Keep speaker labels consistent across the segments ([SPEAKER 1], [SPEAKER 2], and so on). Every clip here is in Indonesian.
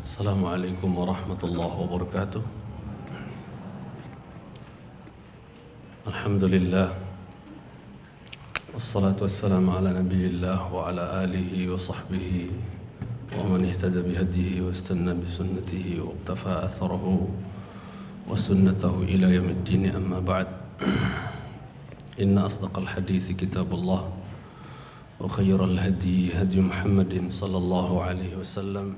[SPEAKER 1] Assalamualaikum warahmatullahi wabarakatuh. Alhamdulillah, wassalatu wassalamu ala nabiyillah wa ala alihi wa sahbihi wa man ihtada bihadihi wa istanna bisunnatihi wa iqtafa atharahu wa sunnatahu ila yaumiddin, amma ba'd. Inna asdaqal hadithi kitabullah wa khayral hadi hadi Muhammadin sallallahu alaihi wasallam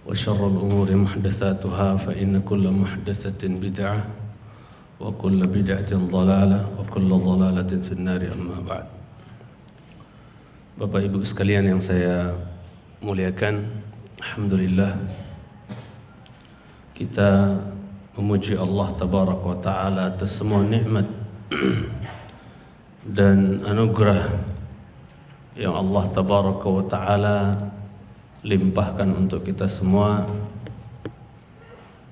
[SPEAKER 1] wa syarrul umuri muhdatsatuha fa inna kulla muhdatsatin bid'ah wa kulla bid'atin dhalalah wa kulla dhalalatin finnar, amma ba'd. Bapak Ibu sekalian yang saya muliakan, alhamdulillah kita memuji Allah tabaraka wa taala atas semua nikmat dan anugerah yang Allah tabaraka wa taala limpahkan untuk kita semua,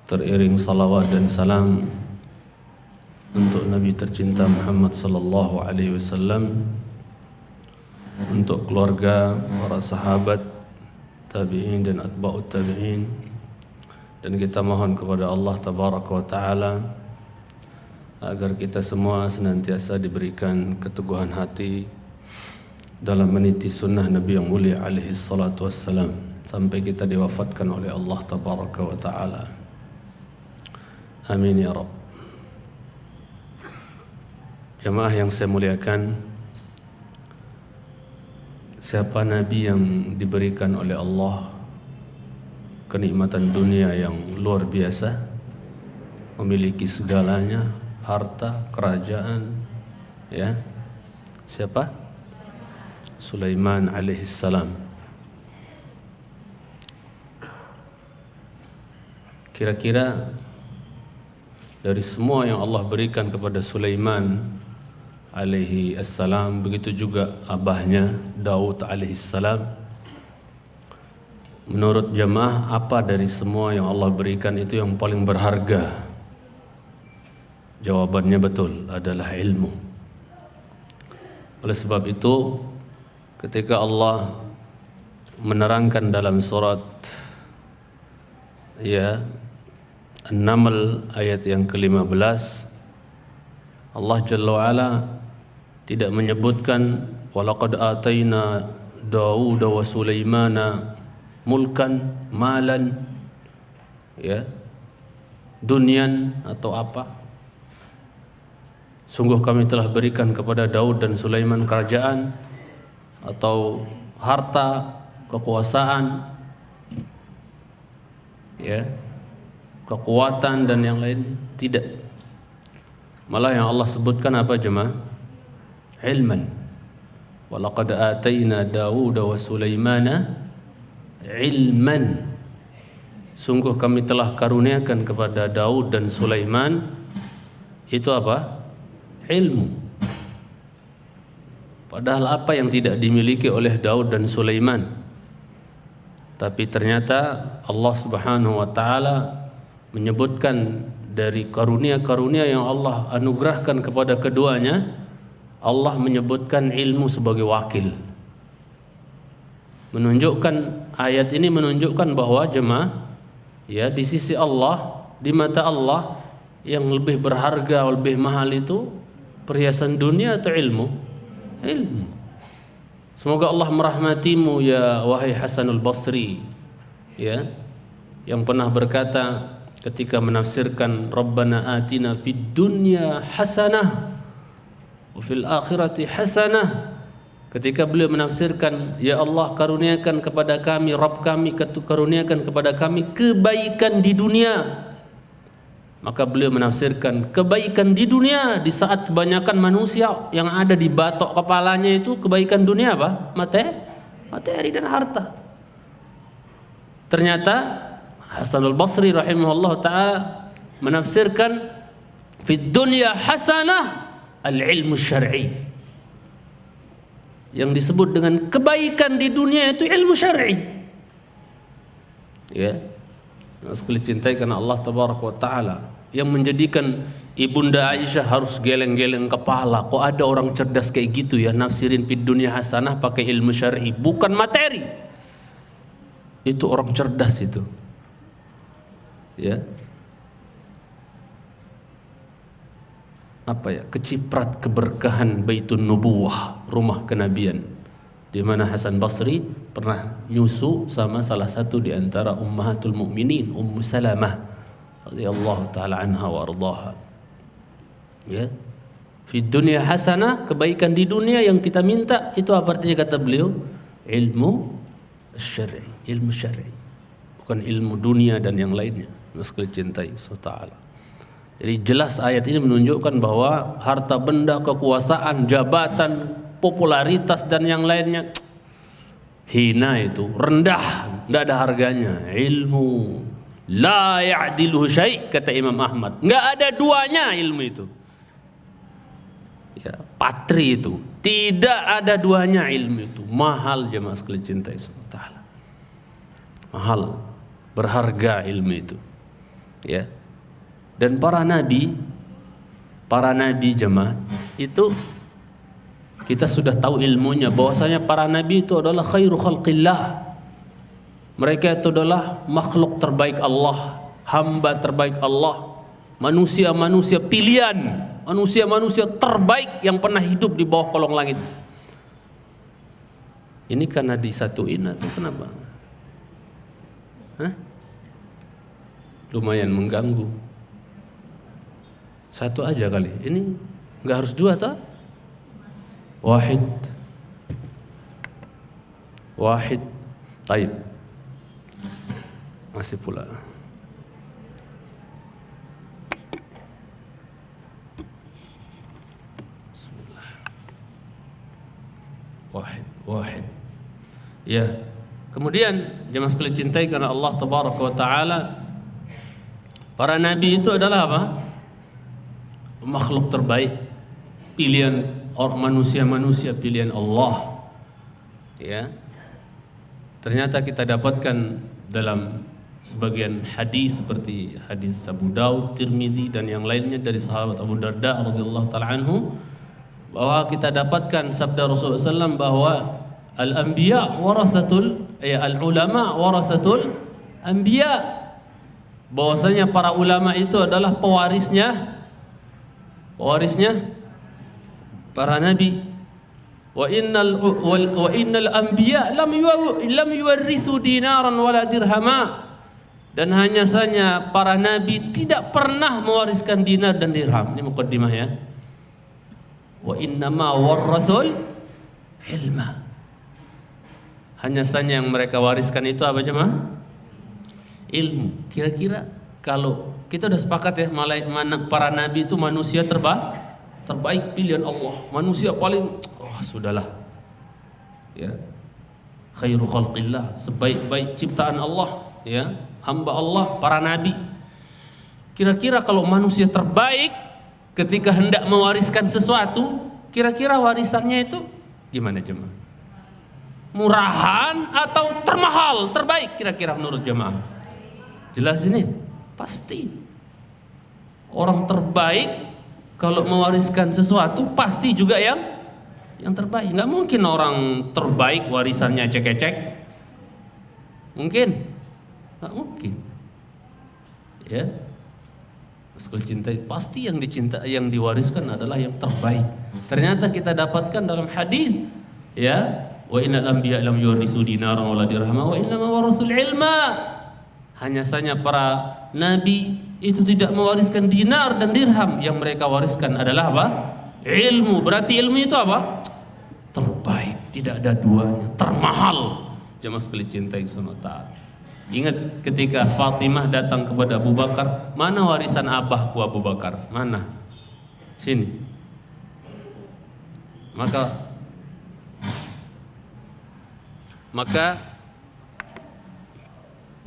[SPEAKER 1] teriring salawat dan salam untuk Nabi tercinta Muhammad sallallahu alaihi wasallam, untuk keluarga, para sahabat, tabi'in dan atba'ut tabi'in, dan kita mohon kepada Allah tabaraka wa taala agar kita semua senantiasa diberikan keteguhan hati dalam meniti sunnah Nabi yang mulia alaihi salatu wassalam sampai kita diwafatkan oleh Allah tabaraka wa ta'ala. Amin ya Rabb. Jamaah yang saya muliakan, siapa Nabi yang diberikan oleh Allah kenikmatan dunia yang luar biasa, memiliki segalanya, harta, kerajaan, ya? Siapa? Sulaiman alaihissalam. Kira-kira dari semua yang Allah berikan kepada Sulaiman alaihissalam, begitu juga abahnya Daud alaihissalam, menurut jamaah apa dari semua yang Allah berikan itu yang paling berharga? Jawabannya betul, adalah ilmu. Oleh sebab itu, ketika Allah menerangkan dalam surat An-Naml ayat yang ke-15, Allah Jalla wa'ala tidak menyebutkan walaqad atayna Dawud wa Sulaimana mulkan, malan, dunyan atau apa. Sungguh kami telah berikan kepada Daud dan Sulaiman kerajaan atau harta, kekuasaan, kekuatan dan yang lain. Tidak. Malah yang Allah sebutkan apa jemaah? Ilman. Walaqad atayna Dawud wa Sulaimana ilman. Sungguh kami telah karuniakan kepada Daud dan Sulaiman itu apa? Ilmu. Padahal apa yang tidak dimiliki oleh Daud dan Sulaiman, tapi ternyata Allah Subhanahu wa taala menyebutkan dari karunia-karunia yang Allah anugerahkan kepada keduanya, Allah menyebutkan ilmu sebagai wakil. Menunjukkan, ayat ini menunjukkan bahwa jemaah, di sisi Allah, di mata Allah, yang lebih berharga, lebih mahal itu perhiasan dunia atau ilmu? Ilmu. Semoga Allah merahmatimu ya wahai Hasanul Basri, yang pernah berkata ketika menafsirkan Rabbana atina fid dunya hasanah wa fil akhirati hasanah, ketika beliau menafsirkan ya Allah karuniakan kepada kami, Rabb kami karuniakan kepada kami kebaikan di dunia, maka beliau menafsirkan kebaikan di dunia di saat kebanyakan manusia yang ada di batok kepalanya itu kebaikan dunia apa? Materi dan harta. Ternyata Hasanul Basri rahimahullah ta'ala menafsirkan fid dunya hasanah al-ilmu syar'i. Yang disebut dengan kebaikan di dunia itu ilmu syar'i. Sekali cintai karena Allah tabaraka wa ta'ala, yang menjadikan Ibunda Aisyah harus geleng-geleng kepala. Kok ada orang cerdas kayak gitu ya, nafsirin fid dunya hasanah pakai ilmu syar'i, bukan materi. Itu orang cerdas itu. Ya. Apa ya? Keciprat keberkahan Baitun Nubuwah, rumah kenabian. Di mana Hasan Basri pernah nyusu sama salah satu di antara ummahatul mukminin, Ummu Salamah radhiyallahu taala anha wa ardhaha. Ya. Fi dunya hasanah, kebaikan di dunia yang kita minta itu apa artinya kata beliau? Ilmu syar'i, ilmu syar'i. Bukan ilmu dunia dan yang lainnya. Meski cintai Allah. Jadi jelas ayat ini menunjukkan bahwa harta benda, kekuasaan, jabatan, popularitas dan yang lainnya hina, itu rendah, tidak ada harganya. Ilmu la ya'diluhu syai', kata Imam Ahmad, nggak ada duanya ilmu itu. Ya, patri itu tidak ada duanya ilmu itu. Mahal jemaah sekalian cintai Allah. Mahal, berharga ilmu itu. Ya. Dan para nabi jemaah itu kita sudah tahu ilmunya, bahwasanya para nabi itu adalah khairu khalqillah. Mereka itu adalah makhluk terbaik Allah, hamba terbaik Allah, manusia-manusia pilihan, manusia-manusia terbaik yang pernah hidup di bawah kolong langit. Ini karena disatuin atau kenapa? Hah? Lumayan mengganggu. Satu aja kali. Ini nggak harus dua toh? Wahid. Taib. Masih pula. Bismillah. Wahid. Ya. Kemudian jemaah sekalian cintai karena Allah tabaraka wa taala, para nabi itu adalah apa? Makhluk terbaik, pilihan orang, manusia pilihan Allah. Ya. Ternyata kita dapatkan dalam sebagian hadis seperti hadis Abu Daud, Tirmidzi dan yang lainnya dari sahabat Abu Darda radhiyallahu taala anhu, bahwa kita dapatkan sabda Rasulullah SAW bahwa al-anbiya warasatul al-ulama warasatul anbiya, bahwasanya para ulama itu adalah pewarisnya para nabi. Wa innal anbiya lam yuwarrisu dinaran wala dirhama, dan hanya saja para nabi tidak pernah mewariskan dinar dan dirham. Ini mukaddimah ya. Wa innama warrasul ilma, hanya saja yang mereka wariskan itu apa jemaah? Ilmu. Kira-kira kalau kita udah sepakat ya, para nabi itu manusia terbaik pilihan Allah, manusia paling sudahlah ya, khairu khalqillah, sebaik-baik ciptaan Allah ya, hamba Allah, para nabi. Kira-kira kalau manusia terbaik ketika hendak mewariskan sesuatu, kira-kira warisannya itu gimana jemaah? Murahan atau termahal, terbaik kira-kira menurut jemaah? Jelas ini pasti orang terbaik kalau mewariskan sesuatu pasti juga yang terbaik. Nggak mungkin orang terbaik warisannya cek-cek. Mungkin? Nggak mungkin. Ya. Sekali cinta pasti yang diwariskan adalah yang terbaik. Ternyata kita dapatkan dalam hadis ya, wa innal anbiya lam yurisu dinaran wala dirhama wa innama warasul ilma. Hanya saja para nabi itu tidak mewariskan dinar dan dirham, yang mereka wariskan adalah apa? Ilmu. Berarti ilmu itu apa? Terbaik, tidak ada duanya, termahal. Jemaah sekalian cintai sama taat. Ingat ketika Fatimah datang kepada Abu Bakar, mana warisan abahku Abu Bakar? Mana? Sini.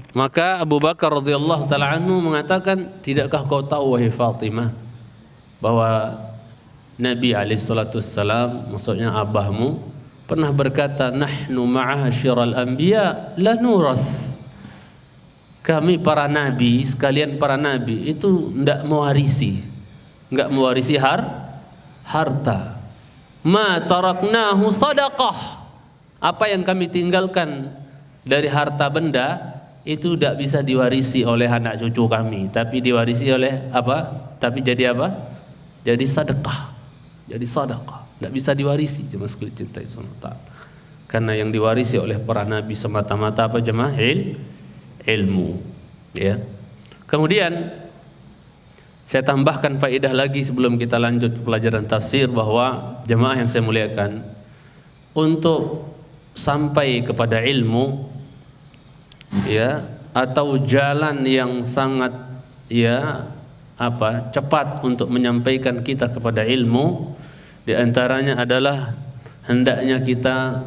[SPEAKER 1] Maka Abu Bakar radhiyallahu taala anhu mengatakan, tidakkah kau tahu wahai Fatimah bahwa Nabi alaihi salatu wassalam, maksudnya abahmu, pernah berkata, nahnu ma'asyiral anbiya la nuras. Kami para nabi, sekalian para nabi itu enggak mewarisi harta. Ma taraknahu sadaqah. Apa yang kami tinggalkan dari harta benda itu tidak bisa diwarisi oleh anak cucu kami, tapi diwarisi oleh apa? Tapi jadi apa? Jadi sedekah. Jadi sedekah. Tidak bisa diwarisi jemaah sekalian cintai Allah. Karena yang diwarisi oleh para nabi semata-mata apa jemaah? Ilmu. Ya. Kemudian saya tambahkan faedah lagi sebelum kita lanjut pelajaran tafsir, bahwa jemaah yang saya muliakan, untuk sampai kepada ilmu, ya, atau jalan yang sangat cepat untuk menyampaikan kita kepada ilmu, di antaranya adalah hendaknya kita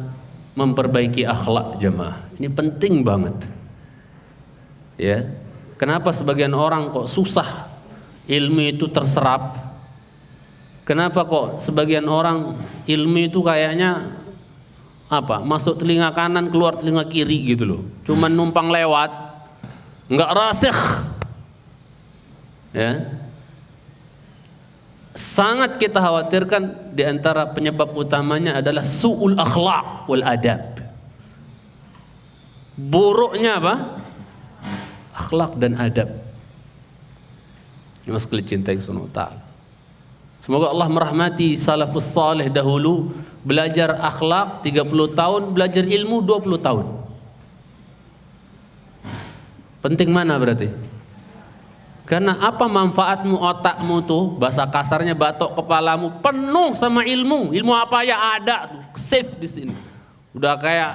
[SPEAKER 1] memperbaiki akhlak jemaah. Ini penting banget. Ya. Kenapa sebagian orang kok susah ilmu itu terserap? Kenapa kok sebagian orang ilmu itu kayaknya masuk telinga kanan keluar telinga kiri gitu loh, cuman numpang lewat, nggak rasikh. Ya, sangat kita khawatirkan di antara penyebab utamanya adalah su'ul akhlaq wal adab. Buruknya apa? Akhlak dan adab. Mas sekalian cintai Subhanahu wa ta'ala. Semoga Allah merahmati salafus salih dahulu, belajar akhlak 30 tahun, belajar ilmu 20 tahun. Penting mana berarti? Karena apa manfaatmu otakmu tuh, bahasa kasarnya batok kepalamu penuh sama ilmu. Ilmu apa ya ada tuh, safe di sini. Udah kayak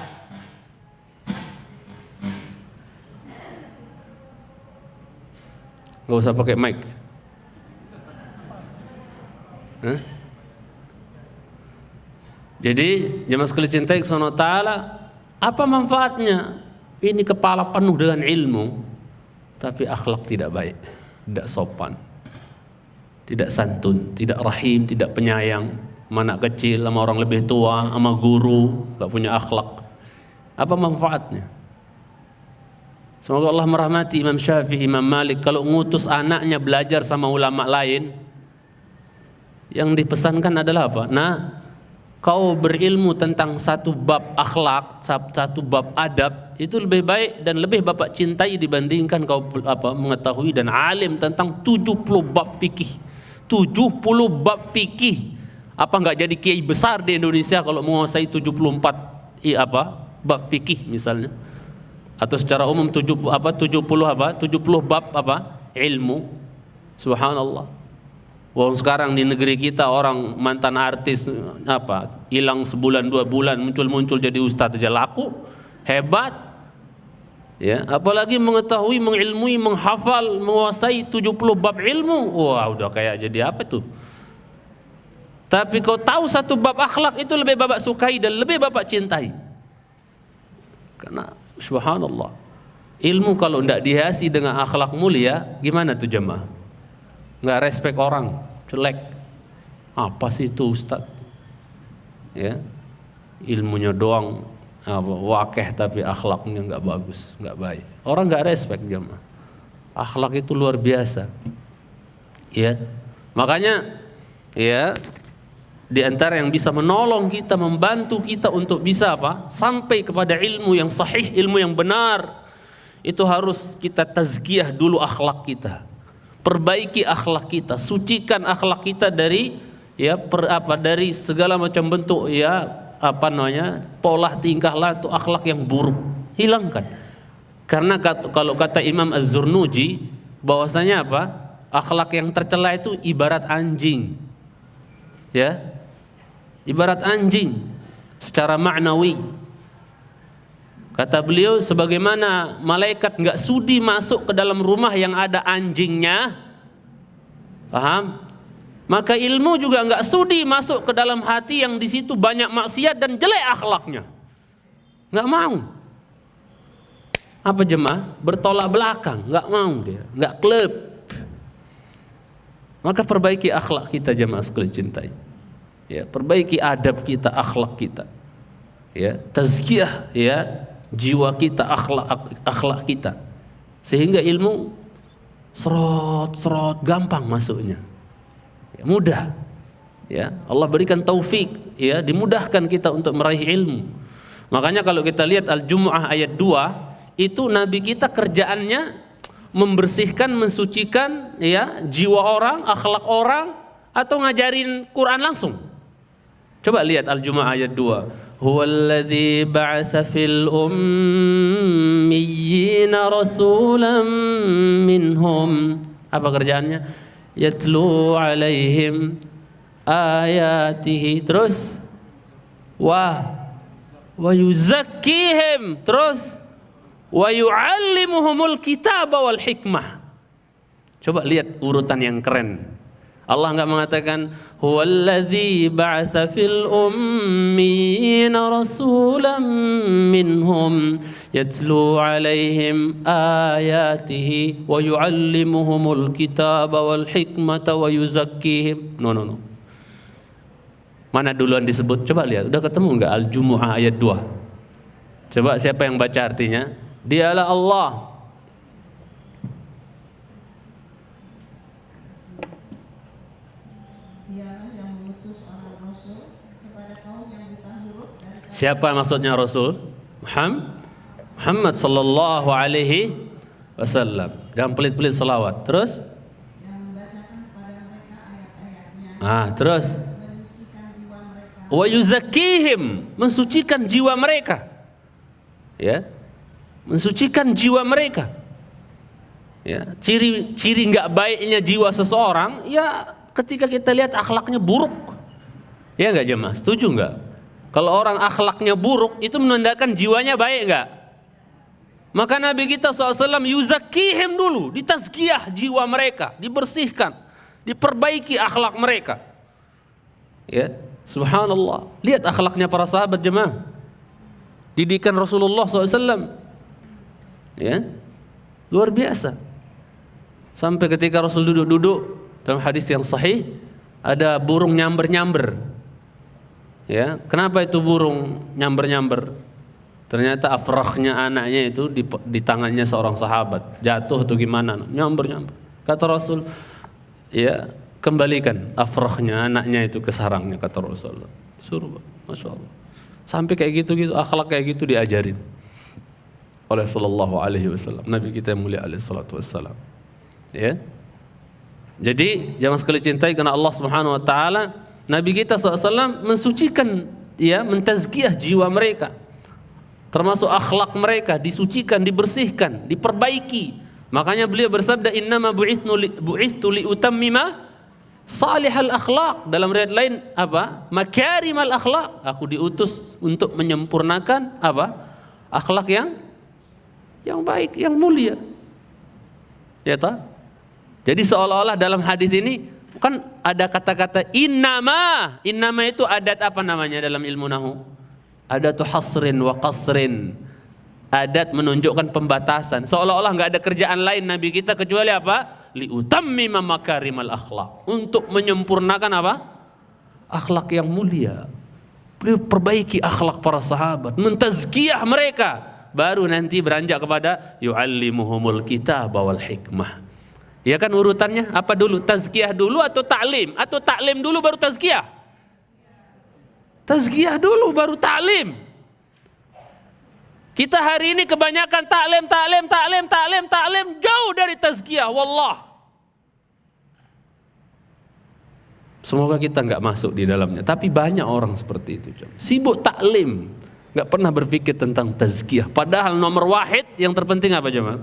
[SPEAKER 1] nggak usah pakai mic. Jadi jemaah sekalian cintai Subhanahu wa ta'ala, apa manfaatnya ini kepala penuh dengan ilmu tapi akhlak tidak baik, tidak sopan, tidak santun, tidak rahim, tidak penyayang sama anak kecil, sama orang lebih tua, sama guru, gak punya akhlak. Apa manfaatnya? Semoga Allah merahmati Imam Syafi'i, Imam Malik, kalau ngutus anaknya belajar sama ulama lain, yang dipesankan adalah apa? Nah, kau berilmu tentang satu bab akhlak, satu bab adab, itu lebih baik dan lebih bapak cintai dibandingkan kau mengetahui dan alim tentang 70 bab fikih. 70 bab fikih. Apa enggak jadi kiai besar di Indonesia kalau menguasai 74 bab fikih misalnya? Atau secara umum 70 bab ilmu. Subhanallah. Wong sekarang di negeri kita orang mantan artis hilang sebulan 2 bulan muncul jadi ustadz aja laku, hebat. Ya, apalagi mengetahui, mengilmui, menghafal, menguasai 70 bab ilmu. Wah, udah kayak jadi apa tuh? Tapi kau tahu satu bab akhlak itu lebih bapak sukai dan lebih bapak cintai. Karena subhanallah, ilmu kalau tidak dihiasi dengan akhlak mulia, gimana tuh jemaah? Nggak respect orang, jelek. Apa sih itu ustaz? Ya, ilmunya doang wakeh tapi akhlaknya nggak bagus, nggak baik. Orang nggak respect jemaah. Akhlak itu luar biasa. Ya, makanya ya di antara yang bisa menolong kita, membantu kita untuk bisa sampai kepada ilmu yang sahih, ilmu yang benar, itu harus kita tazkiyah dulu akhlak kita. Perbaiki akhlak kita, sucikan akhlak kita dari dari segala macam bentuk pola tingkah laku akhlak yang buruk, hilangkan. Karena kalau kata Imam Az-Zurnuji bahwasanya akhlak yang tercela itu ibarat anjing. Ya. Ibarat anjing secara maknawi. Kata beliau, sebagaimana malaikat nggak sudi masuk ke dalam rumah yang ada anjingnya, paham? Maka ilmu juga nggak sudi masuk ke dalam hati yang di situ banyak maksiat dan jelek akhlaknya. Nggak mau. Apa jemaah? Bertolak belakang, nggak mau dia, nggak klub. Maka perbaiki akhlak kita jemaah sekalian cintai. Ya, perbaiki adab kita, akhlak kita. Ya, tazkiyah jiwa kita, akhlak kita, sehingga ilmu serot gampang masuknya, ya, mudah. Ya, Allah berikan taufik, ya, dimudahkan kita untuk meraih ilmu. Makanya kalau kita lihat Al-Jumu'ah ayat 2, itu Nabi kita kerjaannya membersihkan, mensucikan ya jiwa orang, akhlak orang, atau ngajarin Quran langsung. Coba lihat Al-Jumu'ah ayat 2. Huwallazi ba'atsa fil ummiyina rasulan minhum. Apa kerjaannya? Yatlu alaihim ayatihi, terus wa yuzakkihim, terus wa yu'allimuhumul kitaba wal hikmah. Coba lihat urutan yang keren. Allah enggak mengatakan huwallazi ba'atsa fil ummiyina rasulan minhum yatlu alaihim ayatihi wa yu'allimuhumul kitaba wal hikmata wa yuzakkihim. No. Mana duluan disebut? Coba lihat, udah ketemu enggak Al-Jumu'ah ayat 2? Coba siapa yang baca artinya? Dialah Allah.
[SPEAKER 2] Dialah yang mengutus orang Rasul kepada kaum yang buta huruf dari kaum.
[SPEAKER 1] Siapa maksudnya Rasul? Muhammad sallallahu alaihi wasallam. Jangan pelit-pelit selawat. Terus?
[SPEAKER 2] Yang membacakan kepada mereka ayat-ayatnya.
[SPEAKER 1] Terus?
[SPEAKER 2] Menyucikan jiwa mereka.
[SPEAKER 1] Wa yuzakkihim, mensucikan jiwa mereka. Ya. Mensucikan jiwa mereka. Ya, ciri enggak baiknya jiwa seseorang ya ketika kita lihat akhlaknya buruk. Ya enggak jemaah? Setuju enggak? Kalau orang akhlaknya buruk itu menandakan jiwanya baik enggak? Maka Nabi kita SAW yuzakkihim dulu, ditazkiyah jiwa mereka, dibersihkan, diperbaiki akhlak mereka. Ya, subhanallah. Lihat akhlaknya para sahabat jemaah. Didikan Rasulullah SAW. Ya, luar biasa. Sampai ketika Rasul duduk-duduk, dalam hadis yang sahih ada burung nyamber-nyamber. Ya, kenapa itu burung nyamber-nyamber? Ternyata afrakhnya anaknya itu di tangannya seorang sahabat, jatuh atau gimana, nyamber-nyamber. Kata Rasul, ya kembalikan afrakhnya anaknya itu ke sarangnya, kata Rasul. Suruh, masya Allah. Sampai kayak gitu-gitu, akhlak kayak gitu diajarin oleh sallallahu alaihi wasallam, Nabi kita yang mulia alaihi salatu wassalam. Ya. Jadi jangan sekali cintai karena Allah Subhanahu wa taala, Nabi kita SAW mensucikan ya, mentazkiyah jiwa mereka. Termasuk akhlak mereka disucikan, dibersihkan, diperbaiki. Makanya beliau bersabda innama bu'ithtu li utammima salihal akhlaq. Dalam riwayat lain apa? Makarimal akhlaq. Aku diutus untuk menyempurnakan apa? Akhlak yang baik, yang mulia. Ya toh? Jadi seolah-olah dalam hadis ini kan ada kata-kata innama. Innama itu adat apa namanya dalam ilmu nahwu? Adatu hasrin wa qasrin. Adat menunjukkan pembatasan. Seolah-olah enggak ada kerjaan lain Nabi kita kecuali apa? Liutammima makarimal akhlaq. Untuk menyempurnakan apa? Akhlak yang mulia. Beliau perbaiki akhlak para sahabat, mentazkiyah mereka. Baru nanti beranjak kepada yu'allimuhumul kitaba wal hikmah. Ya kan urutannya apa dulu? Tazkiyah dulu atau ta'lim? Atau ta'lim dulu baru tazkiyah? Tazkiyah dulu baru ta'lim. Kita hari ini kebanyakan ta'lim jauh dari tazkiyah, wallah. Semoga kita enggak masuk di dalamnya. Tapi banyak orang seperti itu. Sibuk ta'lim, enggak pernah berpikir tentang tazkiyah. Padahal nomor wahid yang terpenting apa jemaah?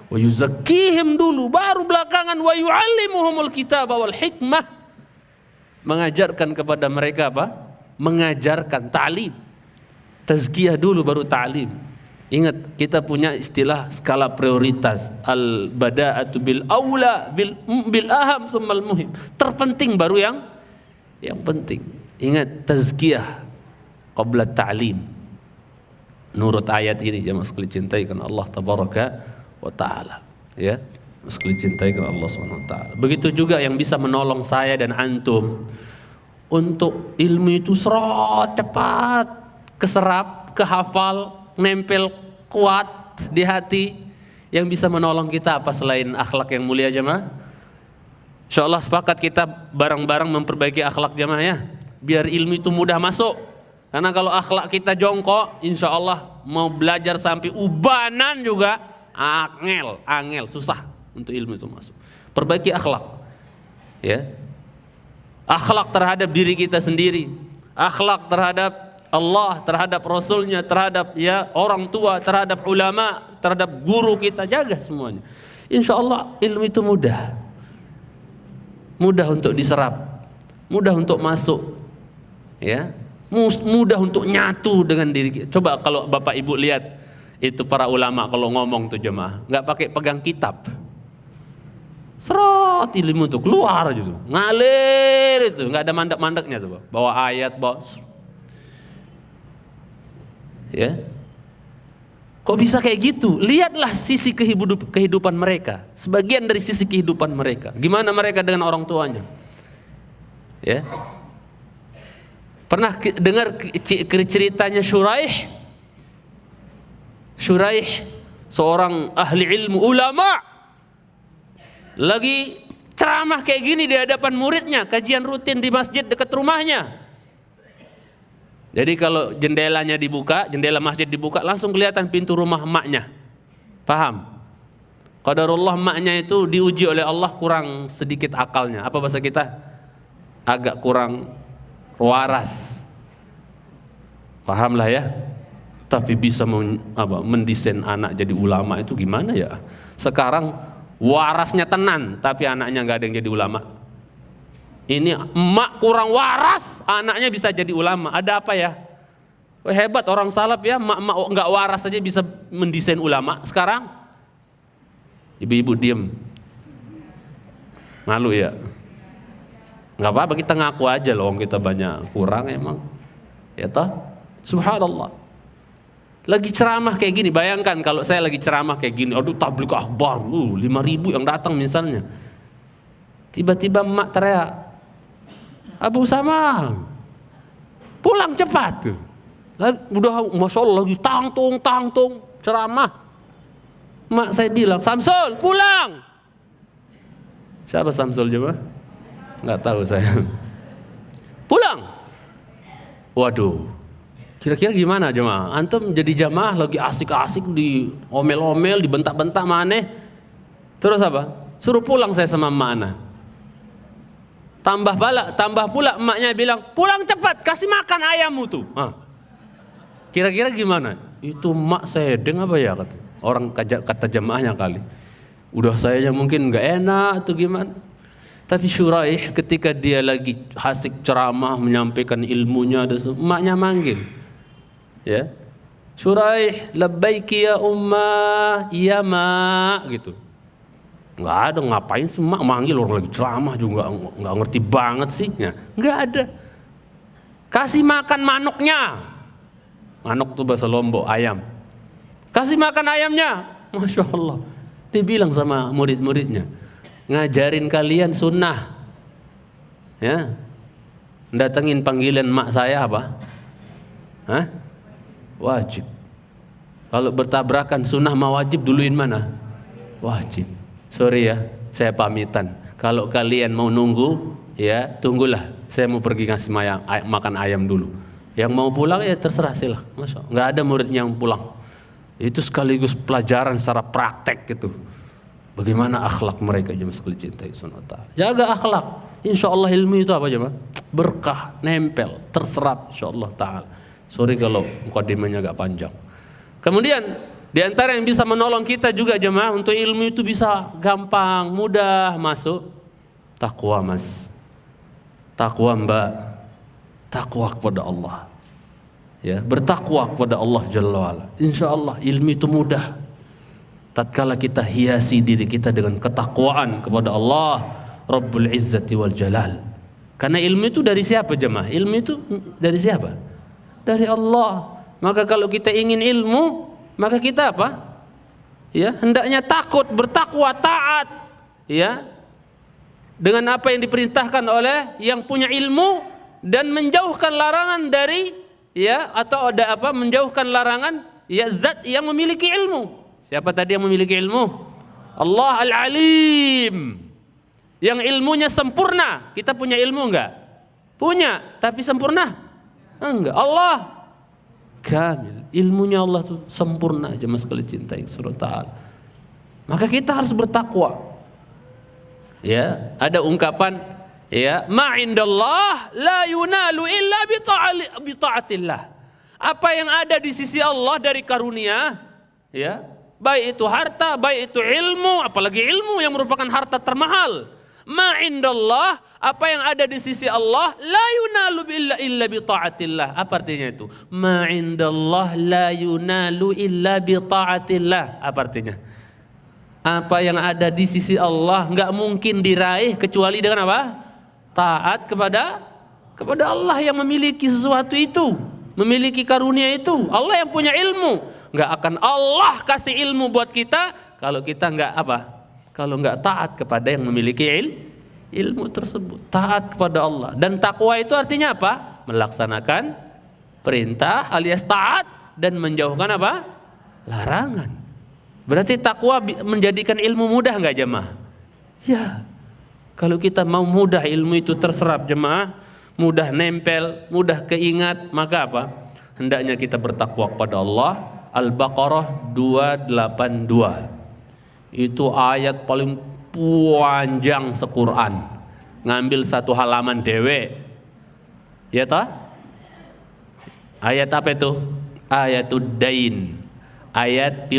[SPEAKER 1] Wa yuzakkihim dulu, baru belakangan wa yu'allimuhumul kitaba wal hikmah. Mengajarkan kepada mereka apa? Mengajarkan ta'lim. Tazkiyah dulu baru ta'lim. Ingat, kita punya istilah skala prioritas. Al-bada'atu bil aula bil aham summal muhim. Terpenting baru yang penting. Ingat, tazkiyah qabla ta'lim. Nurut ayat ini jemaah sekalian cintai karena Allah tabaraka wa ta'ala, ya, sekali cintai kepada Allah Subhanahu wa taala. Begitu juga yang bisa menolong saya dan antum untuk ilmu itu cepat keserap, kehafal, nempel kuat di hati. Yang bisa menolong kita apa selain akhlak yang mulia jemaah? Insyaallah sepakat kita bareng-bareng memperbaiki akhlak jemaah ya, biar ilmu itu mudah masuk. Karena kalau akhlak kita jongkok, insya Allah mau belajar sampai ubanan juga angel, susah untuk ilmu itu masuk. Perbaiki akhlak, ya, akhlak terhadap diri kita sendiri, akhlak terhadap Allah, terhadap Rasulnya, terhadap ya orang tua, terhadap ulama, terhadap guru kita, jaga semuanya. Insya Allah ilmu itu mudah untuk diserap, mudah untuk masuk, ya. Mudah untuk nyatu dengan diri kita. Coba kalau Bapak Ibu lihat itu para ulama kalau ngomong tuh jemaah, nggak pakai pegang kitab, serot ilmu tuh keluar gitu, ngalir itu, nggak ada mandek-mandeknya tuh, bawa ayat, bawa, ya. Kok bisa kayak gitu? Lihatlah sisi kehidupan mereka, sebagian dari sisi kehidupan mereka. Gimana mereka dengan orang tuanya, ya. Pernah dengar ceritanya Syuraih, seorang ahli ilmu, ulama, lagi ceramah kayak gini di hadapan muridnya, kajian rutin di masjid dekat rumahnya. Jadi kalau jendelanya dibuka, jendela masjid dibuka, langsung kelihatan pintu rumah emaknya. Paham? Qadarullah emaknya itu diuji oleh Allah kurang sedikit akalnya. Apa bahasa kita? Agak kurang waras. Paham lah ya. Tapi bisa mendesain anak jadi ulama itu gimana ya? Sekarang warasnya tenan, tapi anaknya nggak ada yang jadi ulama. Ini emak kurang waras, anaknya bisa jadi ulama. Ada apa ya? Hebat orang salaf ya, emak nggak waras saja bisa mendesain ulama. Sekarang ibu-ibu diem, malu ya. Nggak apa-apa, kita ngaku aja loh, kita banyak kurang emang, ya toh. Subhanallah. Lagi ceramah kayak gini, bayangkan kalau saya lagi ceramah kayak gini, aduh tabligh akbar, 5.000 yang datang misalnya. Tiba-tiba emak teriak, Abu Usama, pulang cepat. Udah Masya Allah lagi tangtung ceramah. Emak saya bilang, Samsul pulang. Siapa Samsul coba? Nggak tahu saya. Pulang. Waduh, kira-kira gimana jemaah? Antum jadi jamaah lagi asik-asik di omel-omel, dibentak-bentak maneh. Terus apa? Suruh pulang saya sama emak ana. Tambah pula emaknya bilang, pulang cepat, kasih makan ayammu tuh. Kira-kira gimana? Itu emak saya dengar apa ya kata orang, kata jamaahnya kali. Udah saya mungkin nggak enak atau gimana. Tapi Syuraih ketika dia lagi asik ceramah menyampaikan ilmunya, emaknya manggil, ya, Syuraih, labbaiki ya ummah, iya mak, gitu. Nggak ada, ngapain sih mak manggil orang lagi ceramah juga nggak ngerti banget sih, ya, nggak ada. Kasih makan manuknya, manuk tuh bahasa Lombok, ayam. Kasih makan ayamnya, Masya Allah. Dia bilang sama murid-muridnya, ngajarin kalian sunnah, ya. Datengin panggilan mak saya apa? Wajib. Kalau bertabrakan sunnah sama wajib, duluin mana? Wajib. Sorry ya, saya pamitan. Kalau kalian mau nunggu, ya tunggulah. Saya mau pergi ngasih makan ayam dulu. Yang mau pulang ya terserah, silah. Masya Allah. Nggak ada murid yang pulang. Itu sekaligus pelajaran secara praktek gitu. Bagaimana akhlak mereka jemaah sekalian cintai sunnah. Jaga akhlak. Insya Allah ilmu itu apa jemaah? Berkah, nempel, terserap insya Allah ta'ala. Sorry kalau mukadimahnya agak panjang. Kemudian di antara yang bisa menolong kita juga jemaah untuk ilmu itu bisa gampang, mudah masuk, takwa mas, takwa mbak, takwa kepada Allah. Ya, bertakwa kepada Allah Jalla wa'ala. Insya Allah ilmu itu mudah. Tatkala kita hiasi diri kita dengan ketakwaan kepada Allah Rabbul Izzati wal Jalal. Karena ilmu itu dari siapa jemaah? Ilmu itu dari siapa? Dari Allah. Maka kalau kita ingin ilmu, maka kita apa? Ya, hendaknya takut, bertakwa, taat, ya, dengan apa yang diperintahkan oleh yang punya ilmu dan menjauhkan larangan dari, ya, atau ada apa? Menjauhkan larangan, ya, zat yang memiliki ilmu. Siapa tadi yang memiliki ilmu? Allah Al-Alim, yang ilmunya sempurna. Kita punya ilmu enggak? Punya, tapi sempurna? Enggak. Allah kamil. Ilmunya Allah tuh sempurna, jemaah sekalian cintai Subhanahu wa ta'ala. Maka kita harus bertakwa. Ya, ada ungkapan ya, ma indallah la yunalu illa bi ta'atillah. Apa yang ada di sisi Allah dari karunia, ya, baik itu harta, baik itu ilmu, apalagi ilmu yang merupakan harta termahal. Ma indallah, apa yang ada di sisi Allah, la yunalu illa bi ta'atillah. Apa artinya itu? Ma indallah la yunalu illa bi ta'atillah. Apa artinya? Apa yang ada di sisi Allah nggak mungkin diraih kecuali dengan apa? Taat kepada Allah yang memiliki sesuatu itu, memiliki karunia itu. Allah yang punya ilmu. Nggak akan Allah kasih ilmu buat kita kalau kita nggak apa? Kalau nggak taat kepada yang memiliki ilmu tersebut. Taat kepada Allah. Dan takwa itu artinya apa? Melaksanakan perintah alias taat dan menjauhkan apa? Larangan. Berarti takwa menjadikan ilmu mudah nggak jemaah? Ya. Kalau kita mau mudah ilmu itu terserap jemaah, mudah nempel, mudah keingat, maka apa? Hendaknya kita bertakwa kepada Allah. Al-Baqarah 282. Itu ayat paling panjang se-Quran. Ngambil satu halaman dewe. Ya toh? Ayat apa itu? Ayatud dain. Ayat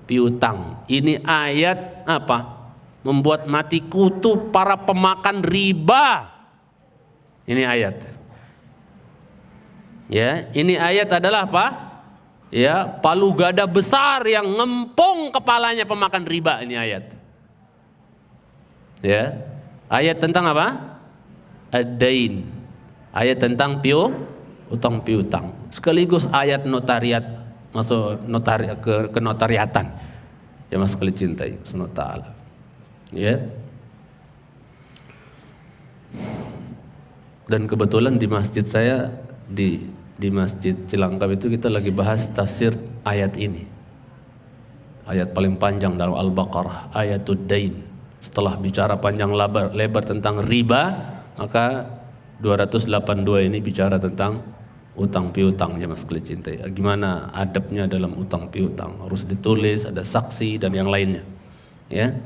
[SPEAKER 1] piutang. Ini ayat apa? Membuat mati kutu para pemakan riba. Ini ayat. Ya, ini ayat adalah apa? Ya, palu gada besar yang ngempung kepalanya pemakan riba, ini ayat. Ya. Ayat tentang apa? Ad-dain. Ayat tentang utang piutang. Sekaligus ayat notariat, masuk ke notariatan. Ya mas sekali cintai Subhanahu wa ta'ala. Ya. Dan kebetulan di masjid saya di Masjid Cilangkap itu kita lagi bahas tafsir ayat ini. Ayat paling panjang dalam Al-Baqarah, ayatud dain. Setelah bicara panjang lebar tentang riba, maka 282 ini bicara tentang utang piutang, ya mas sekali cintai. Gimana adabnya dalam utang piutang? Harus ditulis, ada saksi dan yang lainnya. Ya.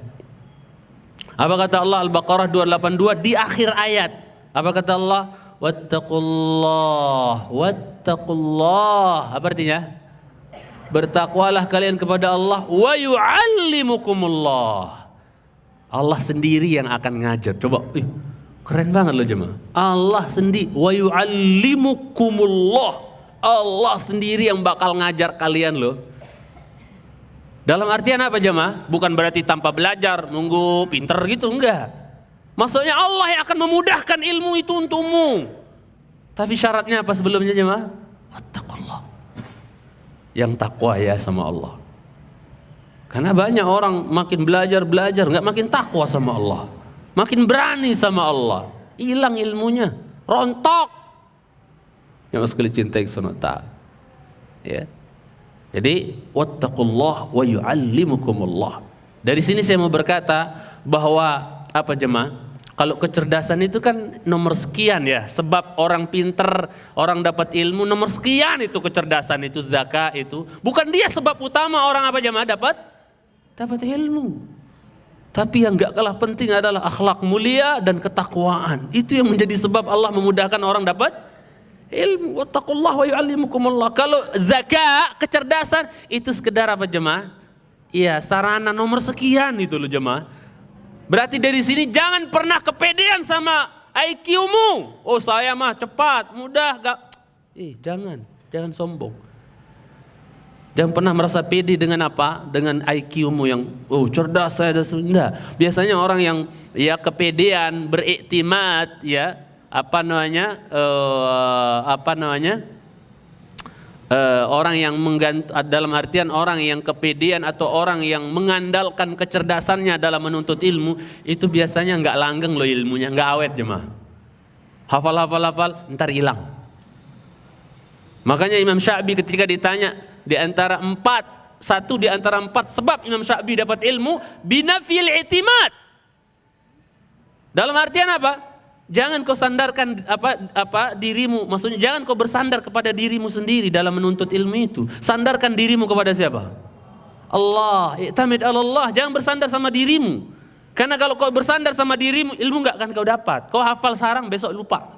[SPEAKER 1] Apa kata Allah? Al-Baqarah 282 di akhir ayat. Apa kata Allah? Wattaqullah, wattaqullah. Apa artinya? Bertakwalah kalian kepada Allah. Wa yu'allimukumullah. Allah sendiri yang akan ngajar. Coba, keren banget loh jemaah. Allah sendiri. Wa yu'allimukumullah. Allah sendiri yang bakal ngajar kalian loh. Dalam artian apa jemaah? Bukan berarti tanpa belajar, nunggu pinter gitu, enggak. Maksudnya Allah yang akan memudahkan ilmu itu untukmu. Tapi syaratnya apa sebelumnya jemaah? Wattaqullah. Yang takwa ya sama Allah. Karena banyak orang makin belajar nggak makin takwa sama Allah. Makin berani sama Allah. Hilang ilmunya, rontok. Yang sekali cintai Subhanahu wa ta'ala. Ya. Jadi wattaqullah wa yu'allimukumullah. Dari sini saya mau berkata bahwa apa jemaah? Kalau kecerdasan itu kan nomor sekian ya. Sebab orang pinter, orang dapat ilmu nomor sekian itu kecerdasan itu, zakat itu. Bukan dia sebab utama orang apa jemaah dapat ilmu. Tapi yang gak kalah penting adalah akhlak mulia dan ketakwaan. Itu yang menjadi sebab Allah memudahkan orang dapat ilmu. Wattaqullah wa yu'allimukumullah. Kalau zakat, kecerdasan itu sekedar apa jemaah? Iya, sarana nomor sekian itu loh jemaah. Berarti dari sini jangan pernah kepedean sama IQ-mu. Oh saya mah cepat, mudah, jangan sombong. Jangan pernah merasa pede dengan apa? Dengan IQ-mu yang cerdas saya dan enggak. Biasanya orang yang ya kepedean, beriktimat ya, orang yang dalam artian orang yang kepedean atau orang yang mengandalkan kecerdasannya dalam menuntut ilmu, itu biasanya nggak langgeng loh ilmunya, nggak awet jemaah. Hafal, ntar hilang. Makanya Imam Sya'bi ketika ditanya di antara empat sebab Imam Sya'bi dapat ilmu, binafil i'timad. Dalam artian apa? Jangan kau sandarkan dirimu, maksudnya jangan kau bersandar kepada dirimu sendiri dalam menuntut ilmu itu. Sandarkan dirimu kepada siapa? Allah. I'tamid 'ala Allah. Jangan bersandar sama dirimu. Karena kalau kau bersandar sama dirimu, ilmu enggak akan kau dapat. Kau hafal sarang, besok lupa.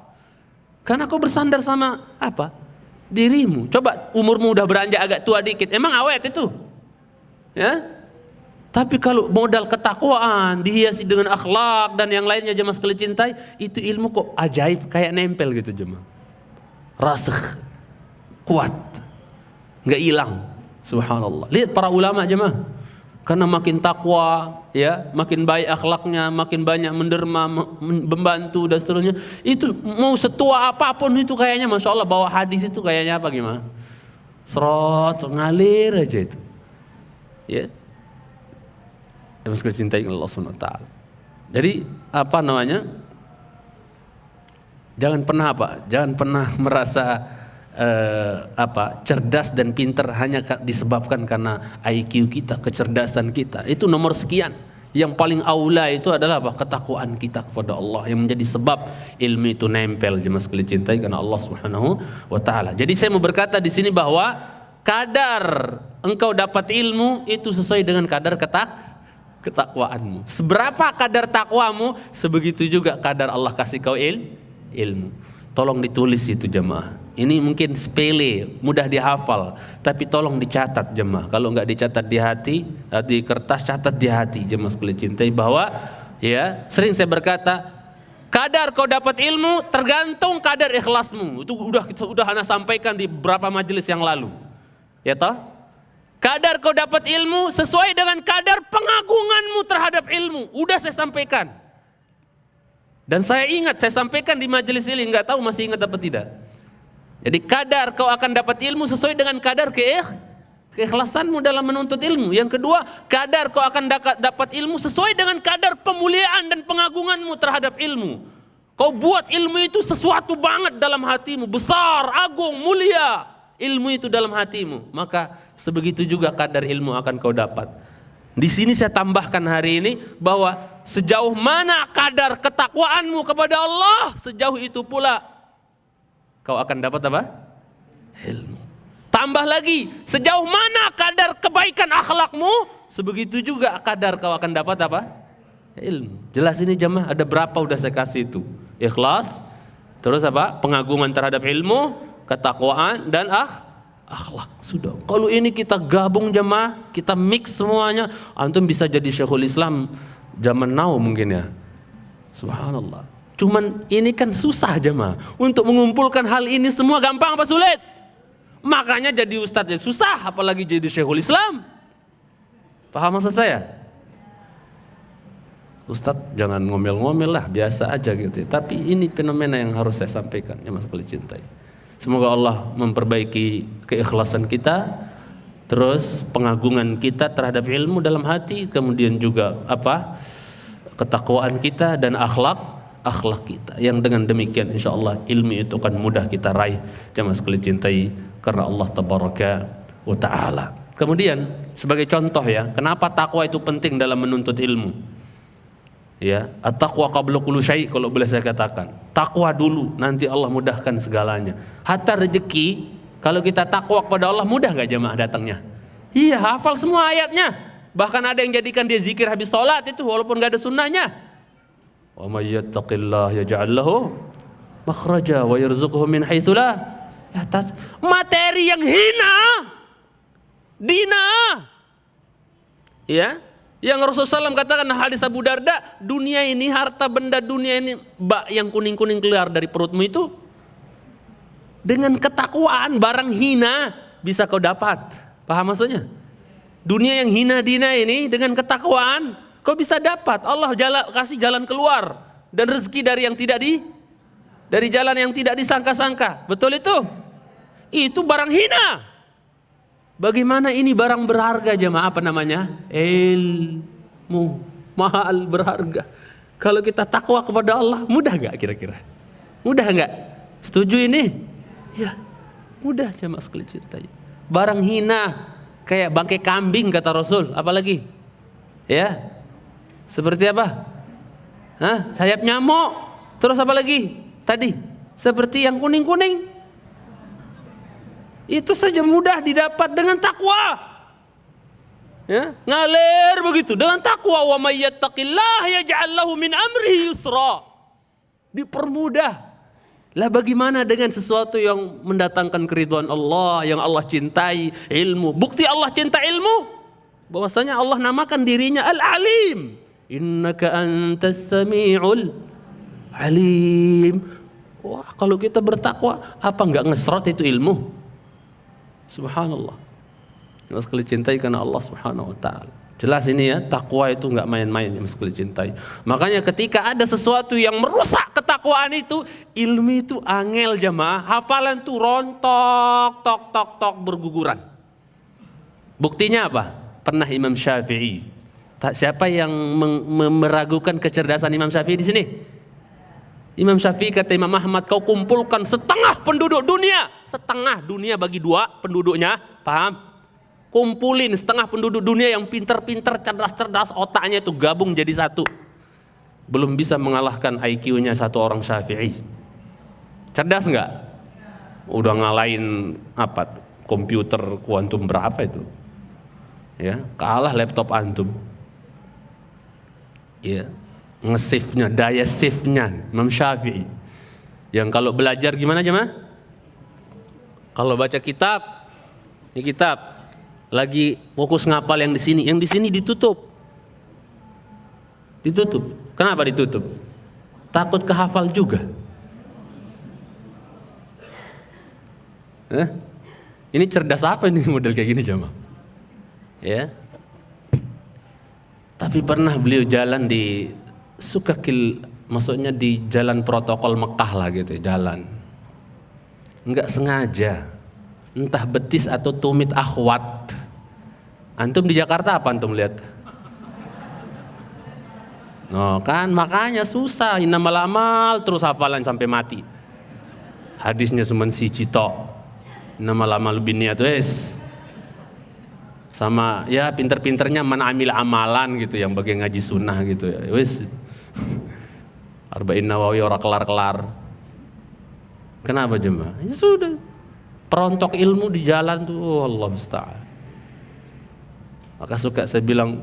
[SPEAKER 1] Karena kau bersandar sama dirimu. Coba umurmu udah beranjak agak tua dikit, emang awet itu? Ya? Tapi kalau modal ketakwaan dihiasi dengan akhlak dan yang lainnya jemaah sekalian cintai, itu ilmu kok ajaib, kayak nempel gitu jemaah. Rasikh, kuat, nggak hilang. Subhanallah. Lihat para ulama jemaah, karena makin takwa, ya, makin baik akhlaknya, makin banyak menderma, membantu dan seterusnya. Itu mau setua apapun itu kayaknya, masya Allah, bawa hadis itu kayaknya apa gimana? Serot, ngalir aja itu. Ya. Yang sekali cintai Allah SWT. Jadi jangan pernah merasa cerdas dan pintar hanya disebabkan karena IQ kita, kecerdasan kita. Itu nomor sekian. Yang paling aula itu adalah ketakwaan kita kepada Allah yang menjadi sebab ilmu itu nempel jemaah sekalian cintai karena Allah Subhanahu wa taala. Jadi saya mau berkata di sini bahwa kadar engkau dapat ilmu itu sesuai dengan kadar ketakwaanmu. Seberapa kadar takwamu, sebegitu juga kadar Allah kasih kau ilmu. Tolong ditulis itu jemaah. Ini mungkin sepele, mudah dihafal, tapi tolong dicatat jemaah. Kalau enggak dicatat di hati, di kertas, catat di hati jemaah sekalian cintai, bahwa ya, sering saya berkata, kadar kau dapat ilmu tergantung kadar ikhlasmu. Itu udah ana sampaikan di beberapa majelis yang lalu. Ya toh? Kadar kau dapat ilmu sesuai dengan kadar pengagunganmu terhadap ilmu. Udah saya sampaikan. Dan saya ingat, saya sampaikan di majelis ini, nggak tahu masih ingat apa tidak. Jadi kadar kau akan dapat ilmu sesuai dengan kadar keikhlasanmu dalam menuntut ilmu. Yang kedua, kadar kau akan dapat ilmu sesuai dengan kadar pemuliaan dan pengagunganmu terhadap ilmu. Kau buat ilmu itu sesuatu banget dalam hatimu, besar, agung, mulia. Ilmu itu dalam hatimu, maka sebegitu juga kadar ilmu akan kau dapat. Di sini saya tambahkan hari ini bahwa sejauh mana kadar ketakwaanmu kepada Allah, sejauh itu pula kau akan dapat ilmu. Tambah lagi, sejauh mana kadar kebaikan akhlakmu, sebegitu juga kadar kau akan dapat ilmu. Jelas ini jemaah, ada berapa udah saya kasih itu? Ikhlas, terus pengagungan terhadap ilmu, ketakwaan dan akhlak. Sudah. Kalau ini kita gabung jemaah, kita mix semuanya, antum bisa jadi Syekhul Islam zaman now mungkin ya. Subhanallah. Cuman ini kan susah jemaah. Untuk mengumpulkan hal ini semua gampang apa sulit? Makanya jadi ustadz susah, apalagi jadi Syekhul Islam. Paham maksud saya? Ustadz jangan ngomel-ngomel lah, biasa aja gitu. Tapi ini fenomena yang harus saya sampaikan ya mas sekali cintai. Semoga Allah memperbaiki keikhlasan kita, terus pengagungan kita terhadap ilmu dalam hati, kemudian juga ketakwaan kita dan akhlak kita. Yang dengan demikian insya Allah ilmu itu akan mudah kita raih jemaah sekalian cintai karena Allah tabaraka wa taala. Kemudian sebagai contoh ya, kenapa takwa itu penting dalam menuntut ilmu? Ya, at-taqwa qabla kulli syai' kalau boleh saya katakan. Takwa dulu, nanti Allah mudahkan segalanya. Hatta rezeki, kalau kita takwa kepada Allah, mudah enggak jemaah datangnya? Iya, hafal semua ayatnya. Bahkan ada yang jadikan dia zikir habis salat itu walaupun enggak ada sunnahnya. Wa may yattaqillah yaj'al lahu makhraja wa yarzuqhu min haitsu la yahtasib. Materi yang hina. Dina. Ya. Yang Rasulullah SAW katakan hadis Abu Darda, dunia ini, harta benda dunia ini, bak yang kuning-kuning keluar dari perutmu itu, dengan ketakwaan barang hina bisa kau dapat. Paham maksudnya? Dunia yang hina dina ini dengan ketakwaan kau bisa dapat. Allah kasih jalan keluar dan rezeki dari dari jalan yang tidak disangka-sangka. Betul itu? Itu barang hina. Bagaimana ini barang berharga jemaah, apa namanya? Ilmu, mahal, berharga. Kalau kita takwa kepada Allah, mudah gak kira-kira? Mudah gak? Setuju ini? Ya, mudah jemaah sekalian cintai. Barang hina, kayak bangkai kambing kata Rasul, apalagi? Ya, seperti apa? Sayap nyamuk,
[SPEAKER 3] Terus apa lagi? Tadi seperti yang kuning-kuning. Itu saja mudah didapat dengan takwa. Ya, ngalir begitu dengan takwa. Wa may yattaqillaha yaj'al lahu min amrihi yusra. Dipermudah. Lah bagaimana dengan sesuatu yang mendatangkan keridhaan Allah, yang Allah cintai, ilmu. Bukti Allah cinta ilmu, bahwasanya Allah namakan dirinya Al-Alim. Innaka antas sami'ul alim. Wah, kalau kita bertakwa, apa enggak ngesrot itu ilmu? Subhanallah. Mas sekali cintai karena Allah Subhanahu wa taala. Jelas ini ya, takwa itu enggak main-main ya, mas sekali cintai. Makanya ketika ada sesuatu yang merusak ketakwaan itu, ilmu itu angel jamaah. Hafalan tuh rontok, tok tok tok berguguran. Buktinya apa? Pernah Imam Syafi'i. Siapa yang meragukan kecerdasan Imam Syafi'i di sini? Imam Syafi'i kata Imam Ahmad, kau kumpulkan setengah penduduk dunia. Setengah dunia bagi dua penduduknya, paham? Kumpulin setengah penduduk dunia yang pinter-pinter, cerdas-cerdas, otaknya itu gabung jadi satu. Belum bisa mengalahkan IQ-nya satu orang Syafi'i. Cerdas nggak? Udah ngalahin apa? Komputer kuantum berapa itu? Ya, kalah laptop antum. Ya, nge-shift-nya, daya shift-nya Imam Syafi'i. Yang kalau belajar gimana jemaah? Kalau baca kitab, ini kitab. Lagi fokus ngapal yang di sini ditutup. Ditutup. Kenapa ditutup? Takut kehafal juga. Ini cerdas apa ini model kayak gini jamaah? Ya. Tapi pernah beliau jalan di Sukakil, maksudnya di jalan protokol Mekah lah gitu, jalan. Enggak sengaja. Entah betis atau tumit akhwat. Antum di Jakarta apa antum lihat? No kan makanya susah, innamal amal terus hafalan sampai mati. Hadisnya cuma si Cito. Innamal amal binniyat wes. Sama ya pinter-pinternya man amil amalan gitu yang bagian ngaji sunnah gitu ya. Wes. Arba'in Nawawi ora kelar-kelar. Kenapa jemaah? Ya sudah. Perontok ilmu di jalan tuh, oh Allah musta'an. Maka suka saya bilang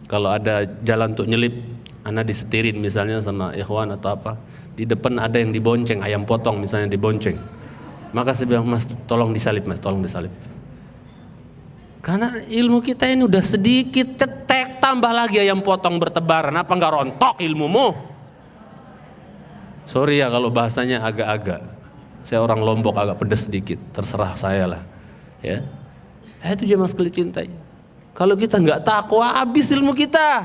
[SPEAKER 3] kalau ada jalan untuk nyelip, ana disetirin misalnya sama ikhwan atau apa, di depan ada yang dibonceng, ayam potong misalnya dibonceng. Maka saya bilang, mas tolong disalip mas, tolong disalip. Karena ilmu kita ini udah sedikit, cetek tambah lagi ayam potong bertebaran, apa enggak rontok ilmumu? Sorry ya kalau bahasanya agak-agak, saya orang Lombok agak pedes sedikit, terserah saya lah. Ya, itu jemaah sekali cintai. Kalau kita nggak takwa, habis ilmu kita,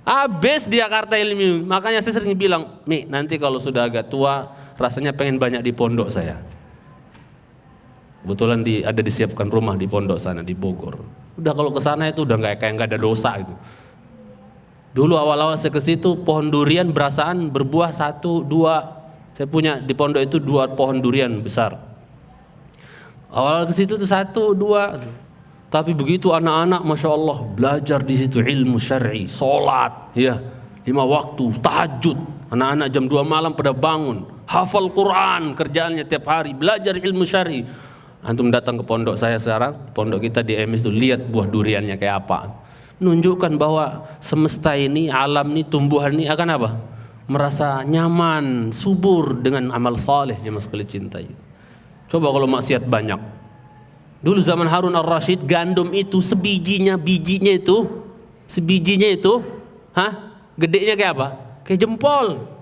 [SPEAKER 3] habis di Jakarta ilmu. Makanya saya sering bilang, Mi, nanti kalau sudah agak tua, rasanya pengen banyak di pondok saya. Kebetulan ada disiapkan rumah di pondok sana di Bogor. Udah kalau ke sana itu udah kayak nggak ada dosa itu. Dulu awal-awal saya ke situ, pohon durian berasaan berbuah 1, 2. Saya punya di pondok itu 2 pohon durian besar. Awal ke situ tuh 1, 2. Tapi begitu anak-anak, masya Allah, belajar di situ ilmu syar'i, sholat, ya, 5 waktu, tahajud. Anak-anak jam 2 malam pada bangun, hafal Quran, kerjaannya tiap hari, belajar ilmu syar'i. Antum datang ke pondok saya sekarang, pondok kita di MS itu, lihat buah duriannya kayak apa. Menunjukkan bahwa semesta ini, alam ini, tumbuhan ini akan apa? Merasa nyaman, subur dengan amal saleh yang sekali cintai. Coba kalau maksiat banyak. Dulu zaman Harun al-Rashid, gandum itu bijinya itu, gedenya kayak apa? Kayak jempol.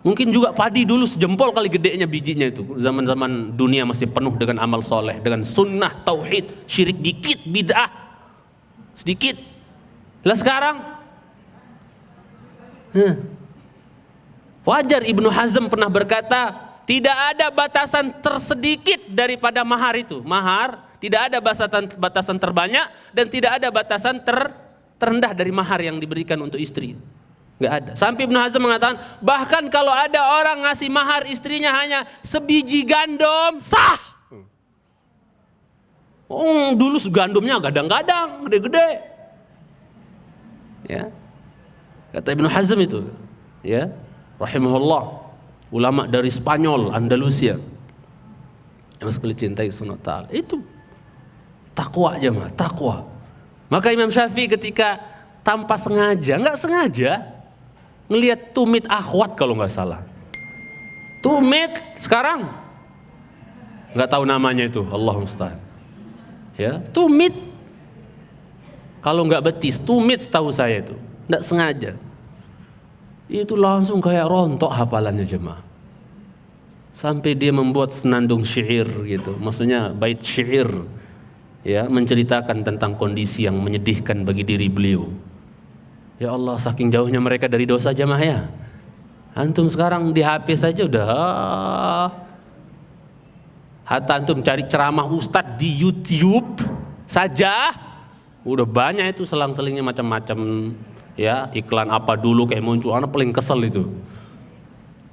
[SPEAKER 3] Mungkin juga padi dulu sejempol kali gedenya bijinya itu. Zaman-zaman dunia masih penuh dengan amal soleh, dengan sunnah, tauhid, syirik dikit, bid'ah sedikit. Lah sekarang, wajar Ibnu Hazm pernah berkata, tidak ada batasan tersedikit daripada mahar itu. Mahar tidak ada batasan terbanyak dan tidak ada batasan terendah dari mahar yang diberikan untuk istri. Enggak ada. Sampai Ibnu Hazm mengatakan, bahkan kalau ada orang ngasih mahar istrinya hanya sebiji gandum, sah. Dulu gandumnya gadang-gadang, gede-gede. Ya. Kata Ibnu Hazm itu, ya. rahimahullah, ulama dari Spanyol, Andalusia, yang sekali cintai sunnah ta'ala. Itu takwa jemaah, takwa. Maka Imam Syafi'i ketika tanpa sengaja, nggak sengaja ngelihat tumit akhwat kalau nggak salah. Tumit sekarang nggak tahu namanya itu, Allah musta'an. Ya, tumit. Kalau nggak betis, tumit setahu saya itu, nggak sengaja. Itu langsung kayak rontok hafalannya jemaah. Sampai dia membuat senandung syair gitu, maksudnya bait syair, ya, menceritakan tentang kondisi yang menyedihkan bagi diri beliau. Ya Allah, saking jauhnya mereka dari dosa jemaah ya. Antum sekarang di HP saja udah, hatta antum cari ceramah ustadz di YouTube saja, udah banyak itu selang-selingnya macam-macam. Ya, iklan apa dulu kayak muncul, anak paling kesel itu.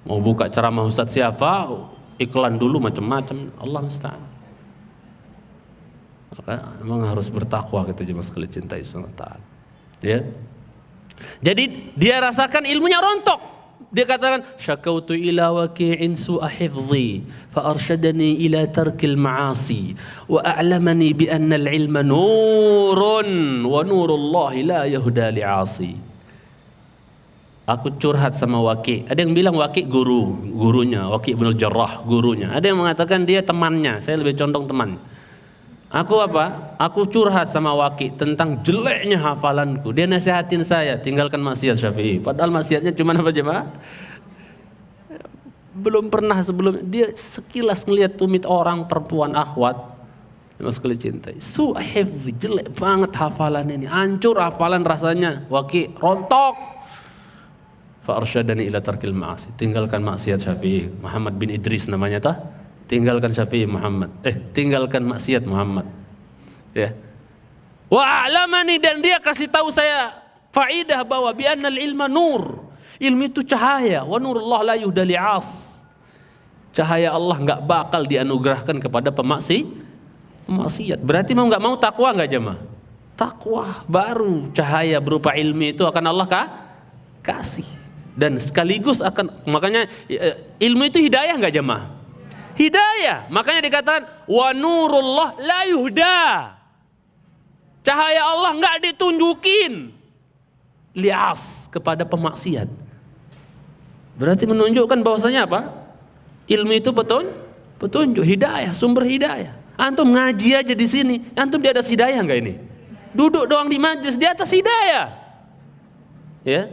[SPEAKER 3] Mau buka ceramah ustadz siapa, iklan dulu macam-macam. Allah musta'an. Maka memang harus bertakwa kita jemaah sekalian cintai sunnah ta'ala. Ya. Jadi dia rasakan ilmunya rontok. Dia katakan, syakautu ila waqi'in su'a hifdhi fa arsyadani ila tarkil ma'asi wa a'lamani bi anna al-ilma nurun wa nurullahi la yahda li'asi. Aku curhat sama Waqi'. Ada yang bilang Waqi' gurunya, Waqi' bin al-Jarrah gurunya. Ada yang mengatakan dia temannya, saya lebih condong teman. Aku apa? Aku curhat sama Waqi' tentang jeleknya hafalanku. Dia nasihatin saya, tinggalkan maksiat Syafi'i. Padahal maksiatnya cuma apa jemaah? Belum pernah sebelum dia sekilas ngelihat tumit orang perempuan akhwat. Mas sekali cintai. Su'hifzi, jelek banget hafalan ini. Hancur hafalan rasanya. Waqi' rontok. Fa arsyadani ila tarkil ma'asi. Tinggalkan maksiat Syafi'i. Muhammad bin Idris namanya tah? Tinggalkan Syafi'i Muhammad. Tinggalkan maksiat Muhammad. Ya. Wa a'lamani, dan dia kasih tahu saya faidah bahwa bi annal ilma nur. Ilmu itu cahaya. Wa nurullah la yuhda li'as. Cahaya Allah enggak bakal dianugerahkan kepada pemaksiat. Berarti mau enggak mau takwa enggak jemaah? Takwa baru cahaya berupa ilmu itu akan Allah kasih. Dan sekaligus akan, makanya ilmu itu hidayah enggak jemaah? Hidayah. Makanya dikatakan wa nurullah la yuhda. Cahaya Allah enggak ditunjukin lias kepada pemaksiat. Berarti menunjukkan bahwasanya apa? Ilmu itu petunjuk, hidayah, sumber hidayah. Antum ngaji aja di sini, antum di atas hidayah enggak ini? Duduk doang di majelis di atas hidayah. Ya.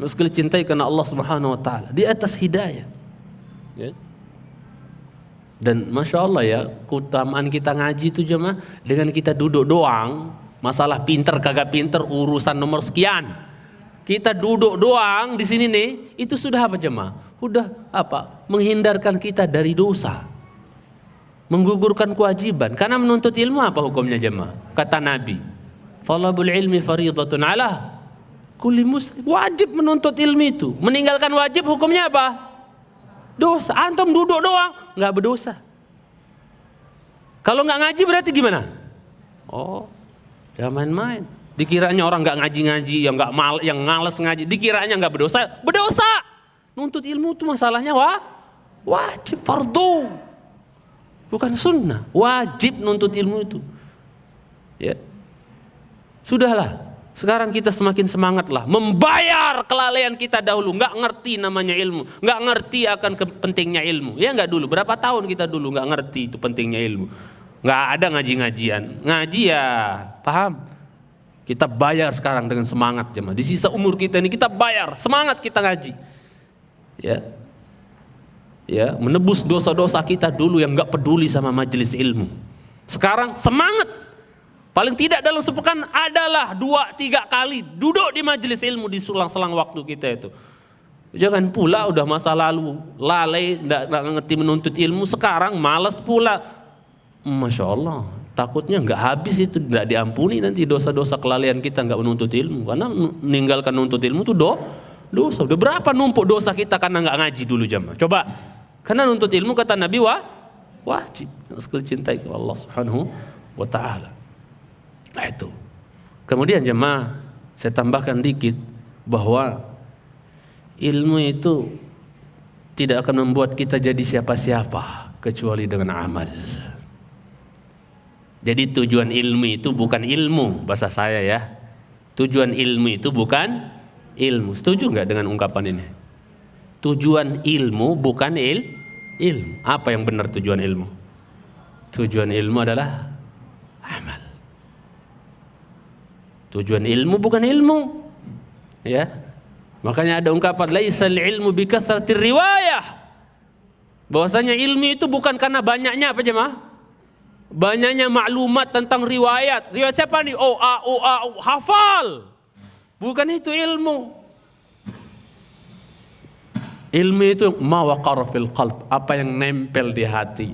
[SPEAKER 3] Meski cintai karena Allah Subhanahu wa taala, di atas hidayah. Ya. Dan Masya Allah ya, keutamaan kita ngaji itu jemaah, dengan kita duduk doang, masalah pinter kagak pinter urusan nomor sekian. Kita duduk doang di sini nih, itu sudah apa jemaah? Udah apa? Menghindarkan kita dari dosa. Menggugurkan kewajiban. Karena menuntut ilmu apa hukumnya jemaah? Kata Nabi, "Thalabul ilmi fariidatun 'ala kulli muslim." Wajib menuntut ilmu itu. Meninggalkan wajib hukumnya apa? Dosa. Antum duduk doang nggak berdosa. Kalau nggak ngaji berarti gimana? Oh, jangan main-main. Dikiranya orang nggak ngaji-ngaji, yang males ngaji, dikiranya nggak berdosa. Berdosa. Nuntut ilmu itu masalahnya wajib, fardu, bukan sunnah. Wajib nuntut ilmu itu. Ya, sudahlah. Sekarang kita semakin semangatlah membayar kelalaian kita dahulu, nggak ngerti namanya ilmu, nggak ngerti akan pentingnya ilmu. Ya nggak dulu, berapa tahun kita dulu nggak ngerti itu pentingnya ilmu, nggak ada ngaji-ngajian, ngaji ya paham. Kita bayar sekarang dengan semangat jemaah. Di sisa umur kita ini kita bayar semangat kita ngaji, ya menebus dosa-dosa kita dulu yang nggak peduli sama majelis ilmu. Sekarang semangat. Paling tidak dalam sepekan adalah 2-3 kali duduk di majelis ilmu di selang-selang waktu kita itu. Jangan pula udah masa lalu lalai, tidak ngerti menuntut ilmu, sekarang malas pula. Masya Allah, takutnya nggak habis itu, nggak diampuni nanti dosa-dosa kelalaian kita nggak menuntut ilmu. Karena meninggalkan menuntut ilmu itu dosa. Udah berapa numpuk dosa kita karena nggak ngaji dulu jamaah. Coba, karena nuntut ilmu kata Nabi wajib. Sekali cintai Allah Subhanahu wa Ta'ala. Nah itu. Kemudian jemaah, saya tambahkan dikit bahwa ilmu itu tidak akan membuat kita jadi siapa-siapa kecuali dengan amal. Jadi tujuan ilmu itu bukan ilmu, bahasa saya ya. Tujuan ilmu itu bukan ilmu. Setuju nggak dengan ungkapan ini? Tujuan ilmu bukan ilmu. Apa yang benar tujuan ilmu? Tujuan ilmu adalah amal. Tujuan ilmu bukan ilmu. Ya. Makanya ada ungkapan laisal ilmu bikathratir riwayah. Bahwasanya ilmu itu bukan karena banyaknya apa jemaah? Banyaknya maklumat tentang riwayat. Riwayat siapa nih? Oh, hafal. Bukan itu ilmu. Ilmu itu ma waqara fil qalb, apa yang nempel di hati.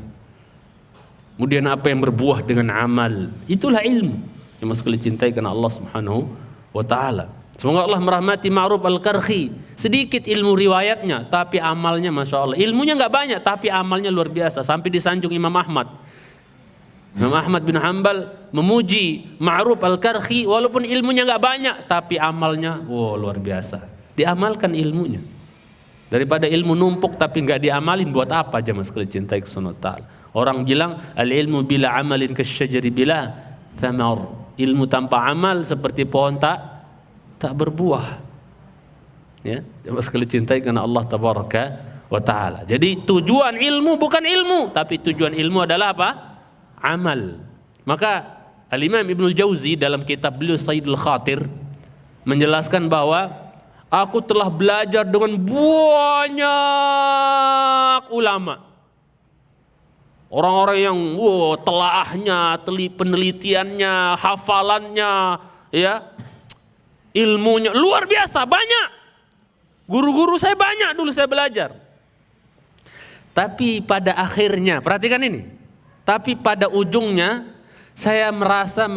[SPEAKER 3] Kemudian apa yang berbuah dengan amal. Itulah ilmu yang sekali cintai karena Allah Subhanahu wa taala. Semoga Allah merahmati Ma'ruf Al-Karhi. Sedikit ilmu riwayatnya, tapi amalnya Masya Allah. Ilmunya nggak banyak, tapi amalnya luar biasa. Sampai disanjung Imam Ahmad. Imam Ahmad bin Hanbal memuji Ma'ruf Al-Karhi, walaupun ilmunya nggak banyak, tapi amalnya luar biasa. Diamalkan ilmunya. Daripada ilmu numpuk tapi nggak diamalin, buat apa jemaah sekalian cintai kepada Allah. Orang bilang al-ilmu bila amalin kasyajari bila thamar. Ilmu tanpa amal seperti pohon tak berbuah. Ya, jemaah sekalian cintai karena Allah tabaraka wa taala. Jadi tujuan ilmu bukan ilmu, tapi tujuan ilmu adalah apa? Amal. Maka Al-Imam Ibnul Jauzi dalam kitab beliau Sayyidul Khatir menjelaskan bahwa aku telah belajar dengan banyak ulama. Orang-orang yang telaahnya, penelitiannya, hafalannya, ya, ilmunya luar biasa, banyak. Guru-guru saya banyak dulu saya belajar. Tapi pada akhirnya, perhatikan ini. Tapi pada ujungnya saya merasa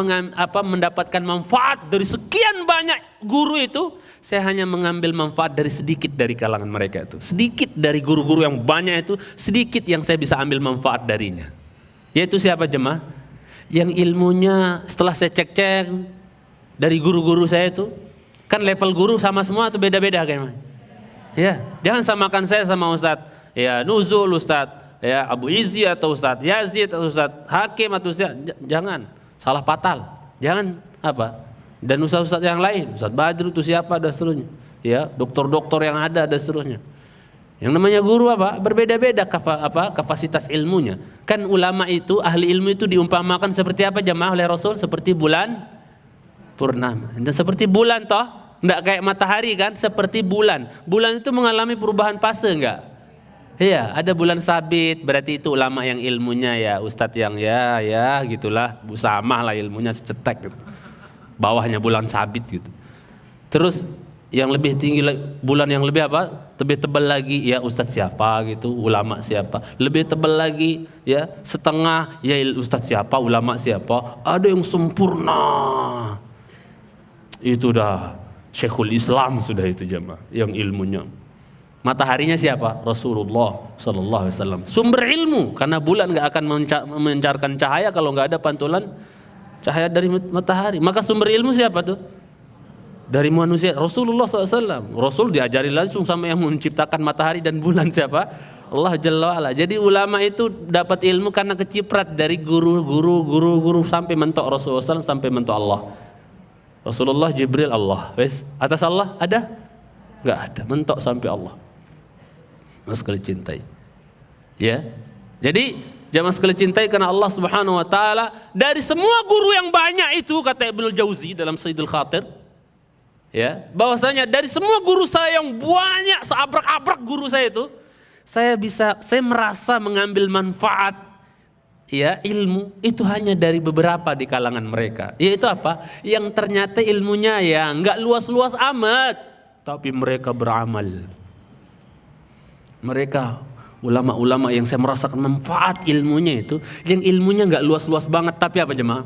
[SPEAKER 3] mendapatkan manfaat dari sekian banyak guru itu, saya hanya mengambil manfaat dari sedikit dari kalangan mereka itu. Sedikit dari guru-guru yang banyak itu, sedikit yang saya bisa ambil manfaat darinya. Yaitu siapa jemaah? Yang ilmunya setelah saya cek-cek dari guru-guru saya itu, kan level guru sama semua atau beda-beda kayaknya? Ya, jangan samakan saya sama Ustadz ya Nuzul, Ustadz ya Abu Izzi atau Ustadz Yazid atau Ustadz Hakim atau jangan, salah fatal. Jangan apa? Dan ustadz-ustadz yang lain, Ustadz Badru itu siapa dan seterusnya. Ya, dokter-dokter yang ada dan seterusnya. Yang namanya guru apa? Berbeda-beda kapasitas ilmunya. Kan ulama itu, ahli ilmu itu diumpamakan seperti apa jemaah oleh Rasul? Seperti bulan purnama. Dan seperti bulan toh, enggak kayak matahari kan? Seperti bulan. Bulan itu mengalami perubahan fase enggak? Iya, ada bulan sabit, berarti itu ulama yang ilmunya ya ustadz yang ya gitulah, sama lah ilmunya secetek gitu. Bawahnya bulan sabit gitu. Terus yang lebih tinggi bulan yang lebih apa? Lebih tebal lagi ya ustadz siapa gitu, ulama siapa. Lebih tebal lagi ya setengah ya ustadz siapa, ulama siapa. Ada yang sempurna. Itu dah Syekhul Islam sudah itu jemaah yang ilmunya. Mataharinya siapa? Rasulullah sallallahu alaihi wasallam. Sumber ilmu, karena bulan enggak akan mencarkan cahaya kalau enggak ada pantulan cahaya dari matahari. Maka sumber ilmu siapa tuh? Dari manusia, Rasulullah SAW. Rasul diajari langsung sama yang menciptakan matahari dan bulan siapa? Allah Jalla wa'ala. Jadi ulama itu dapat ilmu karena keciprat dari guru sampai mentok Rasulullah SAW, sampai mentok Allah. Rasulullah, Jibril, Allah. Wes, atas Allah ada? Enggak ada, mentok sampai Allah. Mas sekali cintai. Ya. Jadi jamaah sekali cintai karena Allah Subhanahu wa taala, dari semua guru yang banyak itu kata Ibnul Jauzi dalam Sayyidul Khatir, ya, bahwasanya dari semua guru saya yang banyak, seabrak-abrak guru saya itu, saya merasa mengambil manfaat ya ilmu itu hanya dari beberapa di kalangan mereka. Yaitu apa? Yang ternyata ilmunya ya enggak luas-luas amat, tapi mereka beramal. Mereka ulama-ulama yang saya merasakan manfaat ilmunya itu, yang ilmunya nggak luas-luas banget, tapi apa jemaah?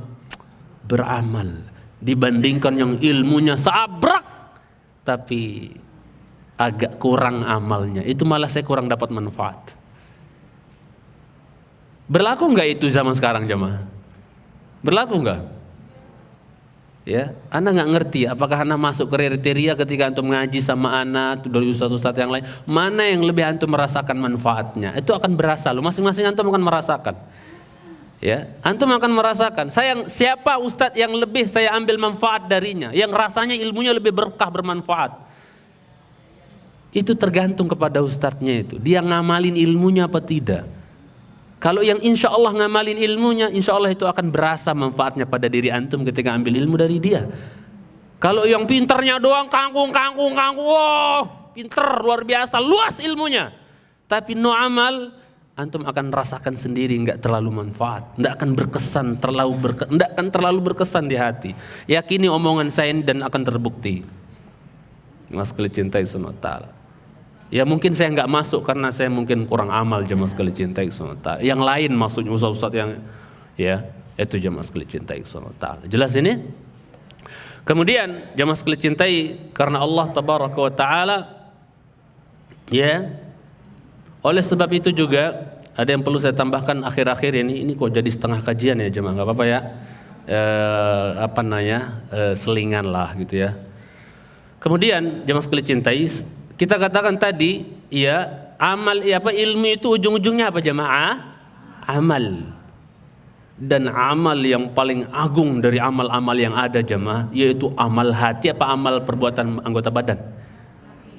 [SPEAKER 3] Beramal. Dibandingkan yang ilmunya seabrak, tapi agak kurang amalnya, itu malah saya kurang dapat manfaat. Berlaku nggak itu zaman sekarang jemaah? Berlaku nggak? Ya, ana nggak ngerti apakah ana masuk kriteria ketika antum ngaji sama ana dari ustaz-ustaz yang lain, mana yang lebih antum merasakan manfaatnya. Itu akan berasa loh, masing-masing antum akan merasakan. Ya, antum akan merasakan siapa ustaz yang lebih saya ambil manfaat darinya, yang rasanya ilmunya lebih berkah bermanfaat. Itu tergantung kepada ustadznya itu, dia ngamalin ilmunya apa tidak. Kalau yang insya Allah ngamalin ilmunya, insya Allah itu akan berasa manfaatnya pada diri antum ketika ambil ilmu dari dia. Kalau yang pinternya doang kangkung, wow, pinter luar biasa, luas ilmunya, tapi no amal, antum akan rasakan sendiri nggak terlalu manfaat, nggak akan berkesan nggak akan terlalu berkesan di hati. Yakini omongan saya ini dan akan terbukti. Mas kali cintai sama ta'ala. Ya mungkin saya nggak masuk karena saya mungkin kurang amal jemaah sekali cintai sama ta'ala. Yang lain maksudnya ustaz-ustaz yang ya itu jemaah sekali cintai sama ta'ala. Jelas ini? Kemudian jemaah sekali cintai karena Allah tabaraka wa ta'ala, ya. Oleh sebab itu juga ada yang perlu saya tambahkan akhir-akhir ini kok jadi setengah kajian ya jemaah, nggak apa-apa ya. Selingan lah gitu ya. Kemudian jemaah sekali cintai, kita katakan tadi ya ilmu itu ujung-ujungnya apa jemaah? Amal. Dan amal yang paling agung dari amal-amal yang ada jemaah yaitu amal hati apa amal perbuatan anggota badan?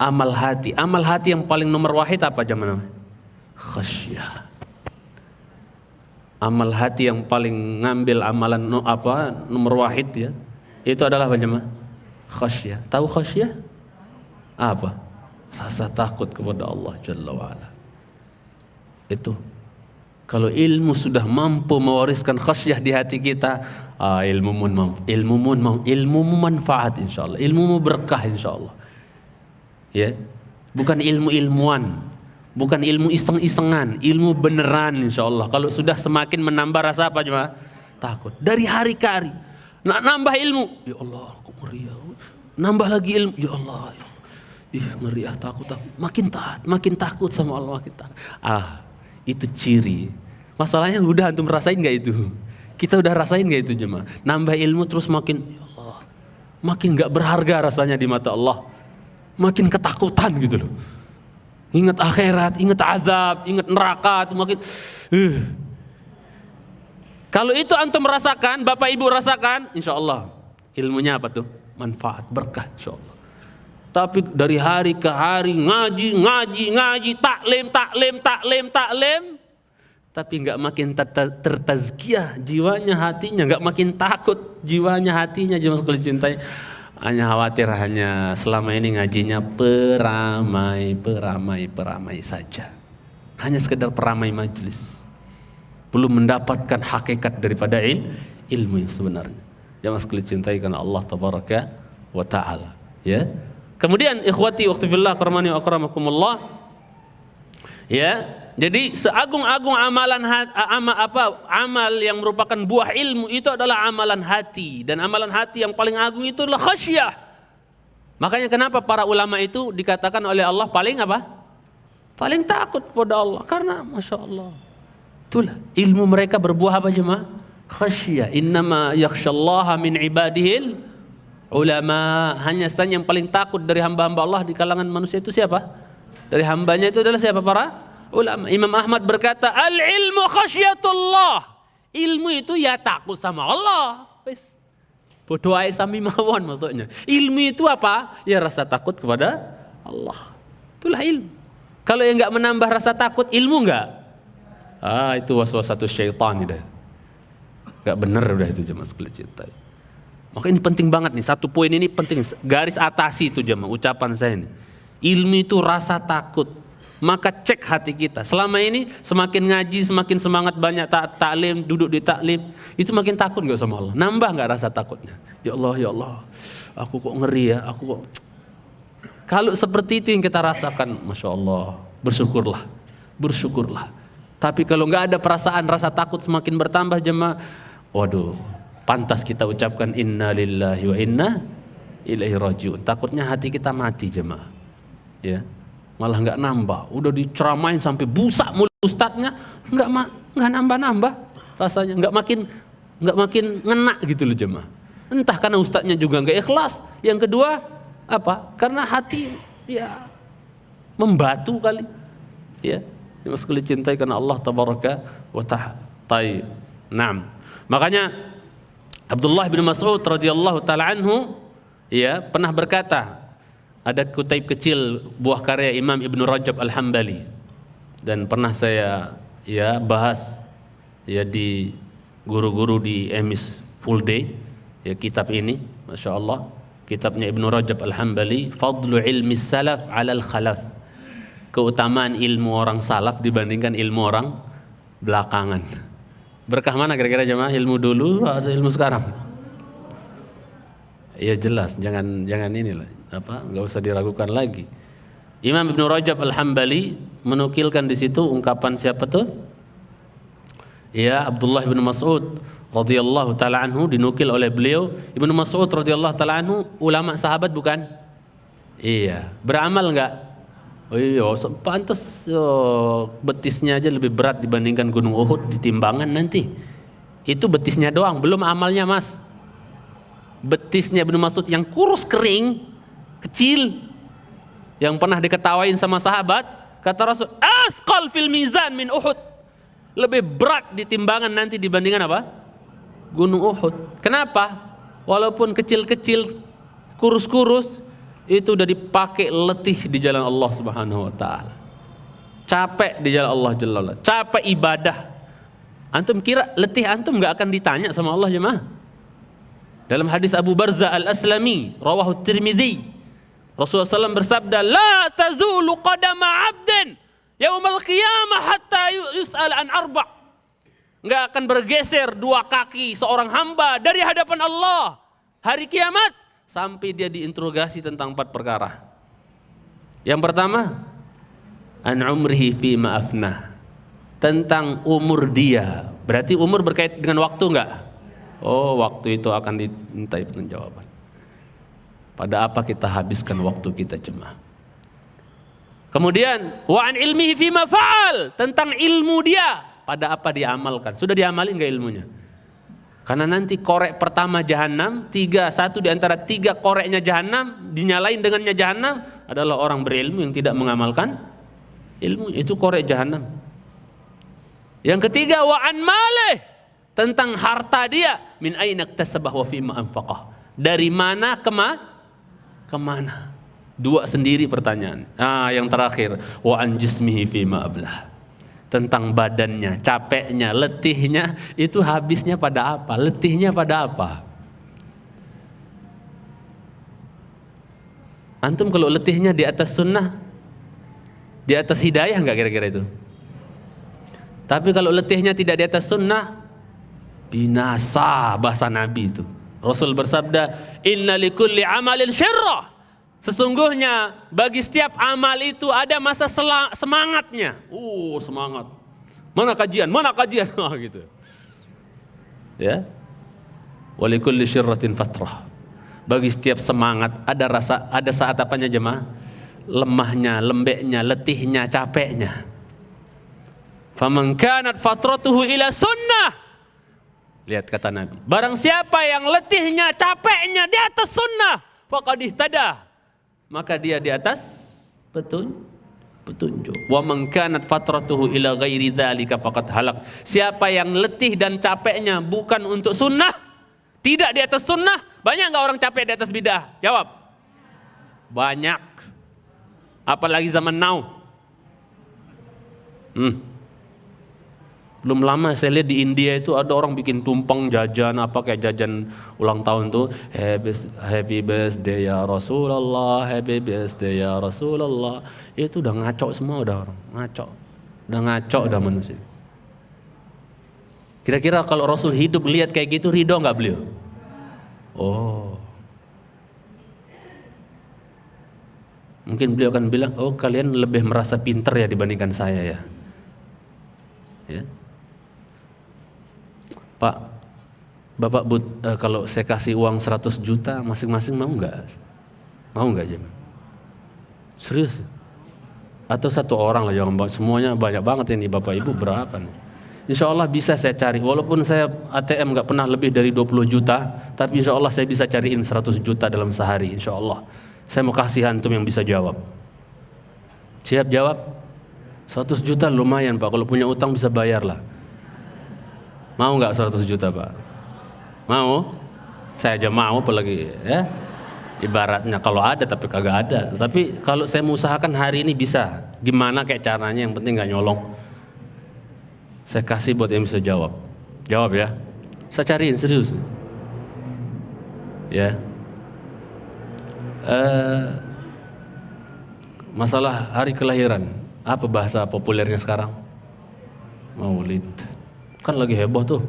[SPEAKER 3] Amal hati. Amal hati yang paling nomor wahid apa jemaah? Khasyah. Amal hati yang paling ngambil amalan nomor wahid ya. Itu adalah apa jemaah? Khasyah. Tahu khasyah? Apa? Rasa takut kepada Allah Jalla wa'ala. Itu kalau ilmu sudah mampu mewariskan khasyah di hati kita, ilmumu manfaat insyaallah, ilmumu berkah insyaallah. Ya, bukan ilmu-ilmuan, bukan ilmu iseng-isengan, ilmu beneran insyaallah. Kalau sudah semakin menambah rasa apa cuma takut dari hari ke hari. Nambah ilmu, ya Allah, kok ngeri ya. Nambah lagi ilmu, ya Allah. Ngeri takut. Makin takut sama Allah, makin takut. Itu ciri. Masalahnya udah antum rasain gak itu? Kita udah rasain gak itu jemaah? Nambah ilmu terus makin, ya Allah, makin gak berharga rasanya di mata Allah. Makin ketakutan gitu loh. Ingat akhirat, ingat azab, ingat neraka, itu makin. Kalau itu antum merasakan, bapak ibu rasakan, insya Allah ilmunya apa tuh? Manfaat, berkah insya Allah. Tapi dari hari ke hari ngaji, taklim, tapi nggak makin tertazkiyah jiwanya, hatinya nggak makin takut jiwanya, hatinya jemaah sekalian cintai. Hanya khawatir selama ini ngajinya peramai saja, hanya sekedar peramai majlis, belum mendapatkan hakikat daripada ilmu yang sebenarnya. Jemaah sekalian cintai karena Allah tabaraka wa ta'ala, ya. Kemudian ikhwati waqti fillah karamani wa akramakumullah, ya. Jadi seagung-agung amal yang merupakan buah ilmu itu adalah amalan hati, dan amalan hati yang paling agung itu adalah khasyah. Makanya kenapa para ulama itu dikatakan oleh Allah paling takut kepada Allah, karena masya Allah itulah ilmu mereka berbuah apa jemaah? Khasyah. Innama yakhsyallaha min ibadihil ulama. Hanya saja yang paling takut dari hamba-hamba Allah di kalangan manusia itu siapa? Dari hambanya itu adalah siapa? Para ulama. Imam Ahmad berkata, al-ilmu khasyatullah. Ilmu itu ya takut sama Allah. Wis. Bodoh ae sami mawon maksudnya. Ilmu itu apa? Ya rasa takut kepada Allah. Itulah ilmu. Kalau yang enggak menambah rasa takut, ilmu enggak? Itu waswasatus syaitan itu. Enggak benar udah itu jemaah sekalian cinta. Maka ini penting banget nih, satu poin ini penting, garis atasi itu jemaah ucapan saya ini. Ilmu itu rasa takut. Maka cek hati kita. Selama ini semakin ngaji, semakin semangat, banyak taklim, duduk di taklim, itu makin takut nggak sama Allah? Nambah nggak rasa takutnya? Ya Allah, aku kok ngeri ya, aku kok. Kalau seperti itu yang kita rasakan, masya Allah, bersyukurlah. Tapi kalau nggak ada perasaan rasa takut semakin bertambah jemaah, waduh, pantas kita ucapkan inna lillahi wa inna ilaihi rajiun. Takutnya hati kita mati jemaah, ya. Malah nggak nambah, udah diceramain sampai busak mulut ustadznya, nggak nambah rasanya, nggak makin ngena gitu loh jemaah. Entah karena ustadznya juga nggak ikhlas. Yang kedua apa? Karena hati ya membatu kali. Ya, yang sekali cintai karena Allah tabaraka wa ta'ala. Taib. Naam. Makanya Abdullah bin Mas'ud radhiyallahu taala anhu ya pernah berkata, ada kutaib kecil buah karya Imam Ibnu Rajab Al-Hambali, dan pernah saya ya bahas ya di guru-guru di Emis Full Day ya kitab ini, Masya Allah, kitabnya Ibnu Rajab Al-Hambali, Fadlu ilmi salaf alal khalaf, keutamaan ilmu orang salaf dibandingkan ilmu orang belakangan. Berkah mana kira-kira jemaah, ilmu dulu atau ilmu sekarang? Ya jelas, jangan inilah apa, nggak usah diragukan lagi. Imam Ibnu Rajab Al-Hambali menukilkan di situ ungkapan siapa tuh? Ya, Abdullah bin Mas'ud radhiyallahu taala anhu, dinukil oleh beliau. Ibnu Mas'ud radhiyallahu taala anhu ulama sahabat bukan? Iya. Beramal enggak? Oh iya, pantas betisnya aja lebih berat dibandingkan Gunung Uhud di timbangan nanti. Itu betisnya doang, belum amalnya, Mas. Betisnya Ibnu Mas'ud yang kurus kering, kecil, yang pernah diketawain sama sahabat, kata Rasul, "Athqal fil mizan min Uhud." Lebih berat di timbangan nanti dibandingkan apa? Gunung Uhud. Kenapa? Walaupun kecil-kecil, kurus-kurus, itu udah dipakai letih di jalan Allah Subhanahu wa taala. Capek di jalan Allah Jalla wa'ala. Capek ibadah. Antum kira letih antum enggak akan ditanya sama Allah jemaah? Dalam hadis Abu Barzah Al-Aslami, rawahu Tirmidzi, Rasulullah SAW bersabda, "La tazulu qadama 'abdin yaumal qiyamah hatta yus'al an arba'." Enggak akan bergeser dua kaki seorang hamba dari hadapan Allah hari kiamat sampai dia diinterogasi tentang 4 perkara. Yang pertama, an umrihi fi ma'afnah, tentang umur dia. Berarti umur berkait dengan waktu enggak? Oh, waktu itu akan dimintai pertanggungjawaban. Pada apa kita habiskan waktu kita jemaah? Kemudian wa an ilmihi fima fa'al, tentang ilmu dia, pada apa dia amalkan. Sudah diamalin enggak ilmunya? Karena nanti korek pertama jahanam, satu di antara 3 koreknya jahanam, dinyalain dengannya jahanam adalah orang berilmu yang tidak mengamalkan ilmu. Itu korek jahanam. Yang ketiga wa an malih, tentang harta dia, min aina iktasabah wa fima anfaqah, dari mana kemana. 2 sendiri pertanyaan. Yang terakhir wa an jismihi fima ablah, tentang badannya, capeknya, letihnya, itu habisnya pada apa? Letihnya pada apa? Antum kalau letihnya di atas sunnah, di atas hidayah enggak kira-kira itu? Tapi kalau letihnya tidak di atas sunnah, binasa, bahasa Nabi itu. Rasul bersabda, "Inna likulli amalin syirrah." Sesungguhnya bagi setiap amal itu ada masa semangatnya. Semangat. Mana kajian? Gitu. Ya. Wa likulli syirratin fatrah. Bagi setiap semangat ada saat apanya jemaah? Lemahnya, lembeknya, letihnya, capeknya. Faman kanat fatratuhu ila sunnah. Lihat kata Nabi, barang siapa yang letihnya, capeknya di atas sunnah, faqad ihtada, maka dia di atas petunjuk. Wa man kanat fatratuhu ila ghairi dzalika faqad halak. Siapa yang letih dan capeknya bukan untuk sunnah, tidak di atas sunnah. Banyak enggak orang capek di atas bidah? Jawab. Banyak. Apalagi zaman now. Belum lama saya lihat di India itu ada orang bikin tumpeng jajan, kayak jajan ulang tahun tuh, happy birthday ya Rasulullah, happy birthday ya Rasulullah. Itu udah ngaco semua, udah orang ngaco udah manusia. Kira-kira kalau Rasul hidup lihat kayak gitu, ridho nggak beliau? Mungkin beliau akan bilang, kalian lebih merasa pinter ya dibandingkan saya ya. Pak, Bapak kalau saya kasih uang 100 juta masing-masing mau nggak? Mau nggak Jam? Serius? Atau 1 orang lah, jangan semuanya banyak banget ini Bapak Ibu berapa nih? Insya Allah bisa saya cari. Walaupun saya ATM nggak pernah lebih dari 20 juta, tapi insya Allah saya bisa cariin 100 juta dalam sehari. Insya Allah. Saya mau kasih antum yang bisa jawab. Siap jawab? 100 juta lumayan Pak. Kalau punya utang bisa bayar lah. Mau nggak 100 juta Pak? Mau? Saya aja mau apalagi ya. Ibaratnya kalau ada tapi kagak ada. Tapi kalau saya mengusahakan hari ini bisa. Gimana kayak caranya, yang penting nggak nyolong. Saya kasih buat yang bisa jawab. Jawab ya. Saya cariin serius. Ya. Masalah hari kelahiran. Apa bahasa populernya sekarang? Maulid. Kan lagi heboh tuh.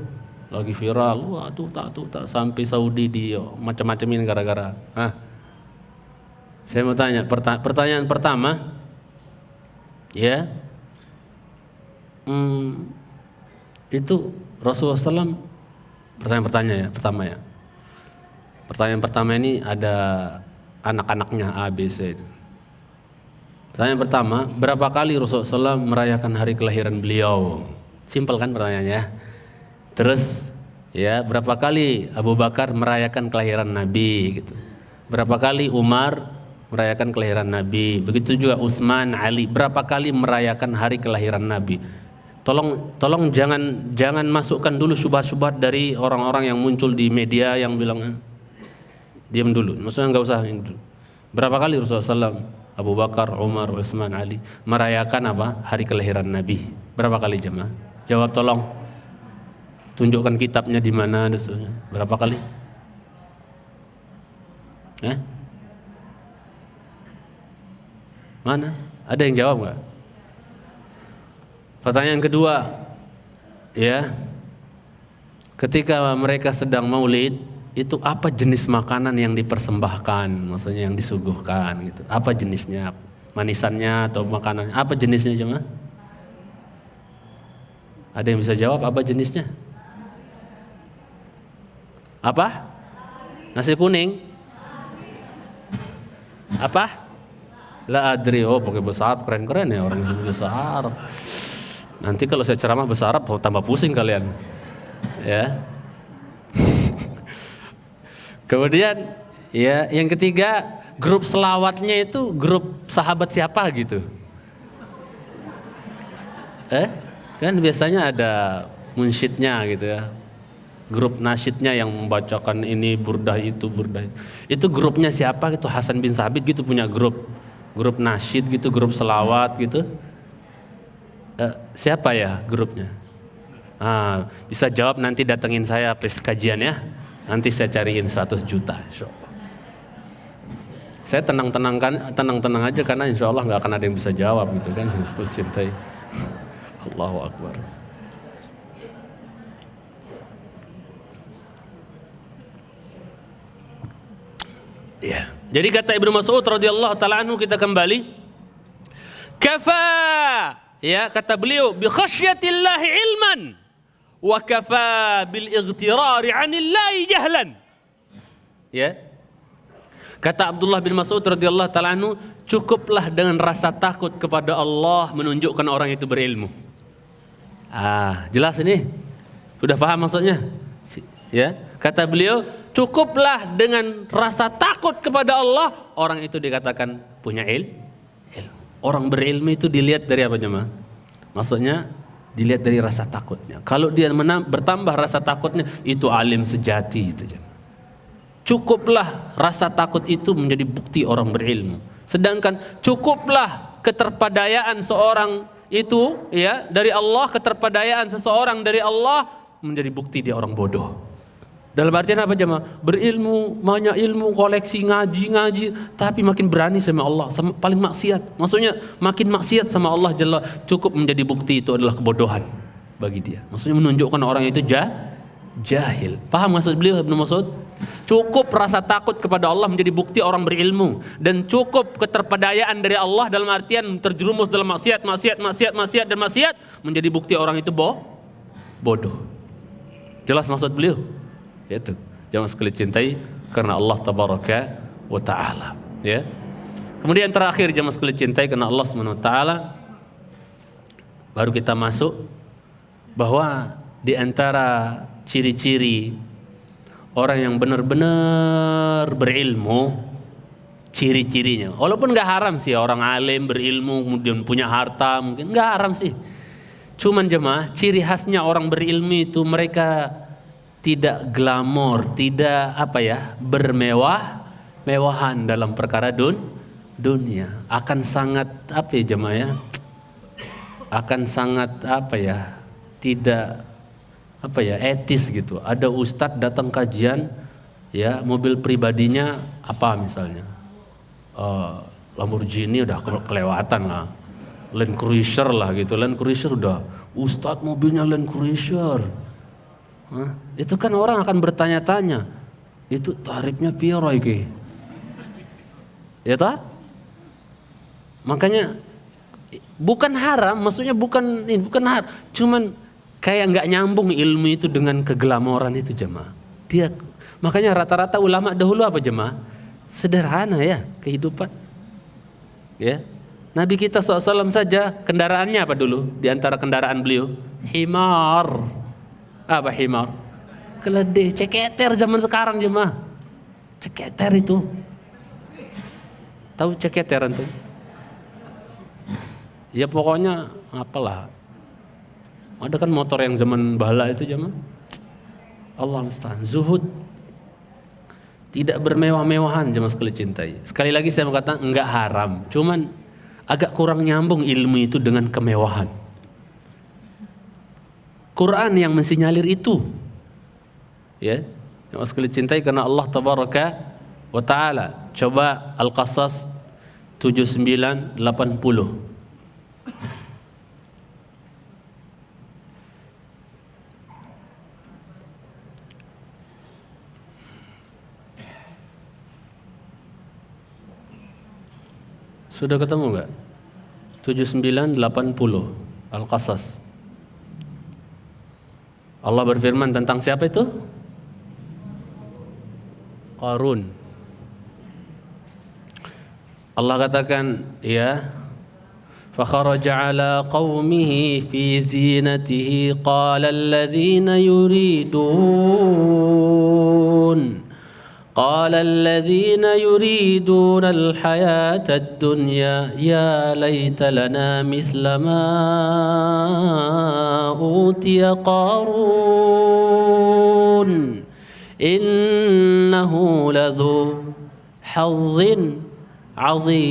[SPEAKER 3] Lagi viral. Wah tuh tak sampai Saudi di macam-macamin gara-gara. Saya mau tanya. Pertanyaan pertama. Ya. Itu Rasulullah SAW, pertanyaan pertama ya. Pertanyaan pertama ini ada anak-anaknya A, B, C. Pertanyaan pertama, berapa kali Rasulullah SAW merayakan hari kelahiran beliau? Simpel kan pertanyaannya. Terus ya, berapa kali Abu Bakar merayakan kelahiran Nabi gitu. Berapa kali Umar merayakan kelahiran Nabi. Begitu juga Utsman, Ali, berapa kali merayakan hari kelahiran Nabi. Tolong jangan masukkan dulu syubhat-syubhat dari orang-orang yang muncul di media yang bilang diam dulu. Maksudnya enggak usah dulu. Berapa kali Rasulullah SAW, Abu Bakar, Umar, Utsman, Ali merayakan apa? Hari kelahiran Nabi. Berapa kali jemaah? Jawab tolong. Tunjukkan kitabnya di mana dan sebagainya. Berapa kali? Mana? Ada yang jawab enggak? Pertanyaan kedua, ya, ketika mereka sedang maulid, itu apa jenis makanan yang dipersembahkan, maksudnya yang disuguhkan gitu. Apa jenisnya? Manisannya atau makanan? Apa jenisnya jemaah? Ada yang bisa jawab apa jenisnya? Apa? Nasi kuning? Apa? La adri. Oh, pakai bahasa Arab keren-keren ya orang yang bahasa Arab. Nanti kalau saya ceramah bahasa Arab tambah pusing kalian. Ya. Kemudian ya, yang ketiga, grup selawatnya itu grup sahabat siapa gitu. Kan biasanya ada munsyidnya gitu ya. Grup nasyidnya yang membacakan ini burdah itu. Itu grupnya siapa gitu? Hasan bin Thabit gitu punya grup nasyid gitu, grup selawat gitu. Siapa ya grupnya? Bisa jawab nanti datengin saya pas kajian ya. Nanti saya cariin 100 juta insyaallah. Saya tenang aja karena insyaallah nggak akan ada yang bisa jawab gitu kan. Sekul cintai. Allahu Akbar. Ya. Jadi kata Ibnu Mas'ud radhiyallahu taala anhu, kita kembali. Kafa, ya kata beliau, bi khasyatillahi ilman wa kafa bil ightirari 'anillahi jahlan. Ya. Kata Abdullah bin Mas'ud radhiyallahu taala anhu, cukuplah dengan rasa takut kepada Allah menunjukkan orang itu berilmu. Jelas ini? Sudah paham maksudnya? Ya. Kata beliau, cukuplah dengan rasa takut kepada Allah, orang itu dikatakan punya ilmu. Orang berilmu itu dilihat dari apa jemaah? Maksudnya dilihat dari rasa takutnya. Kalau dia bertambah rasa takutnya, itu alim sejati itu jemaah. Cukuplah rasa takut itu menjadi bukti orang berilmu. Sedangkan cukuplah keterpadayaan seorang itu ya dari Allah, keterpadayaan seseorang dari Allah menjadi bukti dia orang bodoh. Dalam artian apa jemaah? Berilmu, banyak ilmu, koleksi, ngaji, tapi makin berani sama Allah, paling maksiat. Maksudnya makin maksiat sama Allah Jalla, cukup menjadi bukti itu adalah kebodohan bagi dia. Maksudnya menunjukkan orang itu jahil. Paham maksud beliau Ibnu Mas'ud? Cukup rasa takut kepada Allah menjadi bukti orang berilmu, dan cukup keterpadayaan dari Allah dalam artian terjerumus dalam maksiat menjadi bukti orang itu bodoh. Jelas maksud beliau? Itu jangan sekali cintai karena Allah tabaraka wa taala, ya. Kemudian terakhir jangan sekali cintai karena Allah Subhanahu wa taala, baru kita masuk bahwa di antara ciri-ciri orang yang benar-benar berilmu, ciri-cirinya, walaupun nggak haram sih orang alim berilmu kemudian punya harta, mungkin nggak haram sih. Cuman jemaah, ciri khasnya orang berilmu itu mereka tidak glamor, tidak bermewah-mewahan dalam perkara dunia. Akan sangat jemaah, akan sangat tidak etis gitu. Ada ustadz datang kajian, ya mobil pribadinya misalnya Lamborghini udah kelewatan lah, Land Cruiser lah gitu. Land Cruiser udah, ustadz mobilnya Land Cruiser. Itu kan orang akan bertanya-tanya, itu tarifnya piro iki? Ya toh? Makanya bukan haram, maksudnya bukan haram, cuman kayak nggak nyambung ilmu itu dengan keglamoran itu jemaah. Makanya rata-rata ulama dahulu jemaah? Sederhana ya kehidupan. Ya. Nabi kita SAW saja kendaraannya apa dulu? Di antara kendaraan beliau, himar. Apa himar? Keledai, ceketer zaman sekarang jemaah. Ceketer itu. Tahu ceketer itu? Ya pokoknya apalah. Ada kan motor yang zaman bala itu jemaah. Allah musta'an. Zuhud. Tidak bermewah-mewahan jemaah sekalian cintai. Sekali lagi saya mau kata enggak haram. Cuman agak kurang nyambung ilmu itu dengan kemewahan. Quran yang mensinyalir itu. Ya. Jemaah sekalian cintai karena Allah tabaraka wa ta'ala. Coba Al-Qasas 79-80. Sudah ketemu enggak? 79-80 Al-Qasas. Allah berfirman tentang siapa itu? Qarun. Allah katakan, ya, فخرج على قومه في زينته قال الذين يريدون الحياة الدنيا يا ليت لنا مثل ما أوتي قارون إنه لذو حظ عظيم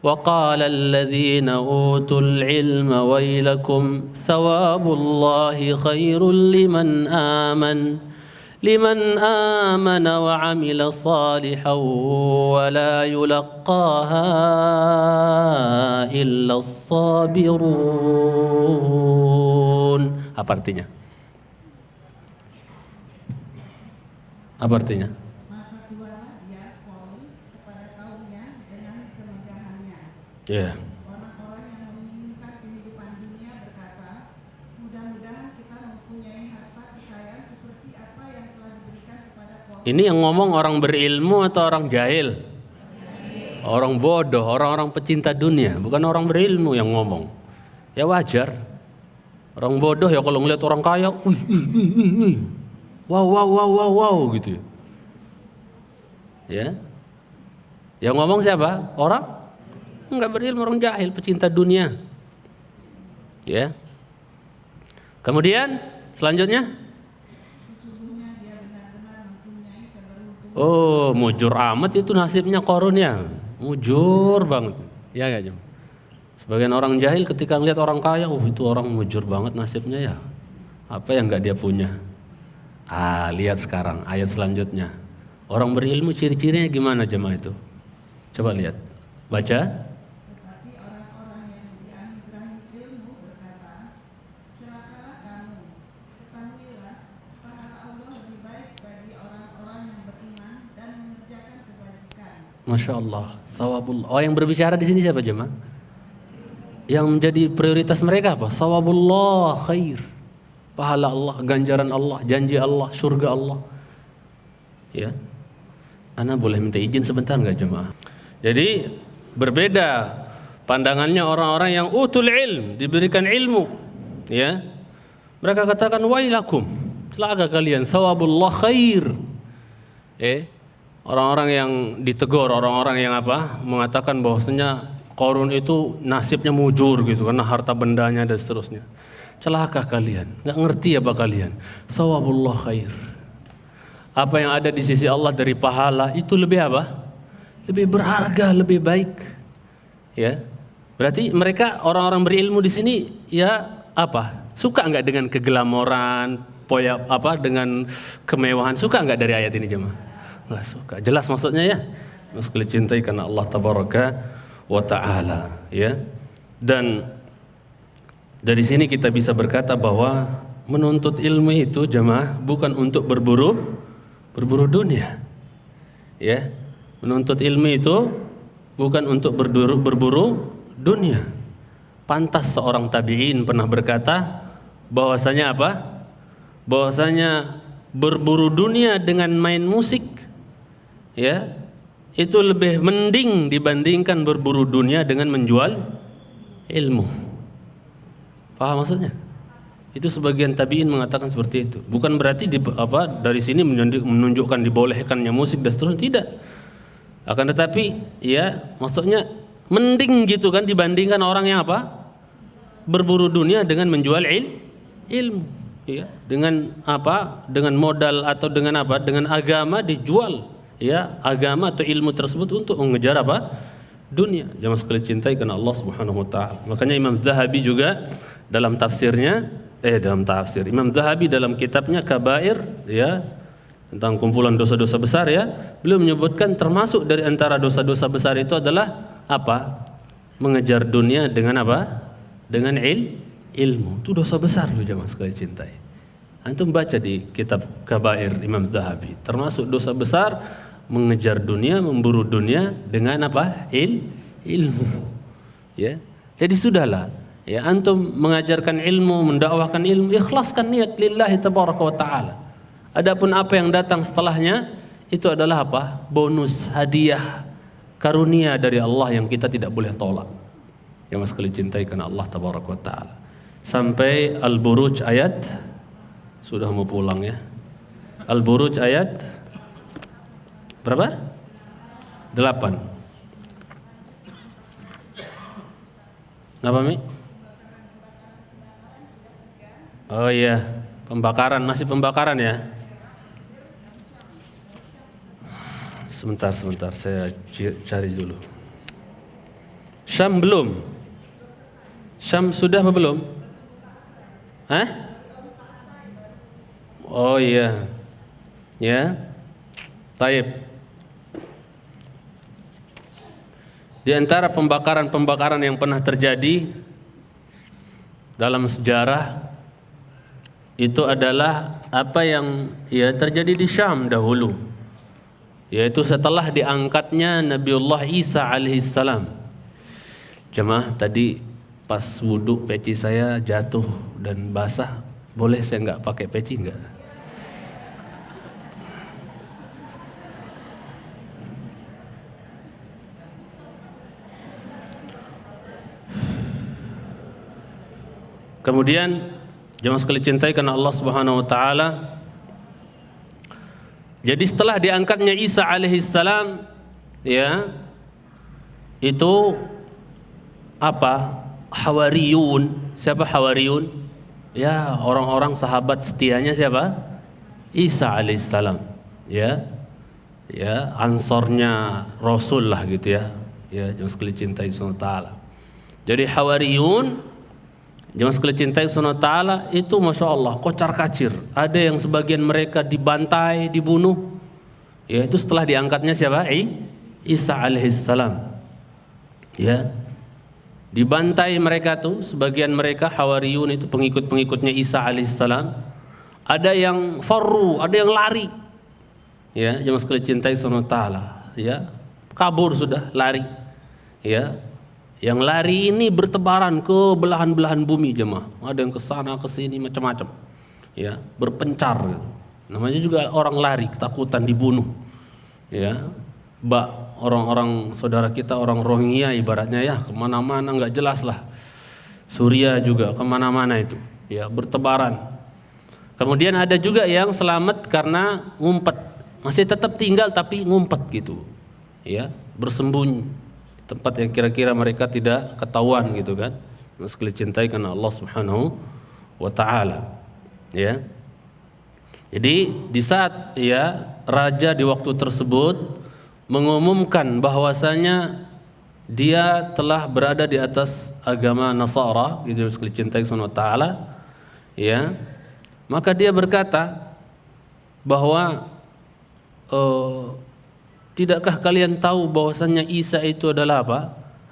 [SPEAKER 3] وقال الذين أوتوا العلم ويلكم ثواب الله خير لمن آمن وعمل صالحا ولا يلقاها إلا الصابرون. Apa artinya? Apa artinya?
[SPEAKER 2] Maka keluarlah dia Qarun kepada kaumnya dengan kemegahannya.
[SPEAKER 3] Ya.
[SPEAKER 2] Orang-orang yang menginginkan kehidupan dunia berkata, mudah-mudahan kita mempunyai harta kekayaan seperti apa yang telah diberikan kepada kaum.
[SPEAKER 3] Ini yang ngomong orang berilmu atau orang jahil? Orang bodoh, orang-orang pecinta dunia, bukan orang berilmu yang ngomong. Ya wajar. Orang bodoh ya kalau ngeliat orang kaya, wow gitu. Ya. Yang ngomong siapa? Orang enggak berilmu, orang jahil, pecinta dunia. Ya. Kemudian selanjutnya,
[SPEAKER 2] Sesungguhnya dia benar-benar mempunyai keberuntungan.
[SPEAKER 3] oh, mujur amat itu nasibnya Qarun ya. Mujur banget. Ya enggak, Jom? Sebagian orang jahil ketika ngeliat orang kaya, itu orang mujur banget nasibnya ya. Apa yang enggak dia punya? Lihat sekarang ayat selanjutnya. Orang berilmu ciri-cirinya gimana jemaah itu? Coba lihat. Baca.
[SPEAKER 2] Tetapi orang-orang yang dianugerahi ilmu berkata, celakalah kamu, ketahuilah pahala Allah lebih baik bagi orang-orang yang beriman dan mengerjakan kebajikan.
[SPEAKER 3] Masya Allah. Sawabullah. Oh, yang berbicara di sini siapa jemaah? Yang menjadi prioritas mereka apa? Sawabullah khair. Pahala Allah, ganjaran Allah, janji Allah, surga Allah. Ya. Ana boleh minta izin sebentar enggak jemaah? Jadi berbeda pandangannya orang-orang yang utul ilm, diberikan ilmu, ya. Mereka katakan wailakum, celaka kalian, sawabullah khair. Orang-orang yang ditegur, orang-orang yang mengatakan bahwasanya Qarun itu nasibnya mujur gitu karena harta bendanya dan seterusnya. Celaka kalian, nggak ngerti apa kalian. Sawabullah khair. Apa yang ada di sisi Allah dari pahala itu lebih lebih berharga, lebih baik. Ya. Berarti mereka orang-orang berilmu di sini ya suka nggak dengan keglamoran, dengan kemewahan? Suka nggak dari ayat ini jemaah? Nggak suka. Jelas maksudnya ya. Mas kalian cintai karena Allah tabaraka wa ta'ala, ya. Dan dari sini kita bisa berkata bahwa menuntut ilmu itu jemaah bukan untuk berburu dunia. Ya. Menuntut ilmu itu bukan untuk berburu dunia. Pantas seorang tabi'in pernah berkata bahwasanya bahwasanya berburu dunia dengan main musik, ya, itu lebih mending dibandingkan berburu dunia dengan menjual ilmu. Paham maksudnya? Itu sebagian tabi'in mengatakan seperti itu. Bukan berarti dari sini menunjukkan dibolehkannya musik dan seterusnya, tidak. Akan tetapi ya maksudnya mending gitu kan dibandingkan orang yang berburu dunia dengan menjual ilmu, ya. Dengan dengan modal atau dengan dengan agama dijual, ya, agama atau ilmu tersebut untuk mengejar dunia. Jamaah sekalian cintai karena Allah Subhanahu wa taala. Makanya Imam Zahabi juga dalam tafsirnya Imam Zahabi dalam kitabnya Kabair, ya, tentang kumpulan dosa-dosa besar, ya, beliau menyebutkan termasuk dari antara dosa-dosa besar itu adalah mengejar dunia dengan dengan ilmu. Itu dosa besar loh jamaah sekalian cintai. Antum baca di kitab Kabair Imam Zahabi, termasuk dosa besar mengejar dunia, memburu dunia dengan ilmu. Ya. Jadi sudahlah, ya, antum mengajarkan ilmu, mendakwahkan ilmu, ikhlaskan niat lillahi tabaraka wa taala. Adapun apa yang datang setelahnya itu adalah bonus, hadiah, karunia dari Allah yang kita tidak boleh tolak. Ya mas kalian cintai karena Allah tabaraka wa taala. Sampai Al-Buruj ayat, sudah mau pulang ya. Al-Buruj ayat berapa? 8. Apa Mi? Oh iya, pembakaran, masih pembakaran ya. Sebentar saya cari dulu. Syam belum? Syam sudah apa belum? Hah? Oh iya. Ya. Taib. Di antara pembakaran-pembakaran yang pernah terjadi dalam sejarah itu adalah apa yang terjadi di Syam dahulu, yaitu setelah diangkatnya Nabiullah Isa alaihissalam. Jemaah, tadi pas wudhu peci saya jatuh dan basah, boleh saya nggak pakai peci nggak? Kemudian jemaah sekalian cintai karena Allah Subhanahu wa taala. Jadi setelah diangkatnya Isa alaihissalam, ya, itu Hawariyun. Siapa Hawariyun? Ya, orang-orang sahabat setianya siapa? Isa alaihissalam. Ya. Ya, ansornya Rasul lah gitu ya. Ya, jemaah sekalian cintai Subhanahu wa taala. Jadi Hawariyun, jemaah sekalian cintai Subhanahu wa taala, itu Masya Allah kocar-kacir. Ada yang sebagian mereka dibantai, dibunuh. Ya, itu setelah diangkatnya siapa? Isa alaihissalam. Ya. Dibantai mereka tuh, sebagian mereka Hawariyun itu pengikut-pengikutnya Isa alaihissalam. Ada yang farru, ada yang lari. Ya, jemaah sekalian cintai Subhanahu wa taala, ya. Kabur sudah, lari. Ya. Yang lari ini bertebaran ke belahan-belahan bumi jemaah. Ada yang ke sana ke sini macam-macam. Ya, berpencar gitu. Namanya juga orang lari, ketakutan dibunuh. Ya.
[SPEAKER 1] orang-orang saudara kita orang Rohingya ibaratnya ya, kemana-mana nggak jelas lah. Suriah juga kemana-mana itu ya, bertebaran. Kemudian ada juga yang selamat karena ngumpet, masih tetap tinggal tapi ngumpet gitu ya, bersembunyi di tempat yang kira-kira mereka tidak ketahuan gitu kan, meski dicintai karena Allah Subhanahu wa taala ya. Jadi di saat ya raja di waktu tersebut mengumumkan bahwasanya dia telah berada di atas agama Nasara, gitu, meski dicintai Subhanahu wa taala ya, maka dia berkata bahwa tidakkah kalian tahu bahwasanya Isa itu adalah apa?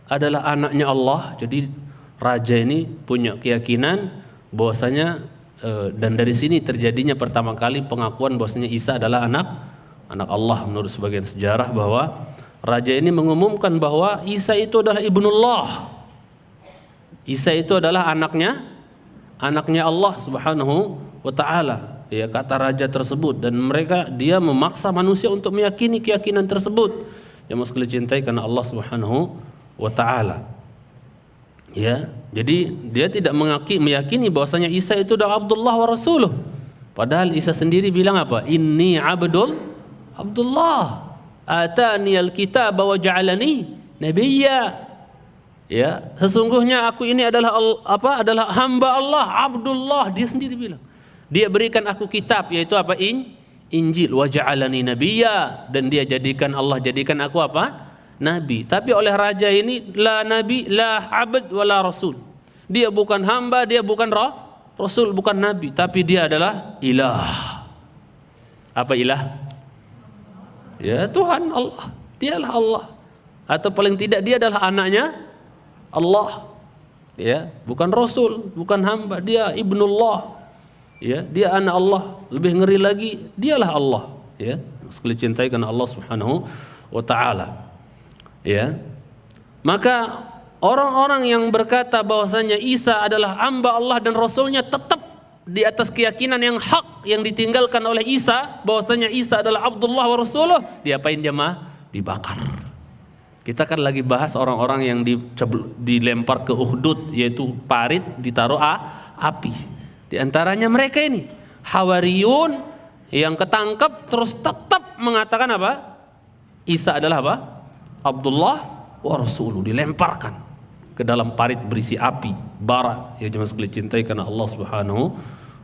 [SPEAKER 1] Adalah anaknya Allah. Jadi raja ini punya keyakinan bahwasanya dan dari sini terjadinya pertama kali pengakuan bahwasanya Isa adalah anak Allah menurut sebagian sejarah, bahwa raja ini mengumumkan bahwa Isa itu adalah ibnullah. Isa itu adalah anaknya Allah Subhanahu wa taala. Ya, kata raja tersebut, dan dia memaksa manusia untuk meyakini keyakinan tersebut yang meski dicintai karena Allah Subhanahu wa taala. Ya, jadi dia tidak meyakini bahwasanya Isa itu adalah Abdullah wa Rasuluh. Padahal Isa sendiri bilang apa? Inni Abdullah atani al-kitab wa ja'alani nabiyya. Ya, sesungguhnya aku ini adalah adalah hamba Allah, Abdullah, dia sendiri bilang. Dia berikan aku kitab, yaitu apa? Injil, wa ja'alani nabiyya, dan Allah jadikan aku apa? Nabi. Tapi oleh raja ini la nabi, la abd, wala rasul. Dia bukan hamba, dia bukan rasul, bukan nabi, tapi dia adalah ilah. Apa ilah? Ya, Tuhan Allah. Dialah Allah. Atau paling tidak dia adalah anaknya Allah. Ya, bukan rasul, bukan hamba, dia ibnullah. Ya, dia anak Allah. Lebih ngeri lagi, dialah Allah. Ya, sekali cintai karena Allah Subhanahu wa taala. Ya. Maka orang-orang yang berkata bahwasanya Isa adalah hamba Allah dan rasulnya tetap di atas keyakinan yang hak yang ditinggalkan oleh Isa, bahwasanya Isa adalah Abdullah wa Rasuluh, diapain jemaah? Dibakar. Kita kan lagi bahas orang-orang yang dilempar ke Uhud, yaitu parit ditaruh api. Di antaranya mereka ini Hawariyun yang ketangkap terus tetap mengatakan apa? Isa adalah apa? Abdullah wa Rasuluh, dilemparkan ke dalam parit berisi api bara, ya jemaah sekalian cintai karena Allah Subhanahu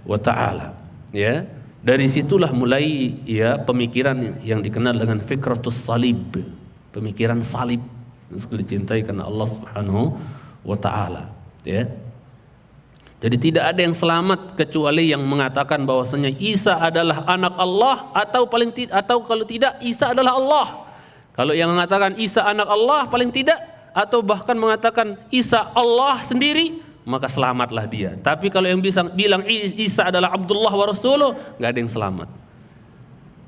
[SPEAKER 1] wa taala. Ya, dari situlah mulai ya pemikiran yang dikenal dengan fikratus salib, pemikiran salib, sekalian cintai karena Allah Subhanahu wa taala. Ya. Jadi tidak ada yang selamat kecuali yang mengatakan bahwasanya Isa adalah anak Allah, atau kalau tidak Isa adalah Allah. Kalau yang mengatakan Isa anak Allah paling tidak, atau bahkan mengatakan Isa Allah sendiri, maka selamatlah dia. Tapi kalau yang bisa bilang Isa adalah Abdullah wa Rasuluh, nggak ada yang selamat.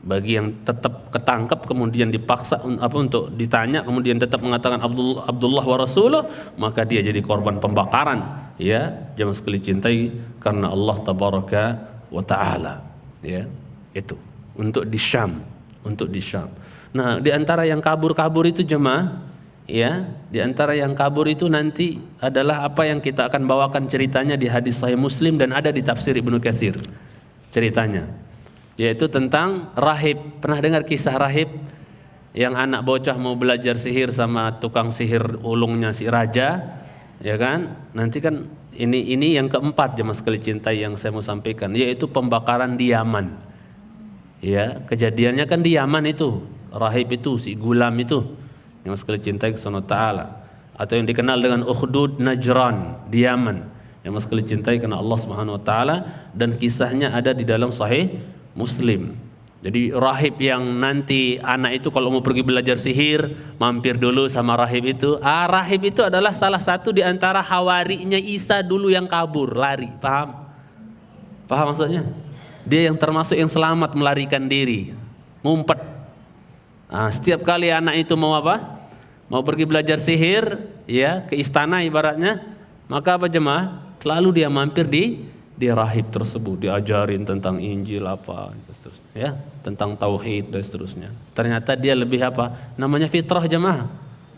[SPEAKER 1] Bagi yang tetap ketangkep kemudian dipaksa untuk ditanya, kemudian tetap mengatakan Abdullah wa Rasuluh, maka dia jadi korban pembakaran. Ya, jemaah sekalian cintai karena Allah tabaraka wa taala. Ya, itu untuk di Syam. Nah, di antara yang kabur itu jemaah, ya, di antara yang kabur itu nanti adalah apa yang kita akan bawakan ceritanya di hadis Sahih Muslim dan ada di tafsir Ibnu Katsir ceritanya, yaitu tentang rahib. Pernah dengar kisah rahib yang anak bocah mau belajar sihir sama tukang sihir ulungnya si raja, ya kan? Nanti kan ini yang keempat jemaah sekalian cintai yang saya mau sampaikan, yaitu pembakaran di Yaman. Ya, kejadiannya kan di Yaman itu. Rahib itu, si gulam itu yang sekali cintai Subhanahu wa taala, atau yang dikenal dengan Ukhdud Najran di Yaman, yang sekali cintai karena Allah Subhanahu wa taala, dan kisahnya ada di dalam Sahih Muslim. Jadi rahib yang nanti anak itu kalau mau pergi belajar sihir mampir dulu sama rahib itu. Rahib itu adalah salah satu di antara hawarinya Isa dulu yang kabur, lari. Paham maksudnya? Dia yang termasuk yang selamat melarikan diri, ngumpet. Setiap kali anak itu mau pergi belajar sihir, ya, ke istana ibaratnya, maka apa jemaah? Selalu dia mampir di
[SPEAKER 3] dia rahib tersebut diajarin tentang Injil apa dan seterusnya, ya, tentang tauhid dan seterusnya. Ternyata dia lebih apa? Namanya fitrah jemaah.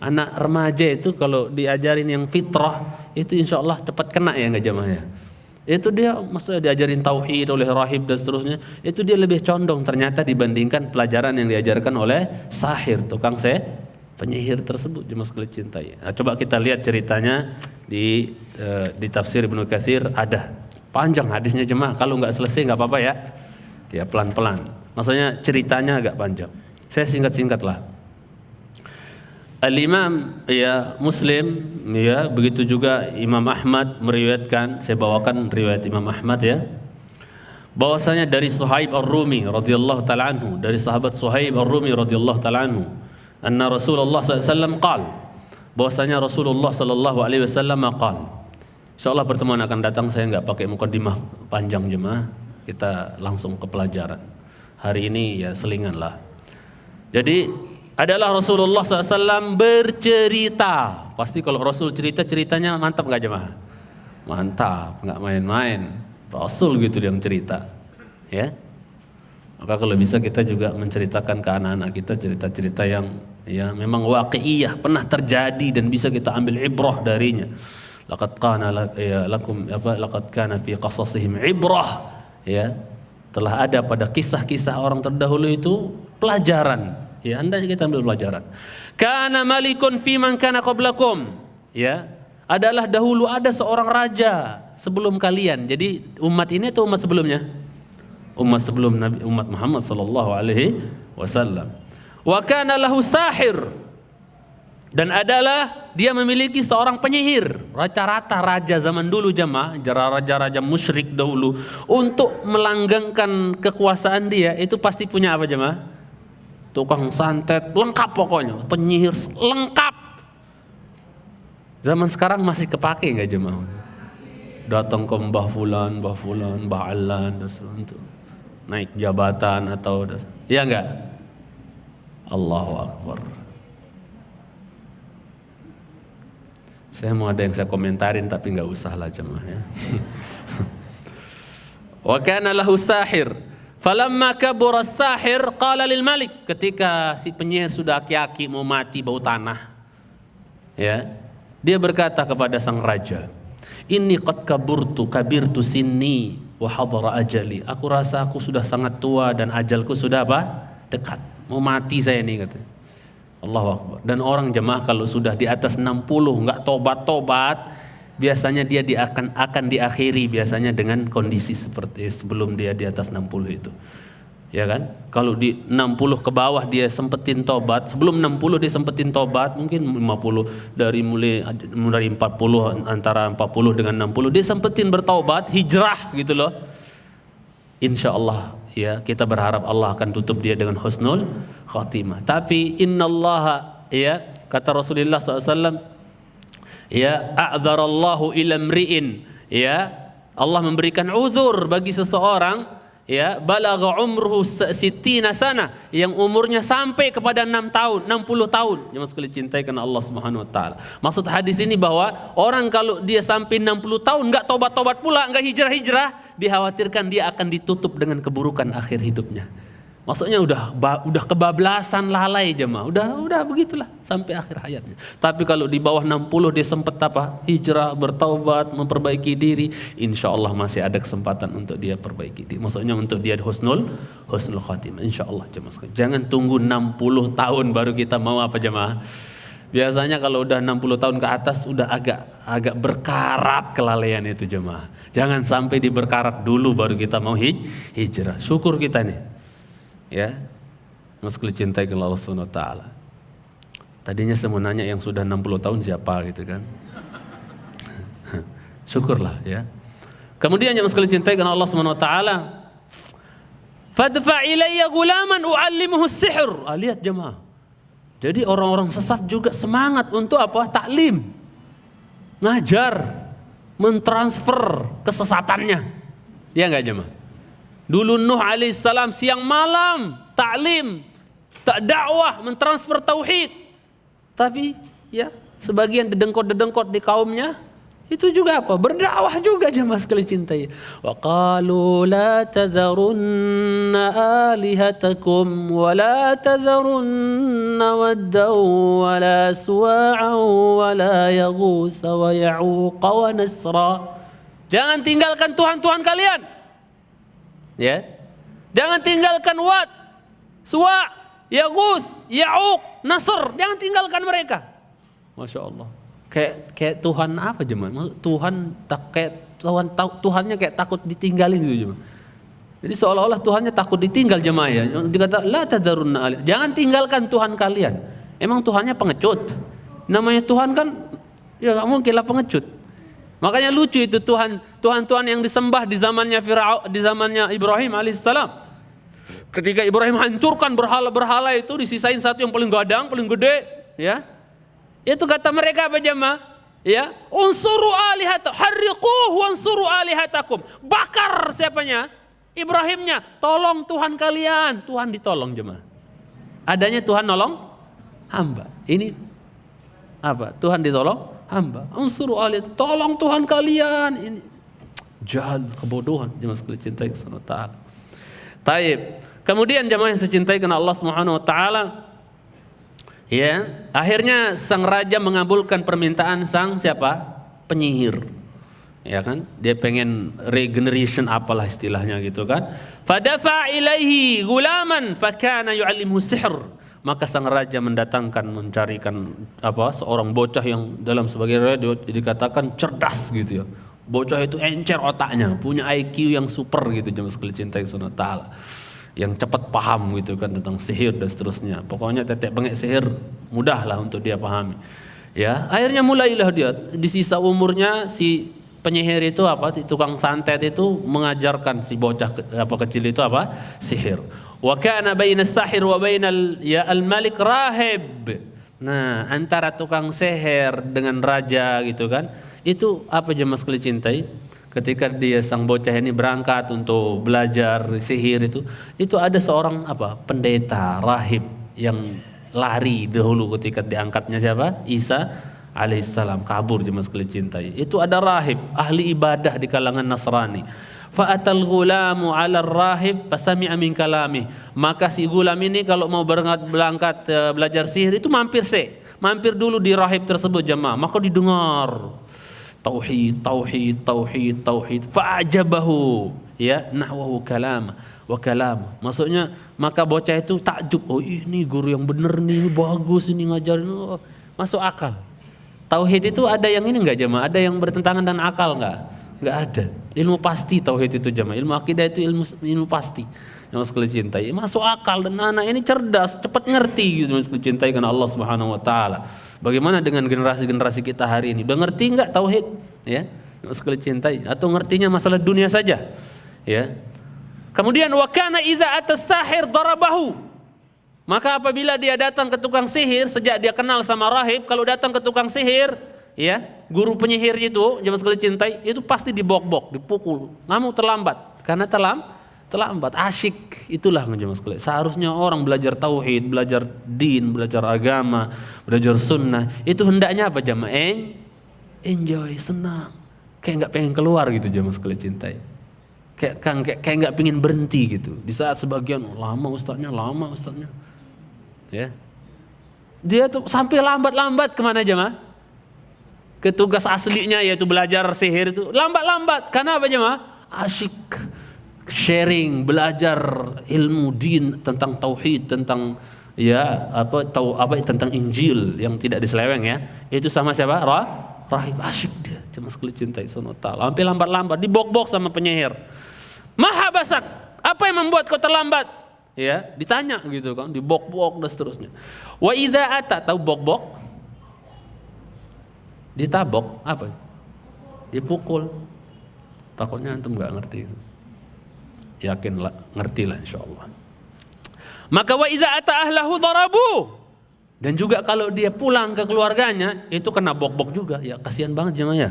[SPEAKER 3] Anak remaja itu kalau diajarin yang fitrah itu insya Allah cepat kena ya nggak jemaah ya. Itu dia maksudnya diajarin tauhid oleh rahib dan seterusnya, itu dia lebih condong ternyata dibandingkan pelajaran yang diajarkan oleh sahir, tukang penyihir tersebut jemaah sekalian cintai. Nah, coba kita lihat ceritanya di tafsir Ibnu Katsir, ada panjang hadisnya jemaah. Kalau nggak selesai nggak apa-apa ya. Ya pelan-pelan. Maksudnya ceritanya agak panjang. Saya singkat-singkat lah. Al-Imam ya Muslim ya, begitu juga Imam Ahmad meriwayatkan, saya bawakan riwayat Imam Ahmad ya, bahwasanya dari Suhaib Ar-Rumi radhiyallahu taala anhu, dari sahabat Suhaib Ar-Rumi radhiyallahu taala anhu, anna Rasulullah sallallahu alaihi wasallam qala, bahwasanya Rasulullah sallallahu alaihi wasallam qala. Insyaallah pertemuan akan datang saya enggak pakai mukadimah panjang jemaah, kita langsung ke pelajaran. Hari ini ya selingan lah. Jadi adalah Rasulullah SAW bercerita. Pasti kalau Rasul cerita, ceritanya mantap nggak jemaah? Mantap, nggak main-main. Rasul gitu yang cerita, ya. Maka kalau bisa kita juga menceritakan ke anak-anak kita cerita-cerita yang ya memang waqi'iyah, pernah terjadi dan bisa kita ambil ibrah darinya. Laqad kana fi qasasihim ibrah, ya. Telah ada pada kisah-kisah orang terdahulu itu pelajaran. Ya, hendaknya kita ambil pelajaran. Kana malikun fi man kana qablakum. Ya, adalah dahulu ada seorang raja sebelum kalian. Jadi umat ini atau umat sebelumnya? Umat sebelum Nabi, umat Muhammad sallallahu alaihi wasallam. Wa kana lahu sahir. Dan adalah dia memiliki seorang penyihir. Rata-rata raja zaman dulu jemaah, raja-raja musyrik dahulu, untuk melanggengkan kekuasaan dia itu pasti punya apa jemaah? Tukang santet, lengkap pokoknya, penyihir lengkap. Zaman sekarang masih kepake nggak jemaah? Datang ke Mbah Fulan, Mbah Alan, untuk naik jabatan atau ya enggak? Allahu Akbar. Saya mau ada yang saya komentarin tapi nggak usah lah jemaah ya. Wa kana lahu sahir. Falamma kabura as-sahir qala lil malik, ketika si penyihir sudah aki-aki mau mati bau tanah, ya, dia berkata kepada sang raja, inni qad kabirtu sinni wa hadara ajali, aku rasa aku sudah sangat tua dan ajalku sudah apa? Dekat, mau mati saya ini, katanya. Allahu Akbar. Dan orang jemaah kalau sudah di atas 60 enggak tobat-tobat, biasanya dia akan diakhiri biasanya dengan kondisi seperti sebelum dia di atas 60 itu. Ya kan? Kalau di 60 ke bawah dia sempetin tobat, sebelum 60 dia sempetin tobat, mungkin 50 dari 40, antara 40 dengan 60 dia sempetin bertaubat, hijrah gitu loh. Insya Allah ya, kita berharap Allah akan tutup dia dengan husnul khatimah. Tapi innallaha, ya, kata Rasulullah SAW, ya, a'dzarallahu ila mri'in, ya, Allah memberikan uzur bagi seseorang, ya, balagha umruhu 60 sana, yang umurnya sampai kepada 60 tahun. Yang sekali cintai karena Allah Subhanahu wa taala. Maksud hadis ini bahwa orang kalau dia sampai 60 tahun enggak tobat-tobat pula, enggak hijrah-hijrah, dikhawatirkan dia akan ditutup dengan keburukan akhir hidupnya. Maksudnya udah kebablasan, lalai jemaah, udah begitulah sampai akhir hayatnya. Tapi kalau di bawah 60 dia sempat apa? Hijrah, bertaubat, memperbaiki diri, insya Allah masih ada kesempatan untuk dia perbaiki diri. Maksudnya untuk dia husnul khatimah, insya Allah jemaah. Jangan tunggu 60 tahun baru kita mau apa jemaah. Biasanya kalau udah 60 tahun ke atas udah agak berkarat kelalaian itu jemaah. Jangan sampai diberkarat dulu baru kita mau hijrah. Syukur kita nih. Ya, meski cintai ke Allah Subhanahu wa taala. Tadinya saya mau nanya yang sudah 60 tahun siapa gitu kan. Syukurlah ya. Kemudian yang meski cintai ke Allah Subhanahu wa taala, fadfa ilayya gulaman uallimuhu as-sihr. Lihat jemaah. Jadi orang-orang sesat juga semangat untuk apa? Taklim. Ngajar, mentransfer kesesatannya. Ya enggak jemaah? Dulu Nuh alaihissalam siang malam taklim, dakwah, mentransfer tauhid. Tapi ya sebagian dedengkot di kaumnya Itu juga apa? Berdakwah juga jemaah sekalian cintai. Wa qalu la tadharunna alihatakum wa la tadharunna waddaw wa la suwa'an wa la yaghus wa ya'uq wa nasra. Jangan tinggalkan Tuhan-Tuhan kalian. Ya. Jangan tinggalkan Wad, Suwa', Yaghus, Ya'uq, Nasr. Jangan tinggalkan mereka. Masya Allah. Kayak Tuhan apa jemaah? Maksud Tuhannya kayak takut ditinggalin gitu jemaah. Jadi seolah-olah Tuhannya takut ditinggal jemaah ya. Dikata la tadarunna alih. Jangan tinggalkan Tuhan kalian. Emang Tuhannya pengecut. Namanya Tuhan kan ya enggak mungkin lah pengecut. Makanya lucu itu Tuhan yang disembah di zamannya Firaun, di zamannya Ibrahim alaihissalam. Ketika Ibrahim hancurkan berhala-berhala itu, disisain satu yang paling gadang, paling gede, ya. Itu kata mereka apa jemaah? Ya, unsuru alihatakum, harriquh wansuru alihatakum. Bakar siapanya? Ibrahimnya. Tolong Tuhan kalian. Tuhan ditolong jemaah. Adanya Tuhan nolong hamba. Ini apa? Tuhan ditolong hamba. Unsuru alihatakum. Tolong Tuhan kalian. Ini jahal, kebodohan jemaah sekalian cintai Subhanahu wa taala. Taib. Kemudian jemaah yang saya cintai karena Allah Subhanahu wa taala. Ya, akhirnya sang raja mengabulkan permintaan sang siapa? Penyihir. Ya kan? Dia pengen regeneration apalah istilahnya gitu kan. Fadafa ilaihi gulaman fakana yu'allimuhu sihr. Maka sang raja mencarikan seorang bocah yang dalam sebagian riwayat dikatakan cerdas gitu ya. Bocah itu encer otaknya, punya IQ yang super gitu jemaah sekalian cintai Subhanahu wa taala. Yang cepat paham gitu kan tentang sihir dan seterusnya. Pokoknya tetek bengek sihir mudahlah untuk dia pahami. Ya, akhirnya mulailah dia di sisa umurnya si penyihir itu tukang santet itu mengajarkan si bocah kecil itu sihir. Wa kana bainas sahir wa bainal al-malik rahib. Nah, antara tukang sihir dengan raja gitu kan. Itu apa jemaah sekalian cintai? Ketika dia sang bocah ini berangkat untuk belajar sihir itu ada seorang pendeta rahib yang lari dahulu ketika diangkatnya siapa? Isa alaihissalam kabur jemaah sekalian cintai. Itu ada rahib ahli ibadah di kalangan Nasrani. Fa'atal ghulamu 'ala rahib fasami'a min kalami. Maka si gulam ini kalau mau berangkat belajar sihir itu mampir dulu di rahib tersebut jemaah. Maka didengar tauhid fa'ajabahu ya nahwahu kalam wa kalam. Maksudnya maka bocah itu takjub, oh ini guru yang bener nih, bagus ini ngajarin, masuk akal. Tauhid itu ada yang ini enggak jemaah? Ada yang bertentangan dengan akal enggak ada. Ilmu pasti tauhid itu jemaah. Ilmu akidah itu ilmu pasti. Yang sekalian cintai, masuk akal, dan anak ini cerdas, cepat ngerti gitu, sekalian cintai karena Allah Subhanahu wa taala. Bagaimana dengan generasi-generasi kita hari ini? Udah ngerti enggak tauhid? Ya, sekalian cintai atau ngertinya masalah dunia saja? Ya. Kemudian wa kana idza atas sahir darabahu. Maka apabila dia datang ke tukang sihir, sejak dia kenal sama rahib, kalau datang ke tukang sihir, ya, guru penyihir itu, jemaah sekalian cintai, itu pasti dibok-bok, dipukul. Kamu terlambat. Karena terlambat, asyik. Itulah jemaah sekalian. Seharusnya orang belajar tauhid, belajar din, belajar agama, belajar sunnah, itu hendaknya apa jemaah? Enjoy, senang. Kayak enggak pengen keluar gitu jemaah sekalian cintai. Kayak enggak pengen berhenti gitu. Di saat sebagian lama ustaznya. Ya. Dia tuh sampai lambat-lambat kemana jemaah? Ke tugas aslinya yaitu belajar sihir itu. Lambat-lambat. Karena apa jemaah? Asyik. Sharing, belajar ilmu din tentang tauhid, tentang tentang Injil yang tidak diseleweng ya. Itu sama siapa? Rahib, asyik dia. Cuma sekali cintai Subhanahu wa taala. Hampir lambat-lambat dibok-bok sama penyihir. Maha basak. Apa yang membuat kau terlambat? Ya, ditanya gitu kan, dibok-bok dan seterusnya. Wa idza ata, tahu bok-bok? Ditabok, apa? Dipukul. Takutnya antum enggak ngerti itu. Yakinlah, ngertilah insyaallah. Maka wa idza ata ahlahu darabu. Dan juga kalau dia pulang ke keluarganya itu kena bok-bok juga. Ya kasihan banget jemaah ya.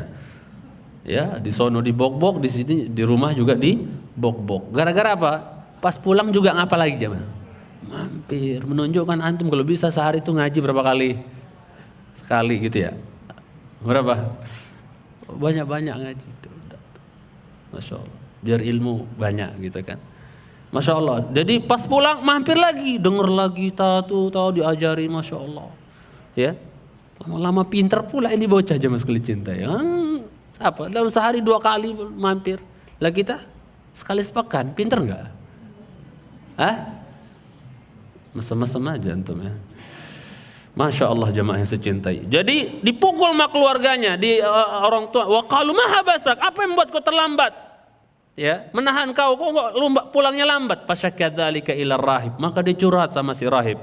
[SPEAKER 3] Ya, di sono dibok-bok, di sini di rumah juga dibok-bok. Gara-gara apa? Pas pulang juga ngapa lagi jemaah? Mampir, menunjukkan antum kalau bisa sehari itu ngaji berapa kali? Sekali gitu ya. Berapa? banyak-banyak ngaji. Masya Allah. Biar ilmu banyak gitu kan. Masya Allah. Jadi pas pulang mampir lagi, denger lagi tahu diajari, Masya Allah. Ya, lama-lama pinter pula ini bocah jemaah sekalian cinta. Ya, apa? Dalam sehari 2 kali mampir. Lah kita sekali sepekan, pinter nggak? Mesem-mesem aja antum ya. Masya Allah jemaah yang saya cintai. Jadi dipukul sama keluarganya, orang tua. Wa qalu ma habasak? Apa yang membuat kau terlambat? Ya, menahan kau pulangnya lambat. Fasyakadzalika ila rahib. Maka dia curhat sama si rahib.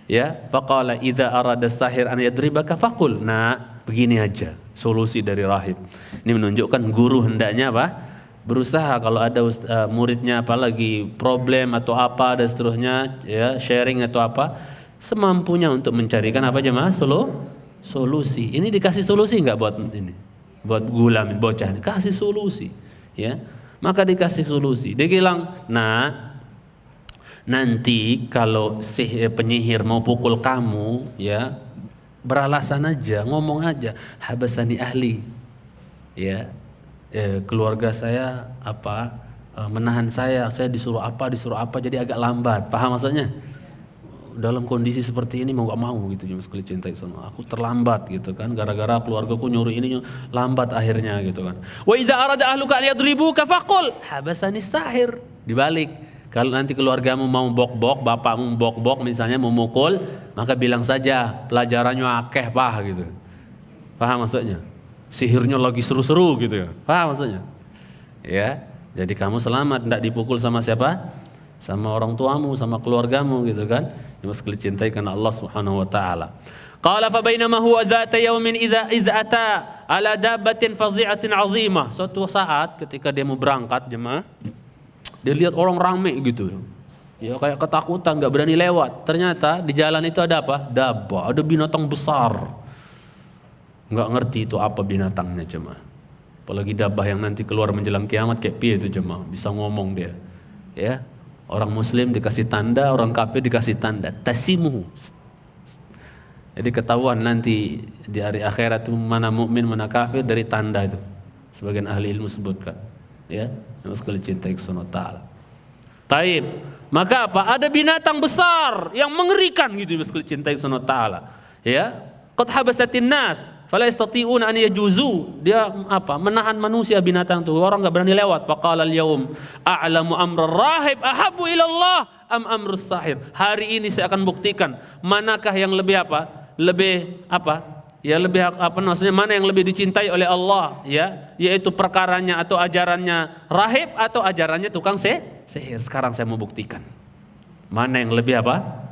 [SPEAKER 3] Ya, faqala idza arada sahir an yadribaka faqul. Nah, begini aja solusi dari rahib. Ini menunjukkan guru hendaknya apa? Berusaha kalau ada muridnya apalagi problem atau apa dan seterusnya, ya, sharing atau apa, semampunya untuk mencarikan apa jemaah? Solusi. Ini dikasih solusi enggak buat ini? Buat gulam bocah ini, kasih solusi, ya. Maka dikasih solusi. Dia bilang, "Nah, nanti kalau penyihir mau pukul kamu, ya, beralasan aja, ngomong aja, habasani ahli." Ya. Keluarga saya menahan saya disuruh apa jadi agak lambat. Paham maksudnya? Dalam kondisi seperti ini mau gak mau gitu jemaah sekalian cintai sama aku terlambat gitu kan, gara-gara keluargaku nyuruh ini lambat akhirnya gitu kan. Wa idza arada ahluka liyadribuka faqul habasani sahir. Dibalik, kalau nanti keluargamu mau bok-bok, bapakmu bok-bok misalnya mau mukul, maka bilang saja pelajarannya akeh gitu. Paham maksudnya? Sihirnya lagi seru-seru gitu ya. Paham maksudnya? Ya, jadi kamu selamat, tidak dipukul sama siapa? Sama orang tuamu, sama keluargamu gitu kan. Cuma sekali cintai karena Allah Subhanahu wa taala. Qala fa bainama huwa dzata yaumin idza ata ala dabbatin fadhi'atin 'azimah. Suatu saat ketika dia mau berangkat jemaah, dia lihat orang rame gitu. Ya kayak ketakutan, enggak berani lewat. Ternyata di jalan itu ada apa? Dabbah, ada binatang besar. Enggak ngerti itu apa binatangnya jemaah. Apalagi dabbah yang nanti keluar menjelang kiamat kayak piye itu jemaah, bisa ngomong dia. Ya. Orang muslim dikasih tanda, orang kafir dikasih tanda. Tasimuhu. Jadi ketahuan nanti di hari akhirat itu mana mukmin, mana kafir dari tanda itu. Sebagian ahli ilmu sebutkan. Ya, yang sekali cintai Subhanahu wa taala. Taib. Maka apa? Ada binatang besar yang mengerikan gitu sekali cintai Subhanahu wa taala. Ya. Qad habasatin nas fala yastati'una an yajuzu. Dia menahan manusia binatang itu, orang enggak berani lewat. Faqala al-yaum a'lamu amra rahib ahabbu ila Allah am amrus sahir. Hari ini saya akan buktikan manakah yang lebih maksudnya mana yang lebih dicintai oleh Allah, ya, yaitu perkaranya atau ajarannya rahib atau ajarannya tukang sihir. Sekarang saya mau buktikan mana yang lebih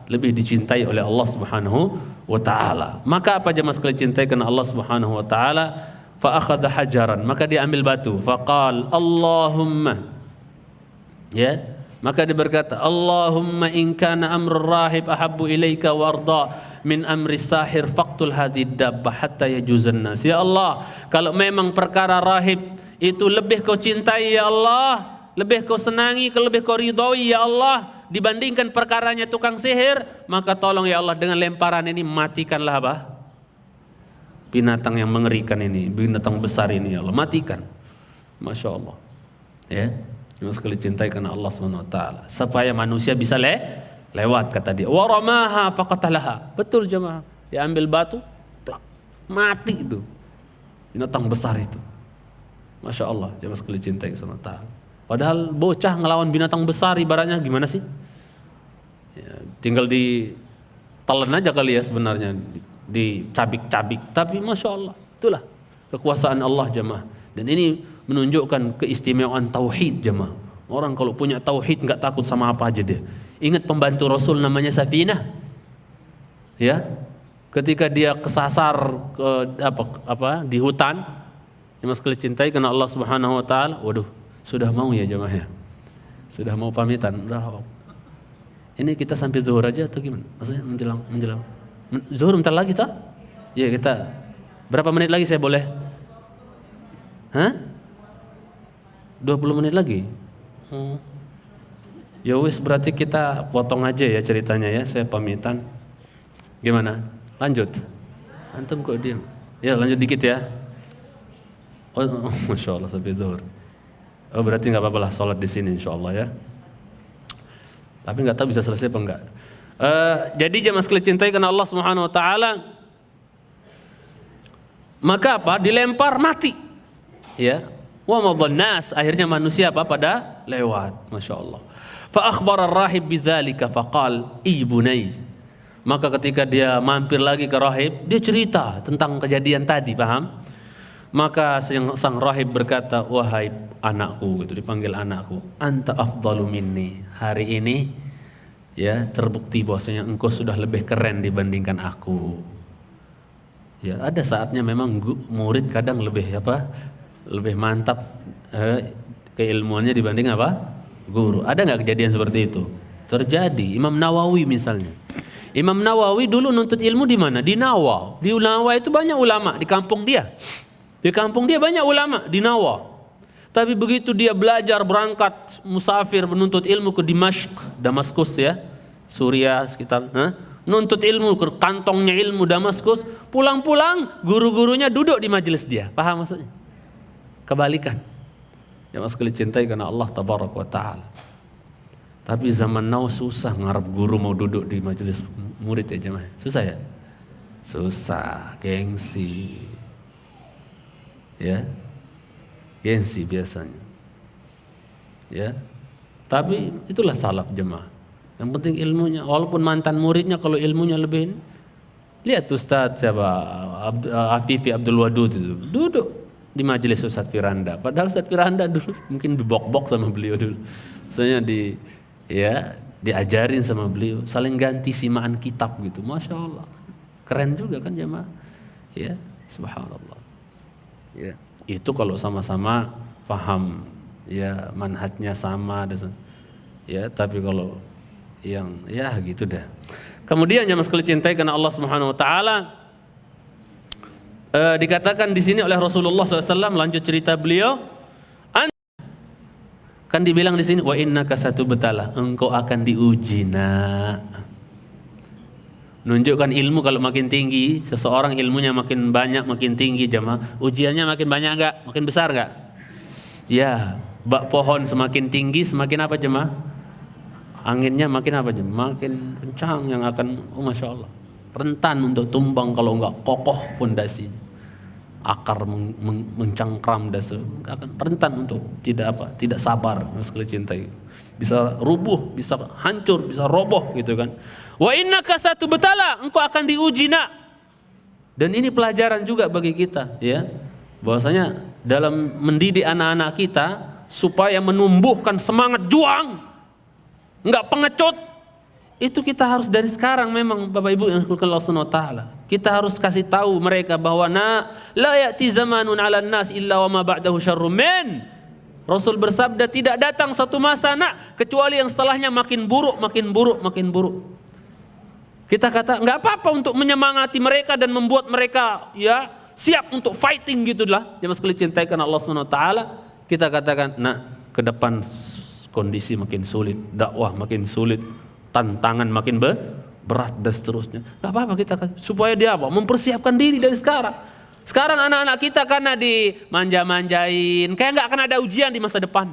[SPEAKER 3] lebih dicintai oleh Allah Subhanahu wa taala. Maka apa jemaah sekalian cintai karena Allah Subhanahu wa taala, fa akhadha hajaran, maka dia ambil batu, faqal Allahumma, ya, maka dia berkata, Allahumma in kana amrul rahib ahabbu ilaika warda min amri sahir faqtul hadid dabbah hatta yajuzan nas. Ya Allah, kalau memang perkara rahib itu lebih kau cintai ya Allah, lebih kau senangi, lebih kau ridhoi ya Allah dibandingkan perkaranya tukang sihir, maka tolong ya Allah dengan lemparan ini matikanlah binatang yang mengerikan ini, binatang besar ini ya Allah, matikan. Masya Allah, ya, cuma sekali cintai karena Allah SWT supaya manusia bisa lewat, kata dia. Waramaha faqatalaha. Betul jemaah, dia ambil batu, plak, mati itu binatang besar itu. Masya Allah, jemaah sekali cintai SWT. Padahal bocah ngelawan binatang besar ibaratnya gimana sih? Ya, tinggal ditelan aja kali ya sebenarnya, dicabik-cabik. Tapi Masya Allah, itulah kekuasaan Allah jemaah. Dan ini menunjukkan keistimewaan tauhid jemaah. Orang kalau punya tauhid nggak takut sama apa aja dia. Ingat pembantu Rasul namanya Safinah. Ya, ketika dia kesasar di hutan, jemaah sekali cintai karena Allah Subhanahu wa taala. Waduh, sudah mau ya jemaah ya? Sudah mau pamitan. Udah. Ini kita sampai zuhur aja atau gimana? Maksudnya menjelang. Zuhur bentar lagi tak? Ya kita. Berapa menit lagi saya boleh? 20 menit lagi? Ya wis, berarti kita potong aja ya ceritanya ya. Saya pamitan. Gimana? Lanjut? Antum kok diam? Ya lanjut dikit ya.
[SPEAKER 1] Oh, Masya Allah sampai zuhur. Oh, berarti nggak apa-apa lah sholat di sini insya Allah ya. Tapi nggak tahu bisa selesai apa enggak. Jadi jemaah sekalian cintai karena Allah Subhanahu Wa Taala, maka apa? Dilempar mati. Ya. Wa madhannas, akhirnya manusia apa? Pada lewat. Masya Allah. Fa akhbara ar-rahib bidzalika faqal ibunai. Maka ketika dia mampir lagi ke rahib, dia cerita tentang kejadian tadi, paham? Maka sang rahib berkata, wahai anakku, gitu, dipanggil anakku, anta afdalu minni. Hari ini ya terbukti bahwasanya engkau sudah lebih keren dibandingkan aku. Ya, ada saatnya memang murid kadang lebih lebih mantap keilmuannya dibanding guru. Ada nggak kejadian seperti itu? Terjadi. Imam Nawawi misalnya. Imam Nawawi dulu nuntut ilmu di mana? Di Nawa. Di Nawa itu banyak ulama di kampung dia. Di kampung dia banyak ulama di Nawa. Tapi begitu dia belajar berangkat musafir menuntut ilmu ke Damaskus ya, Suriah sekitar, nuntut ilmu ke kantongnya ilmu Damaskus, pulang-pulang guru-gurunya duduk di majelis dia. Paham maksudnya? Kebalikan. Ya mas sekali cintai karena Allah Tabaraka wa Ta'ala. Tapi zaman now susah ngarep guru mau duduk di majelis murid ya jemaah. Susah ya? Susah, gengsi. Ya. Gengsi biasanya. Ya. Tapi itulah salaf jemaah. Yang penting ilmunya, walaupun mantan muridnya kalau ilmunya lebih. Lihat Ustaz siapa? Afifi Abdul Wadud itu duduk di majelis Ustaz Firanda. Padahal Ustaz Firanda dulu mungkin dibok-bok sama beliau dulu. Soalnya diajarin sama beliau, saling ganti simaan kitab gitu. Masya Allah. Keren juga kan jemaah. Ya, subhanallah. Ya, itu kalau sama-sama faham, ya manhajnya sama, ya. Tapi kalau yang ya gitu dah. Kemudian jemaah sekalian cintai karena Allah Subhanahu Wa Taala, dikatakan di sini oleh Rasulullah SAW, lanjut cerita beliau, kan dibilang di sini wa innaka satubtala, engkau akan diuji nak. Nunjukkan ilmu kalau makin tinggi, seseorang ilmunya makin banyak, makin tinggi jemaah, ujiannya makin banyak enggak? Makin besar enggak? Ya, bak pohon semakin tinggi, semakin apa jemaah? Anginnya makin apa jemaah? Makin kencang yang akan, Masya Allah, rentan untuk tumbang kalau enggak kokoh pondasinya. Akar mencangkram dasar, akan rentan untuk tidak sabar, sekali cintai. Bisa rubuh, bisa hancur, bisa roboh gitu kan. Wa innaka satubtala, engkau akan diuji nak. Dan ini pelajaran juga bagi kita ya. Bahwasanya dalam mendidik anak-anak kita supaya menumbuhkan semangat juang, enggak pengecut. Itu kita harus dari sekarang memang Bapak Ibu yang dimuliakan Allah Subhanahu wa taala. Kita harus kasih tahu mereka bahwa la ya'ti zamanun 'alan nas illa wa ma ba'dahu syarrun min. Rasul bersabda tidak datang satu masa kecuali yang setelahnya makin buruk, makin buruk, makin buruk. Kita kata enggak apa-apa untuk menyemangati mereka dan membuat mereka ya siap untuk fighting gitulah. Jemaah sekalian cintai karena Allah Subhanahu wa taala, kita katakan ke depan kondisi makin sulit, dakwah makin sulit, tantangan makin berat dan seterusnya. Gak apa-apa kita supaya dia mempersiapkan diri dari sekarang. Sekarang anak-anak kita karena dimanja-manjain, kayak gak akan ada ujian di masa depan.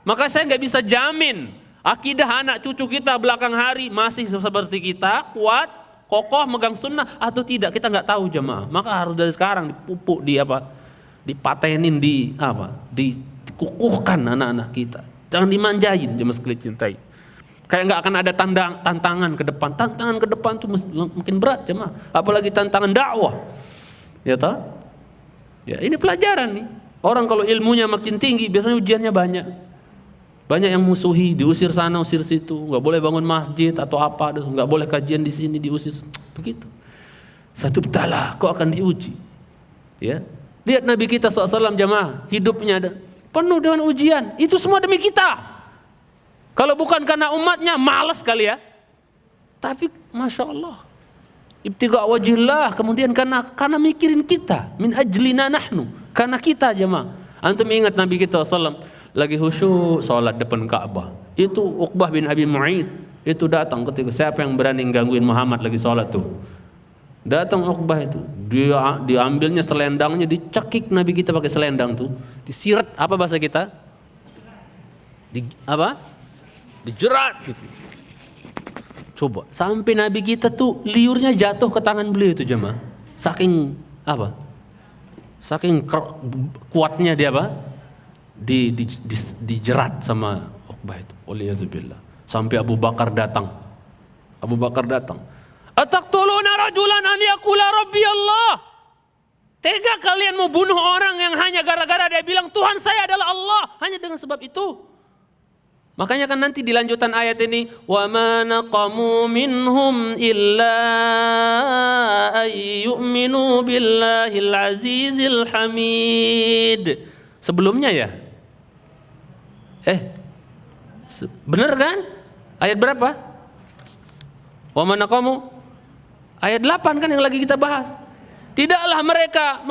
[SPEAKER 1] Maka saya gak bisa jamin akidah anak cucu kita belakang hari masih seperti kita, kuat, kokoh, megang sunnah atau tidak, kita gak tahu jemaah. Maka harus dari sekarang dipupuk, dipatenin, dikukuhkan anak-anak kita. Jangan dimanjain jemaah sekalian cintai. Kayak nggak akan ada tantangan ke depan. Tantangan ke depan tuh mungkin berat jemaah. Apalagi tantangan dakwah. Ya toh? Ya ini pelajaran nih. Orang kalau ilmunya makin tinggi biasanya ujiannya banyak. Banyak yang musuhi, diusir sana, usir situ. Nggak boleh bangun masjid atau apa. Nggak boleh kajian di sini, diusir. Begitu. Satubtala, kau akan diuji. Ya. Lihat Nabi kita SAW jemaah. Hidupnya ada penuh dengan ujian. Itu semua demi kita. Kalau bukan karena umatnya, malas kali ya. Tapi Masya Allah, ibtigha wajhillah, kemudian karena mikirin kita, min ajlina nahnu, karena kita jemaah. Antum ingat Nabi kita SAW lagi khusyuk sholat depan Ka'bah. Itu Uqbah bin Abi Mu'aid itu datang ketika siapa yang berani gangguin Muhammad lagi sholat tuh.
[SPEAKER 3] Datang Uqbah itu, dia diambilnya selendangnya, dicekik Nabi kita pakai selendang tuh, disirat, apa bahasa kita? Dijerat gitu. Coba, sampai Nabi kita tuh liurnya jatuh ke tangan beliau itu jemaah. Saking apa? Saking kuatnya dia apa? Dijerat sama Uqbah itu. Waliyadzubillah. Sampai Abu Bakar datang. Ataqtuluna rajulan an yaqula rabbi Allah. Tega kalian mau bunuh orang yang hanya gara-gara dia bilang Tuhan saya adalah Allah, hanya dengan sebab itu. Makanya kan nanti di lanjutan ayat ini, wa ma naqamu minhum illa ay yu'minu billahil azizil hamid. Sebelumnya ya? Bener kan? Ayat berapa? Wa ma naqamu, ayat 8 kan yang lagi kita bahas. Tidaklah mereka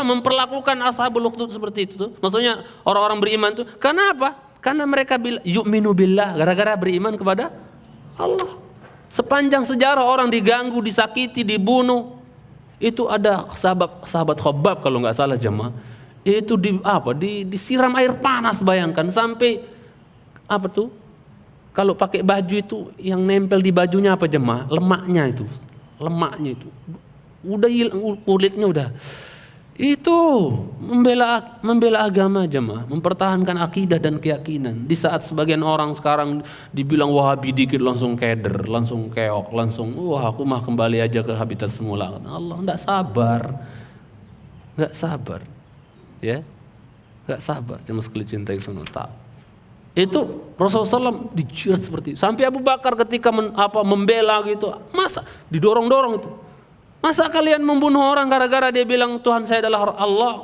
[SPEAKER 3] memperlakukan ashabul ukhdud seperti itu tuh. Maksudnya orang-orang beriman tuh. Karena apa? Karena mereka yu'minu billah, gara-gara beriman kepada Allah. Sepanjang sejarah orang diganggu, disakiti, dibunuh. Itu ada sahabat Khabbab kalau nggak salah jemaah. Itu disiram air panas, bayangkan sampai apa tuh? Kalau pakai baju itu yang nempel di bajunya apa jemaah? Lemaknya itu. Udah hilang, kulitnya udah. Itu membela agama jemaah, mempertahankan akidah dan keyakinan. Di saat sebagian orang sekarang dibilang Wahabi dikit langsung keder, langsung keok, langsung aku mah kembali aja ke habitat semula. Allah enggak sabar. Ya. Enggak sabar, jemaah sekalian cintai sunnah tak. Itu Rasulullah SAW dijirat seperti itu. Sampai Abu Bakar ketika membela gitu, masa didorong-dorong itu. Masa kalian membunuh orang gara-gara dia bilang Tuhan saya adalah Allah?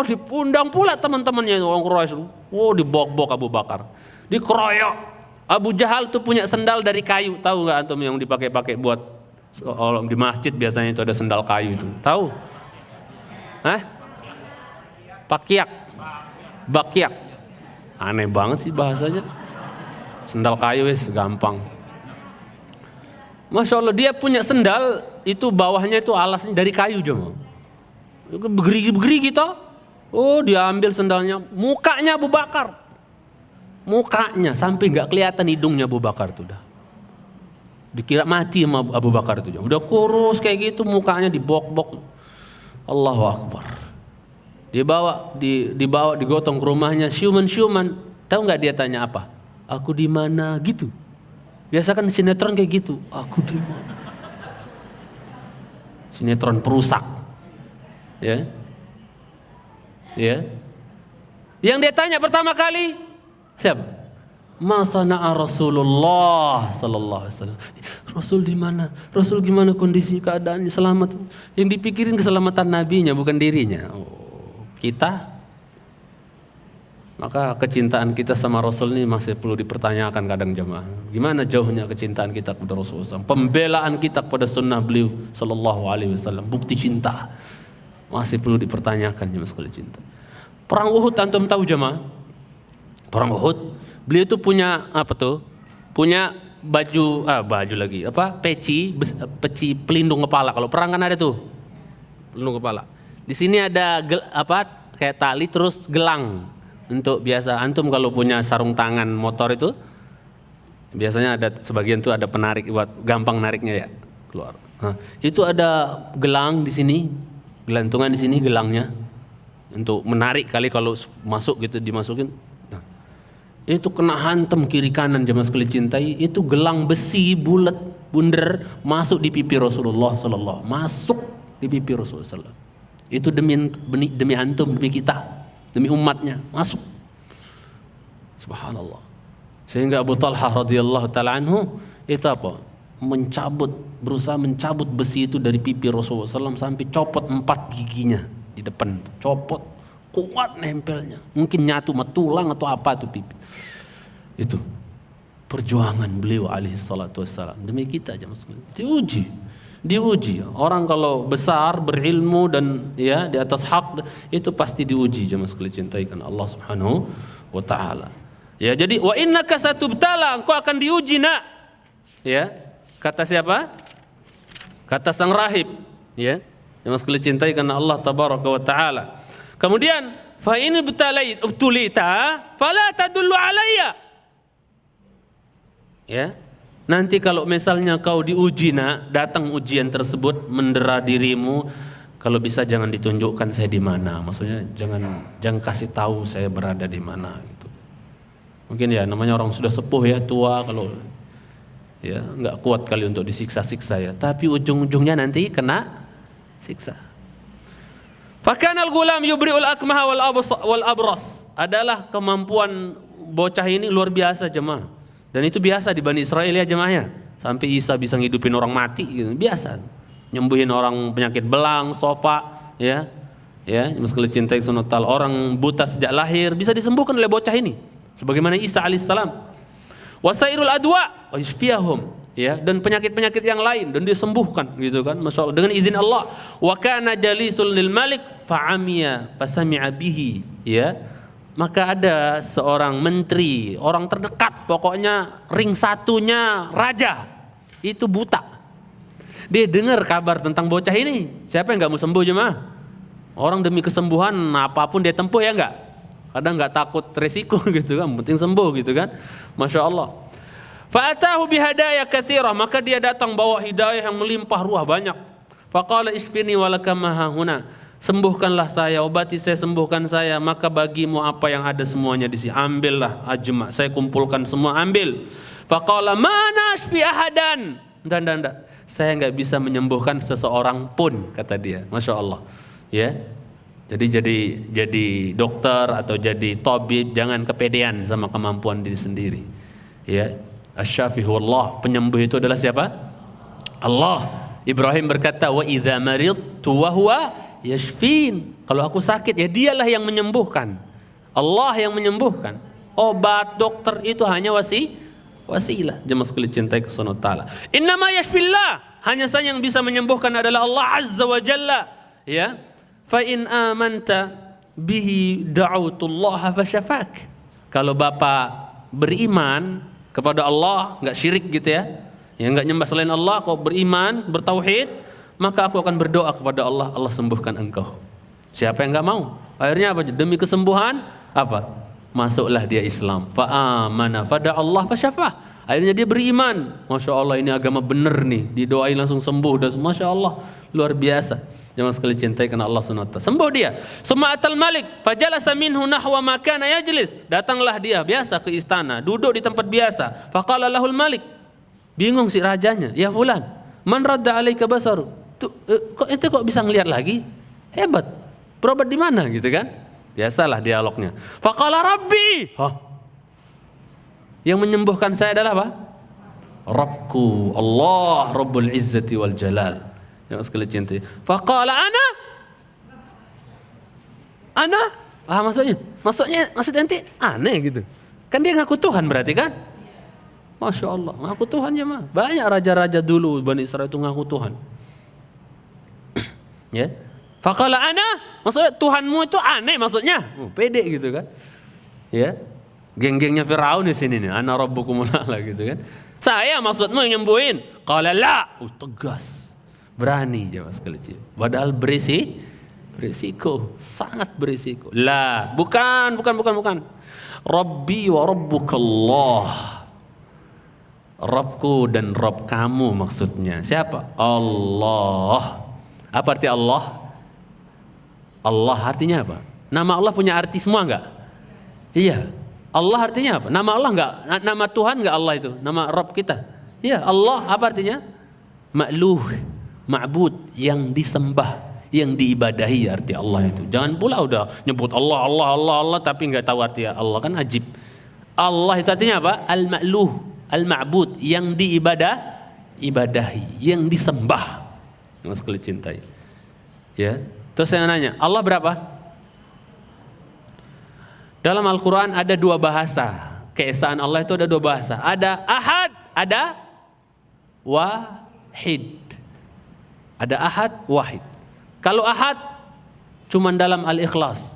[SPEAKER 3] Dipundang pula teman-temannya orang Quraisy. Dibok-bok Abu Bakar. Dikeroyok. Abu Jahal tuh punya sendal dari kayu, tahu nggak antum yang dipakai-pakai buat di masjid biasanya itu ada sendal kayu itu. Tahu? Bakyak. Aneh banget sih bahasanya. Sendal kayu gampang. Masya Allah, dia punya sendal itu bawahnya itu alasnya dari kayu jemaah. Begerigi gitu. Dia ambil sendalnya, mukanya Abu Bakar. Mukanya sampai nggak kelihatan hidungnya Abu Bakar tuh dah. Dikira mati sama Abu Bakar itu. Udah kurus kayak gitu, mukanya dibok-bok. Allahu Akbar. Dibawa digotong ke rumahnya, siuman. Tahu nggak dia tanya apa? Aku di mana gitu. Biasa kan sinetron kayak gitu. Aku di mana? Sinetron perusak. Ya. Yang dia tanya pertama kali siapa? Ma sana'a Rasulullah sallallahu alaihi wasallam. Rasul di mana? Rasul gimana kondisi keadaannya? Selamat. Yang dipikirin keselamatan nabinya bukan dirinya. Kita maka kecintaan kita sama Rasul ini masih perlu dipertanyakan kadang jemaah. Gimana jauhnya kecintaan kita kepada Rasulullah? Pembelaan kita kepada sunnah beliau sallallahu alaihi wasallam, bukti cinta masih perlu dipertanyakan jemaah sekalian cinta. Perang Uhud antum tahu jemaah? Perang Uhud, beliau itu punya apa tuh? Punya baju lagi, peci pelindung kepala. Kalau perang kan ada tuh pelindung kepala. Di sini ada kayak tali terus gelang. Untuk biasa antum kalau punya sarung tangan motor itu biasanya ada sebagian tuh ada penarik buat gampang nariknya ya keluar. Itu ada gelang di sini, gelantungan di sini gelangnya untuk menarik kali kalau masuk gitu dimasukin. Itu kena hantam kiri kanan jemaah sekalian cintai, itu gelang besi bulat bundar masuk di pipi Rasulullah sallallahu, masuk di pipi Rasulullah sallallahu. Itu demi antum, demi kita. Demi umatnya masuk. Subhanallah. Sehingga Abu Talhah radhiyallahu taala anhu itu berusaha mencabut besi itu dari pipi Rasulullah SAW sampai copot 4 giginya di depan. Copot, kuat nempelnya. Mungkin nyatu sama tulang atau apa itu pipi. Itu perjuangan beliau alaihi salatu wassalam demi kita aja mas. Diuji. Orang kalau besar berilmu dan ya di atas hak itu pasti diuji jemaah sekalian cintaikan Allah Subhanahu wa taala. Ya, jadi wa innaka satubtala, engkau akan diuji nak. Ya. Kata siapa? Kata sang rahib, ya. Yang sekali cintai karena Allah tabaraka wa taala. Kemudian fa in ibtulita fala tadullu alayya. Ya. Nanti kalau misalnya kau diuji, nak, datang ujian tersebut mendera dirimu, kalau bisa jangan ditunjukkan saya di mana. Maksudnya jangan kasih tahu saya berada di mana gitu. Mungkin ya namanya orang sudah sepuh ya, tua, kalau ya nggak kuat kali untuk disiksa-siksa ya. Tapi ujung-ujungnya nanti kena siksa. Fakanal gulam yubri'ul akmaha wal abras. Adalah kemampuan bocah ini luar biasa jemaah. Dan itu biasa di Bani Israel ya jemaahnya. Sampai Isa bisa ngidupin orang mati gitu. Biasa. Nyembuhin orang penyakit belang, sofa, ya. Ya, sekali cintai sunnah tal. Orang buta sejak lahir bisa disembuhkan oleh bocah ini. Sebagaimana Isa alaihissalam. Wasairul adwa wa yashfiyahum. Ya, dan penyakit-penyakit yang lain dan disembuhkan gitu kan. Masya Allah, dengan izin Allah. Wa kana jalisul lil malik fa'amiya fasami'a bihi, ya. Maka ada seorang menteri, orang terdekat, pokoknya ring satunya raja, itu buta. Dia dengar kabar tentang bocah ini. Siapa yang nggak mau sembuh jemaah? Orang demi kesembuhan apapun dia tempuh ya nggak? Kadang nggak takut resiko gitu kan, penting sembuh gitu kan. Masya Allah. Fa'atahu bihadaya katsirah, maka dia datang bawa hidayah yang melimpah ruah banyak. Faqala isfini walaka ma hahuna. Sembuhkanlah saya, obati saya, sembuhkan saya, maka bagimu apa yang ada semuanya di sini. Ambillah ajma, saya kumpulkan semua, ambil. Faqala mana asfi ahadan. Enggak. Saya enggak bisa menyembuhkan seseorang pun, kata dia. Masya Allah. Ya. Jadi dokter atau jadi tabib, jangan kepedean sama kemampuan diri sendiri. Ya. Asy-Syafi huwallah, penyembuh itu adalah siapa? Allah. Ibrahim berkata, wa idza maridtu wa huwa yashfin. Kalau aku sakit ya dialah yang menyembuhkan. Allah yang menyembuhkan. Obat dokter itu hanya wasilah. Jemaah sekalian cintai kesunnah taala. Innama yashfillah. Hanya saja yang bisa menyembuhkan adalah Allah azza wa jalla. Ya. Fa in amanta bihi da'autullaha fasyafak. Kalau Bapak beriman kepada Allah, enggak syirik gitu ya. Ya enggak nyembah selain Allah, kok beriman, bertauhid, maka aku akan berdoa kepada Allah, Allah sembuhkan engkau. Siapa yang enggak mau? Akhirnya apa? Demi kesembuhan apa? Masuklah dia Islam. Fa amana fada Allah fasyafah. Akhirnya dia beriman. Masya Allah, ini agama benar nih. Didoain langsung sembuh. Dan Masya Allah, luar biasa. Jangan sekali cintai karena Allah SWT. Sembuh dia. Suma'atal malik fajalasa minhu nahwa makana yajlis. Datanglah dia biasa ke istana, duduk di tempat biasa. Faqala lahul malik. Bingung si rajanya. Ya fulan, man radda alaika basaru. Kok bisa ngelihat lagi? Hebat. Berobat di mana gitu kan? Biasalah dialognya. Faqala rabbi. Yang menyembuhkan saya adalah apa? Rabbku, Allah Rabbul Izzati wal Jalal. Yang sekali cintai. Faqala ana? Maksudnya nanti aneh gitu. Kan dia ngaku Tuhan berarti kan? Masya Allah, ngaku Tuhan ya mah. Banyak raja-raja dulu Bani Israel itu ngaku Tuhan. Ya. Faqala ana? Maksudnya Tuhanmu itu aneh maksudnya. Pede gitu kan. Ya. Geng-gengnya Firaun di sini nih. Ana rabbukumul a'la gitu kan. Saya maksudmu yang nyembuhin. Qala la. Tegas. Berani jawab sekali. Padahal berisiko, sangat berisiko. La, bukan. Rabbi wa rabbukallah. Rabbku dan Rabb kamu maksudnya. Siapa? Allah. Apa arti Allah? Allah artinya apa? Nama Allah punya arti semua enggak? Iya. Allah artinya apa? Nama Allah enggak? Nama Tuhan enggak Allah itu? Nama Rabb kita? Iya. Allah apa artinya? Ma'luh. Ma'bud, yang disembah, yang diibadahi arti Allah itu. Jangan pula udah nyebut Allah tapi nggak tahu arti Allah, kan ajib. Allah itu artinya apa? Al-ma'luh, al-ma'bud, yang ibadahi, yang disembah. Yang sekali cintai. Ya. Terus saya nanya, Allah berapa? Dalam Al-Quran ada dua bahasa. Keesaan Allah itu ada dua bahasa. Ada ahad, ada wahid. Ada ahad, wahid. Kalau ahad, cuman dalam Al-Ikhlas.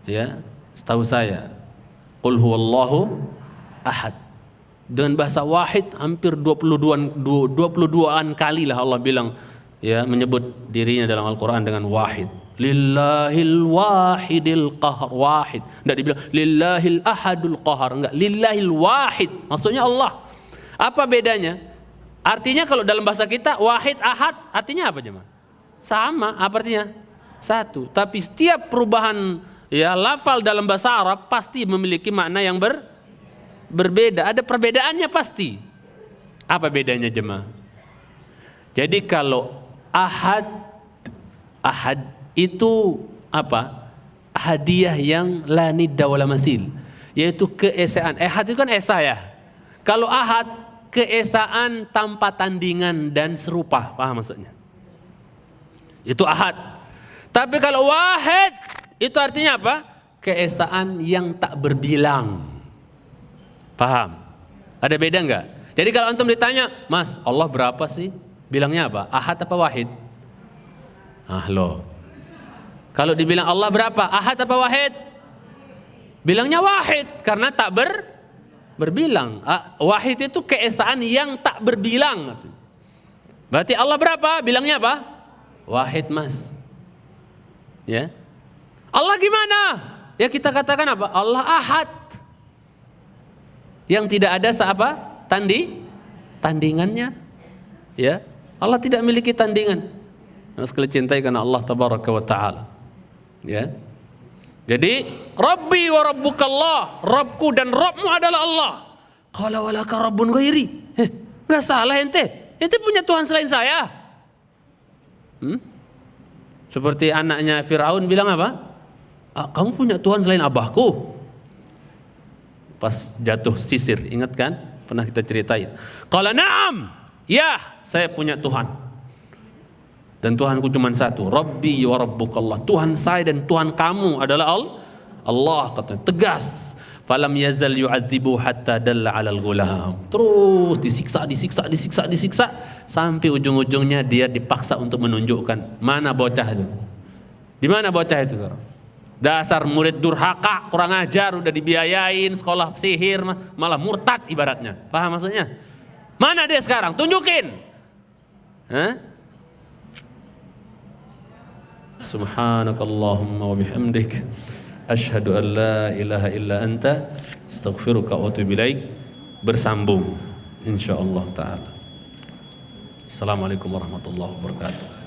[SPEAKER 3] Ya, setahu saya. Qul huwallahu ahad. dengan bahasa wahid hampir 22-an kali lah Allah bilang ya menyebut dirinya dalam Al-Qur'an dengan wahid. Lillahil wahidil qahar, wahid. Enggak dibilang lillahil ahadul qahar, enggak, lillahil wahid. Maksudnya Allah. Apa bedanya? Artinya kalau dalam bahasa kita wahid ahad artinya apa jemaah? Sama, apa artinya? Satu. Tapi setiap perubahan ya lafal dalam bahasa Arab pasti memiliki makna yang berbeda. Ada perbedaannya pasti. Apa bedanya jemaah? Jadi kalau ahad itu apa? Hadiah yang la nidda wala mathil, yaitu keesaan. Ahad itu kan esa ya. Kalau ahad keesaan tanpa tandingan dan serupa, paham maksudnya? Itu ahad. Tapi kalau wahid itu artinya apa? Keesaan yang tak berbilang. Paham? Ada beda enggak? Jadi kalau antum ditanya, Mas, Allah berapa sih? Bilangnya apa? Ahad apa wahid? Loh. Kalau dibilang Allah berapa? Ahad apa wahid? Bilangnya wahid karena tak berbilang. Wahid itu keesaan yang tak berbilang. Berarti Allah berapa? Bilangnya apa? Wahid, Mas. Ya. Allah gimana? Ya kita katakan apa? Allah ahad. Yang tidak ada tandingannya. Ya. Allah tidak memiliki tandingan. Harus kalian cintai karena Allah tabaraka wa ta'ala. Ya. Jadi Rabbi wa rabbukallah, Rabbku dan Rabbmu adalah Allah. Qala walaka rabbun ghairi. Enggak salah ente. Ente punya Tuhan selain saya. Seperti anaknya Firaun bilang apa? Kamu punya Tuhan selain abahku. Pas jatuh sisir, ingat kan? Pernah kita ceritain. Qala na'am. Ya, saya punya Tuhan. Dan Tuhanku cuma satu, Rabbi wa rabbukallah. Tuhan saya dan Tuhan kamu adalah Allah, katanya tegas. Falam yazal yu'adzibu hatta dalla 'alal ghulam. Terus disiksa sampai ujung-ujungnya dia dipaksa untuk menunjukkan mana bocah itu. Di mana bocah itu? Dasar murid durhaka, kurang ajar, udah dibiayain sekolah sihir malah murtad ibaratnya. Paham maksudnya? Mana dia sekarang? Tunjukin. Subhanakallahumma wa bihamdik asyhadu an la ilaha illa anta astaghfiruka wa atubu ilaik. Bersambung insyaallah taala. Assalamualaikum warahmatullahi wabarakatuh.